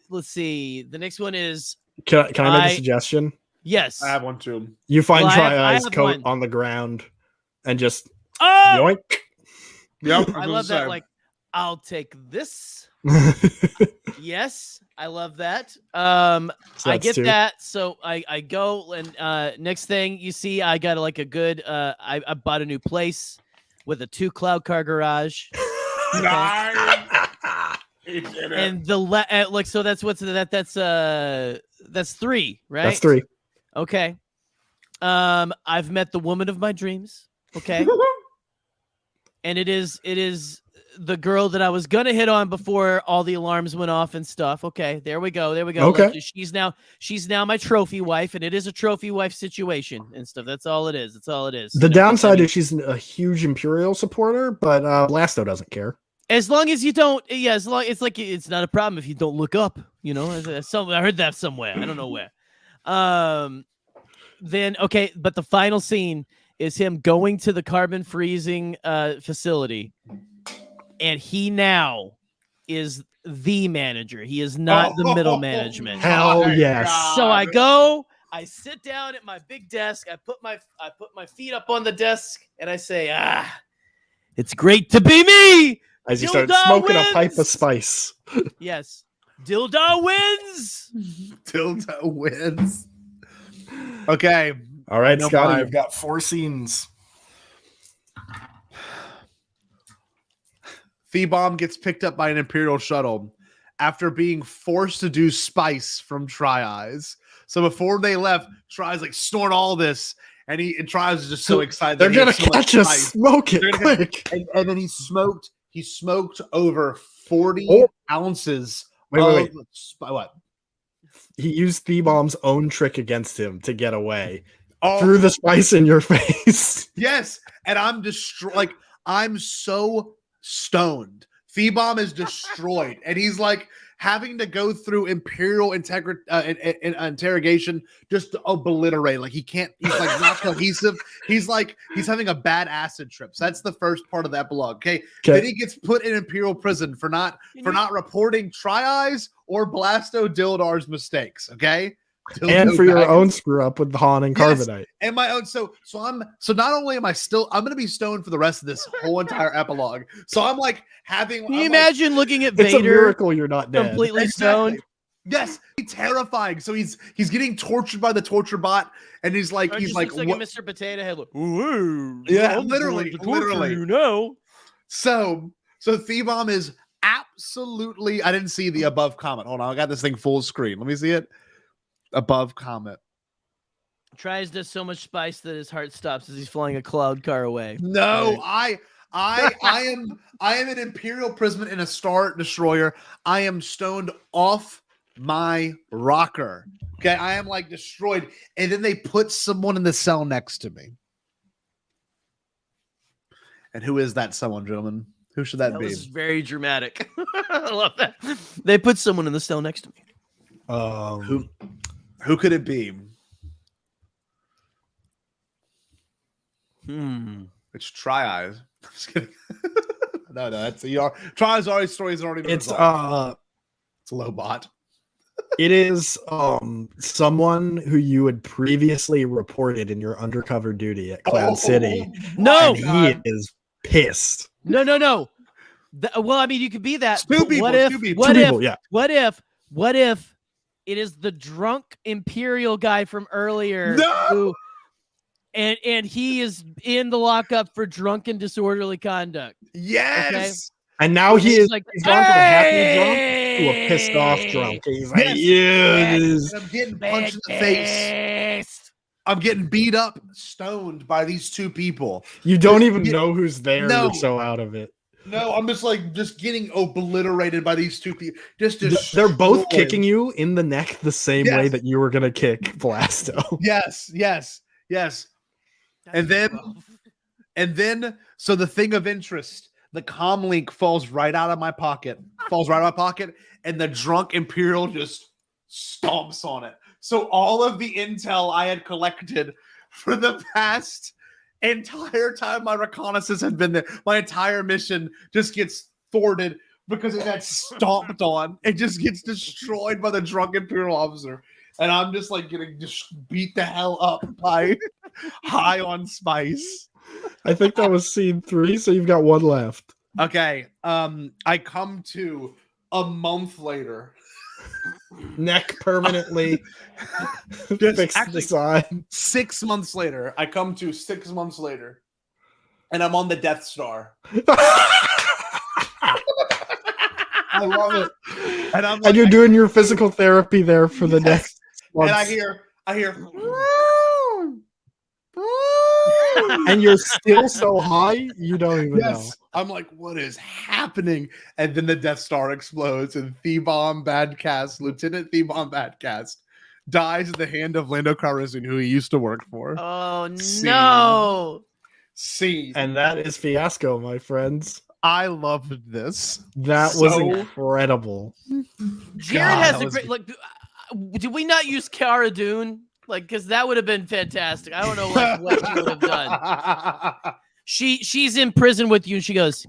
Speaker 4: Let's see. The next one is.
Speaker 2: Can I make a suggestion?
Speaker 4: Yes.
Speaker 3: I have one too.
Speaker 2: You find
Speaker 4: Well,
Speaker 2: Try Eyes
Speaker 4: have
Speaker 2: coat
Speaker 4: one.
Speaker 2: on the ground and just
Speaker 4: Oh,
Speaker 2: yoink.
Speaker 3: Yep.
Speaker 4: I love that. Like, I'll take this. Yes, I love that. I get
Speaker 2: 2.
Speaker 4: that. So I go and next thing you see, I got like a good. I bought a new place with a 2 cloud car garage. And the like, so that's what's that? That's 3, right?
Speaker 2: That's 3.
Speaker 4: Okay. I've met the woman of my dreams. Okay. And it is the girl that I was gonna hit on before all the alarms went off and stuff. Okay, there we go.
Speaker 2: Okay.
Speaker 4: Like, she's now my trophy wife, and it is a trophy wife situation and stuff. That's all it is.
Speaker 2: The downside is she's a huge Imperial supporter, but Blasto doesn't care.
Speaker 4: As long as you don't, as long it's like it's not a problem if you don't look up. I heard that somewhere. I don't know where. Then okay, but the final scene is him going to the carbon freezing facility, and he now is the manager. He is not the middle management.
Speaker 2: Hell yes.
Speaker 4: So I go, I sit down at my big desk, I put my feet up on the desk, and I say, it's great to be me.
Speaker 2: As you
Speaker 4: Dildo
Speaker 2: start smoking
Speaker 4: wins!
Speaker 2: a pipe of spice.
Speaker 4: Yes. Dildo wins.
Speaker 3: Dildo wins. Okay.
Speaker 2: All right,
Speaker 3: No
Speaker 2: Scotty,
Speaker 3: 5.
Speaker 2: you've got 4 scenes.
Speaker 3: Thebomb gets picked up by an Imperial shuttle after being forced to do spice from Try Eyes. So before they left, Try's like snort all this, and Try's is just so excited.
Speaker 2: They're
Speaker 3: that
Speaker 2: gonna
Speaker 3: he has so much
Speaker 2: catch us.
Speaker 3: spice.
Speaker 2: Smoke it
Speaker 3: They're gonna-
Speaker 2: quick.
Speaker 3: And then he smoked over 40 ounces
Speaker 2: Wait.
Speaker 3: What?
Speaker 2: He used Thebomb's own trick against him to get away.
Speaker 3: Oh,
Speaker 2: Threw the spice in your face.
Speaker 3: yes. And I'm destroyed. I'm so stoned. Thebomb is destroyed, and he's like having to go through Imperial interrogation just to obliterate. Like he can't. He's like not cohesive. He's having a bad acid trip. So that's the first part of the epilogue. Okay. Then he gets put in Imperial prison for not reporting Try Eyes or Blasto Dildar's mistakes. Okay.
Speaker 2: And for your own screw up with the Han and Carbonite.
Speaker 3: And my own, so not only am I still, I'm gonna be stoned for the rest of this whole entire epilogue. So I'm like having.
Speaker 4: Can you imagine looking at
Speaker 2: It's
Speaker 4: Vader?
Speaker 2: a miracle you're not dead.
Speaker 4: Completely stoned.
Speaker 3: Yes, terrifying. So he's getting tortured by the torture bot, and he's like,
Speaker 4: Looks like a Mr. Potato Head. Ooh,
Speaker 3: Yeah,
Speaker 4: I'm
Speaker 3: literally.
Speaker 4: going to torture you.
Speaker 3: So Thebomb is absolutely. I didn't see the above comment. Hold on, I got this thing full screen. Let me see it. Above comment.
Speaker 4: Tries does so much spice that his heart stops as he's flying a cloud car away.
Speaker 3: No, I am an Imperial prison in a Star Destroyer. I am stoned off my rocker. Okay, I am like destroyed, and then they put someone in the cell next to me. And who is that someone, gentlemen? Who should that be?
Speaker 4: This is very dramatic. I love that. They put someone in the cell next to me.
Speaker 3: Who could it be? It's Try Eyes. Just kidding. No, that's Trizari's story is already been
Speaker 2: It's
Speaker 3: resolved. It's a low bot.
Speaker 2: it is someone who you had previously reported in your undercover duty at Cloud City.
Speaker 4: No,
Speaker 2: And he is pissed.
Speaker 4: no. Well, I mean, you could be that.
Speaker 3: Two
Speaker 4: but
Speaker 3: people,
Speaker 4: what if?
Speaker 3: two people.
Speaker 4: What
Speaker 2: Two
Speaker 4: if?
Speaker 2: people, yeah.
Speaker 4: What if it is the drunk Imperial guy from earlier?
Speaker 3: No!
Speaker 4: And he is in the lockup for drunken disorderly conduct.
Speaker 3: Yes.
Speaker 2: And now he's
Speaker 4: like,
Speaker 2: gone from a happy drunk to a pissed off drunk. He's like,
Speaker 3: Yes. And I'm getting punched in the face. I'm getting beat up, stoned by these two people.
Speaker 2: You don't even know who's there.
Speaker 3: No.
Speaker 2: You're so out of it.
Speaker 3: No, I'm just getting obliterated by these two people.
Speaker 2: They're both kicking you in the neck the same way
Speaker 3: Yes.
Speaker 2: that you were gonna kick Blasto.
Speaker 3: Yes. And then, so the thing of interest, the comm link falls right out of my pocket, and the drunk Imperial just stomps on it. So all of the intel I had collected for the past entire time my reconnaissance had been there, my entire mission just gets thwarted because it got stomped on. It just gets destroyed by the drunk Imperial officer. And I'm just like getting just beat the hell up by high on spice.
Speaker 2: I think that was scene 3, so you've got one left.
Speaker 3: Okay. I come to a month later.
Speaker 2: Neck permanently fixed to the side.
Speaker 3: 6 months later. I come to 6 months later. And I'm on the Death Star.
Speaker 2: I love it.
Speaker 3: And I'm
Speaker 2: And you're doing your physical therapy there for the next months.
Speaker 3: And I hear
Speaker 2: and you're still so high, you don't even know.
Speaker 3: I'm like, what is happening? And then the Death Star explodes, and Lieutenant Thebon Badcast dies at the hand of Lando Calrissian, who he used to work for.
Speaker 4: Oh
Speaker 3: Scene.
Speaker 4: no!
Speaker 3: Scene.
Speaker 2: And that is Fiasco, my friends.
Speaker 3: I loved this.
Speaker 2: That was incredible.
Speaker 4: Jared has a great like. Did we not use Cara Dune? Like, because that would have been fantastic. I don't know what she would have done. She's in prison with you, and she goes,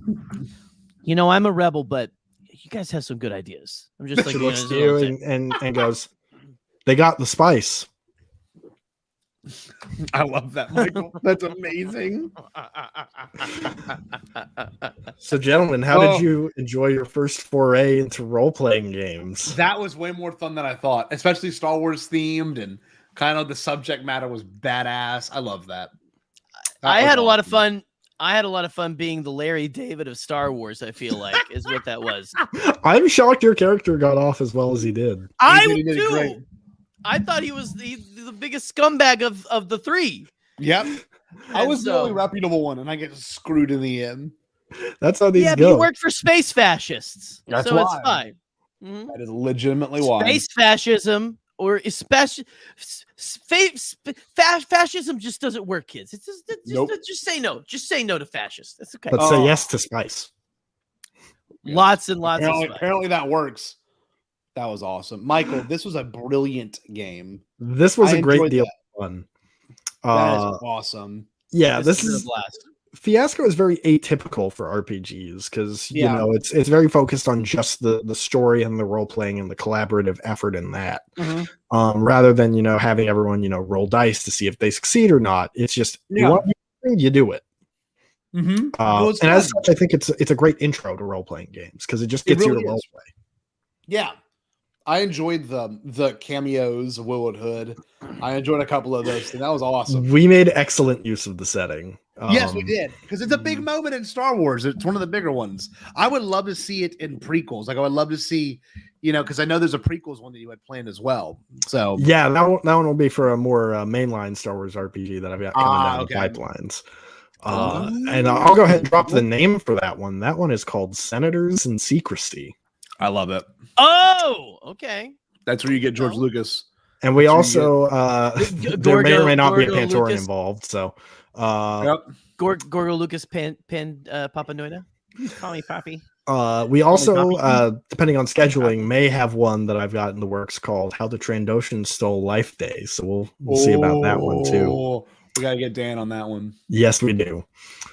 Speaker 4: "You know, I'm a rebel, but you guys have some good ideas." I'm just like,
Speaker 2: She looks to you and goes, "They got the spice."
Speaker 3: I love that, Michael. That's amazing.
Speaker 2: So, gentlemen, how did you enjoy your first foray into role-playing games?
Speaker 3: That was way more fun than I thought, especially Star Wars themed, and kind of the subject matter was badass. I love that.
Speaker 4: I had a lot of fun. I had a lot of fun being the Larry David of Star Wars. I feel like is what that was.
Speaker 2: I'm shocked your character got off as well as he did.
Speaker 4: I
Speaker 3: He did
Speaker 4: too.
Speaker 3: great.
Speaker 4: I thought he was the biggest scumbag of the three.
Speaker 3: Yep. I
Speaker 4: And
Speaker 3: was the
Speaker 4: so-
Speaker 3: only reputable one, and I get screwed in the end.
Speaker 2: That's how these
Speaker 4: Yeah, but
Speaker 2: go.
Speaker 4: he worked for space fascists,
Speaker 3: That's
Speaker 4: so
Speaker 3: why.
Speaker 4: it's fine. Mhm.
Speaker 3: That is legitimately why.
Speaker 4: Space fascism or fascism just doesn't work, kids. It's just say no. Just say no to fascists. That's okay.
Speaker 2: But say yes to spice.
Speaker 4: Lots and lots
Speaker 3: Apparently,
Speaker 4: of spice.
Speaker 3: apparently that works. That was awesome. Michael, this was a brilliant game.
Speaker 2: This was
Speaker 3: I
Speaker 2: a great
Speaker 3: enjoyed
Speaker 2: deal
Speaker 3: that.
Speaker 2: of fun.
Speaker 3: That is awesome.
Speaker 2: Yeah,
Speaker 4: This
Speaker 2: this
Speaker 4: has been a
Speaker 2: is
Speaker 4: blast.
Speaker 2: Fiasco is very atypical for RPGs because you
Speaker 3: Yeah.
Speaker 2: know it's very focused on just the story and the role playing and the collaborative effort in that, rather than having everyone roll dice to see if they succeed or not. It's just you want you do it.
Speaker 3: Mm-hmm.
Speaker 2: And as such, I think it's a great intro to role playing games because it just gets you to role play.
Speaker 3: Yeah. I enjoyed the cameos of Willard Hood. I enjoyed a couple of those, and that was awesome.
Speaker 2: We made excellent use of the setting.
Speaker 3: Yes, we did, because it's a big moment in Star Wars. It's one of the bigger ones. I would love to see it in prequels. Like I would love to see, because I know there's a prequels one that you had planned as well. So
Speaker 2: yeah, that one will be for a more mainline Star Wars RPG that I've got coming down the pipelines. And I'll go ahead and drop the name for that one. That one is called Senators in Secrecy.
Speaker 3: I love it.
Speaker 4: Oh, okay.
Speaker 3: That's where you get George Lucas.
Speaker 2: And we also there may or may not be a
Speaker 4: Gorgo
Speaker 2: Pantoran
Speaker 4: Lucas.
Speaker 2: involved. So
Speaker 4: Gorgo Lucas Papa Noida. Call me Papi.
Speaker 2: we also, depending on scheduling, may have one that I've got in the works called How the Trandoshans Stole Life Days. So we'll see about that one too.
Speaker 3: We gotta get Dan on that one.
Speaker 2: Yes, we do.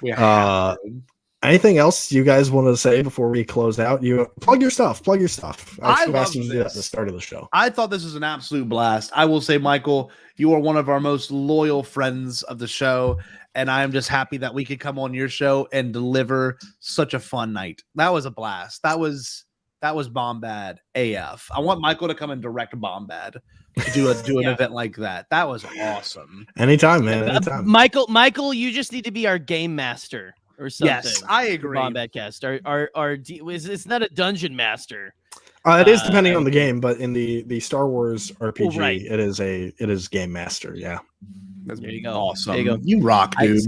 Speaker 3: We have to.
Speaker 2: Anything else you guys want to say before we close out? You plug your stuff. Plug your stuff.
Speaker 3: I
Speaker 2: was
Speaker 3: love
Speaker 2: asking you to do that at the
Speaker 3: this.
Speaker 2: start of the show.
Speaker 3: I thought this was an absolute blast. I will say, Michael, you are one of our most loyal friends of the show, and I am just happy that we could come on your show and deliver such a fun night. That was a blast. That was Bombad AF. I want Michael to come and direct Bombad to do an event like that. That was awesome.
Speaker 2: Anytime, man. Anytime.
Speaker 4: Michael, you just need to be our game master or something.
Speaker 3: Yes, I agree.
Speaker 4: Bombad Cast. It's not a dungeon master.
Speaker 2: It is depending on the game, but in the Star Wars RPG,
Speaker 4: right.
Speaker 2: it is Game Master. Yeah.
Speaker 4: There you go.
Speaker 3: Awesome.
Speaker 4: There you go.
Speaker 3: You rock, dude.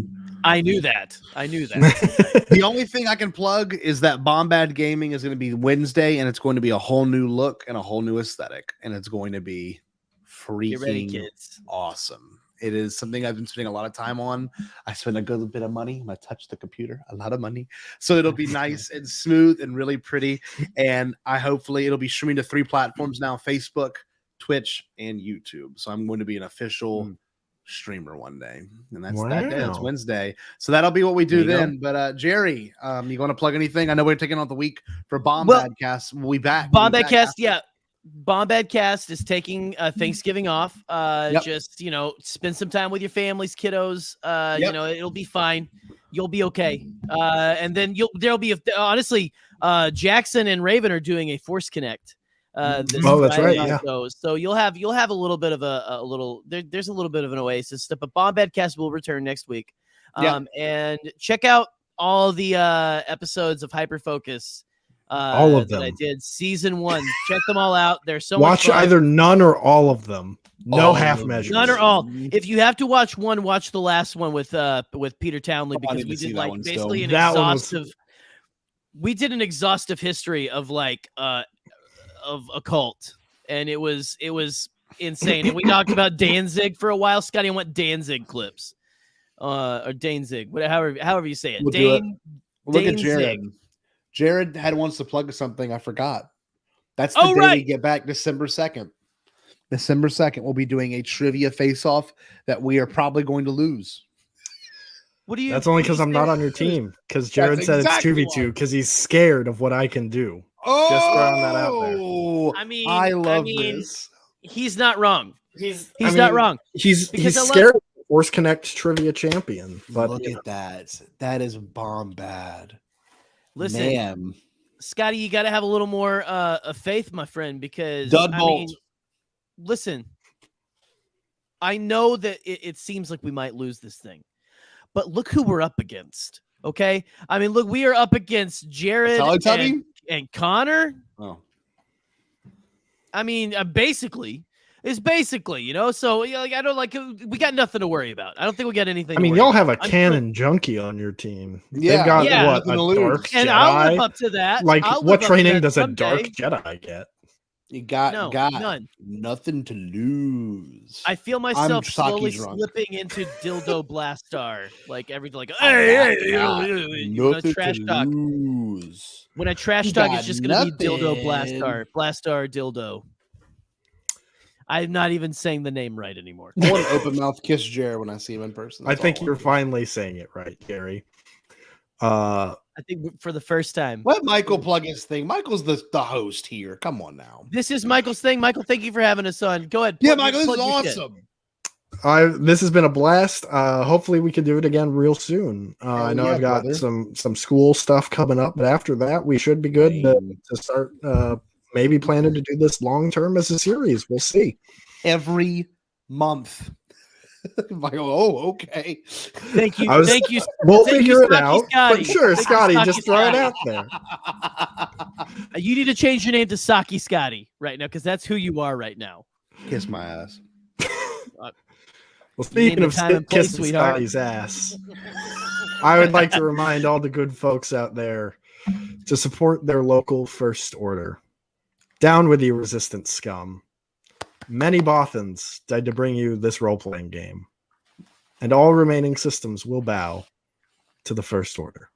Speaker 4: I knew that.
Speaker 3: The only thing I can plug is that Bombad Gaming is going to be Wednesday, and it's going to be a whole new look and a whole new aesthetic, and it's going to be freaking
Speaker 4: Get ready, kids.
Speaker 3: Awesome. It is something I've been spending a lot of time on. I spend a good bit of money when I touch the computer, a lot of money. So it'll be nice and smooth and really pretty. And hopefully it'll be streaming to 3 platforms now: Facebook, Twitch, and YouTube. So I'm going to be an official streamer one day. And that's that day. It's Wednesday. So that'll be what we do then. But Gerry, you want to plug anything? I know we're taking on the week for Bombadcast. We'll be back.
Speaker 4: Bombadcast, yeah. Bombadcast is taking Thanksgiving off. Just spend some time with your families, kiddos. It'll be fine. You'll be okay. And then there'll be honestly, Jackson and Raven are doing a Force Connect.
Speaker 2: That's right. Yeah.
Speaker 4: So you'll have a little bit of there's a little bit of an Oasis stuff, but Bombadcast will return next week. And check out all the episodes of Hyperfocus.
Speaker 2: All of them.
Speaker 4: That I did season 1. Check them all out. They're so
Speaker 2: watch
Speaker 4: much fun.
Speaker 2: Either none or all of them. No half measures.
Speaker 4: None or all. If you have to watch one, watch the last one with Peter Townley, because we did basically an exhaustive. We did an exhaustive history of of occult, and it was insane. And we talked about Danzig for a while. Scotty, I want Danzig clips, or Danzig, however you say it.
Speaker 3: Look at Jared. Jared wants to plug something. I forgot. That's the day we get back, December 2nd. December 2nd, we'll be doing a trivia face-off that we are probably going to lose.
Speaker 2: That's only because I'm not on your team. Because Jared said it's 2v2 because he's scared of what I can do.
Speaker 3: Oh,
Speaker 2: just throwing that out there.
Speaker 3: I love this.
Speaker 4: He's not wrong. He's not wrong.
Speaker 2: He's scared of Force Connect trivia champion. But
Speaker 3: look at that. That is Bombad.
Speaker 4: Listen, Scotty, you got to have a little more faith, my friend, because listen, I know that it seems like we might lose this thing, but look who we're up against. Okay, I mean, look, we are up against Jared and Connor.
Speaker 3: Oh,
Speaker 4: I mean, basically. It's basically, so I don't we got nothing to worry about. I don't think we got anything.
Speaker 2: I mean, y'all have a canon junkie on your team.
Speaker 3: Yeah,
Speaker 2: they've got a dark Jedi.
Speaker 4: And I'll live up to that.
Speaker 2: What training does a dark Jedi get?
Speaker 3: You got
Speaker 4: none.
Speaker 3: Nothing to lose.
Speaker 4: I feel myself slowly slipping into dildo Blastar, hey, trash talk.
Speaker 3: Lose.
Speaker 4: When I trash talk, it's just gonna be dildo Blastar dildo. I'm not even saying the name right anymore.
Speaker 3: I want to open mouth kiss Jared when I see him in person.
Speaker 2: I think you're finally saying it right, Gerry.
Speaker 4: I think for the first time.
Speaker 3: Let Michael plug his thing. Michael's the host here. Come on now.
Speaker 4: This is Michael's thing. Michael, thank you for having us on. Go ahead.
Speaker 3: Yeah, Michael, this is awesome.
Speaker 2: This has been a blast. Hopefully we can do it again real soon. I know I've got some school stuff coming up, but after that we should be good to start maybe planning to do this long term as a series. We'll see.
Speaker 3: Every month. Okay.
Speaker 4: Thank you. Thank you.
Speaker 2: We'll figure it out. But sure, Scotty, just throw it out there.
Speaker 4: You need to change your name to Saki Scotty right now, because that's who you are right now.
Speaker 3: Kiss my ass.
Speaker 2: Well, speaking of kissing Scotty's ass, I would like to remind all the good folks out there to support their local First Order. Down with you, resistant scum. Many Bothans died to bring you this role-playing game, and all remaining systems will bow to the First Order.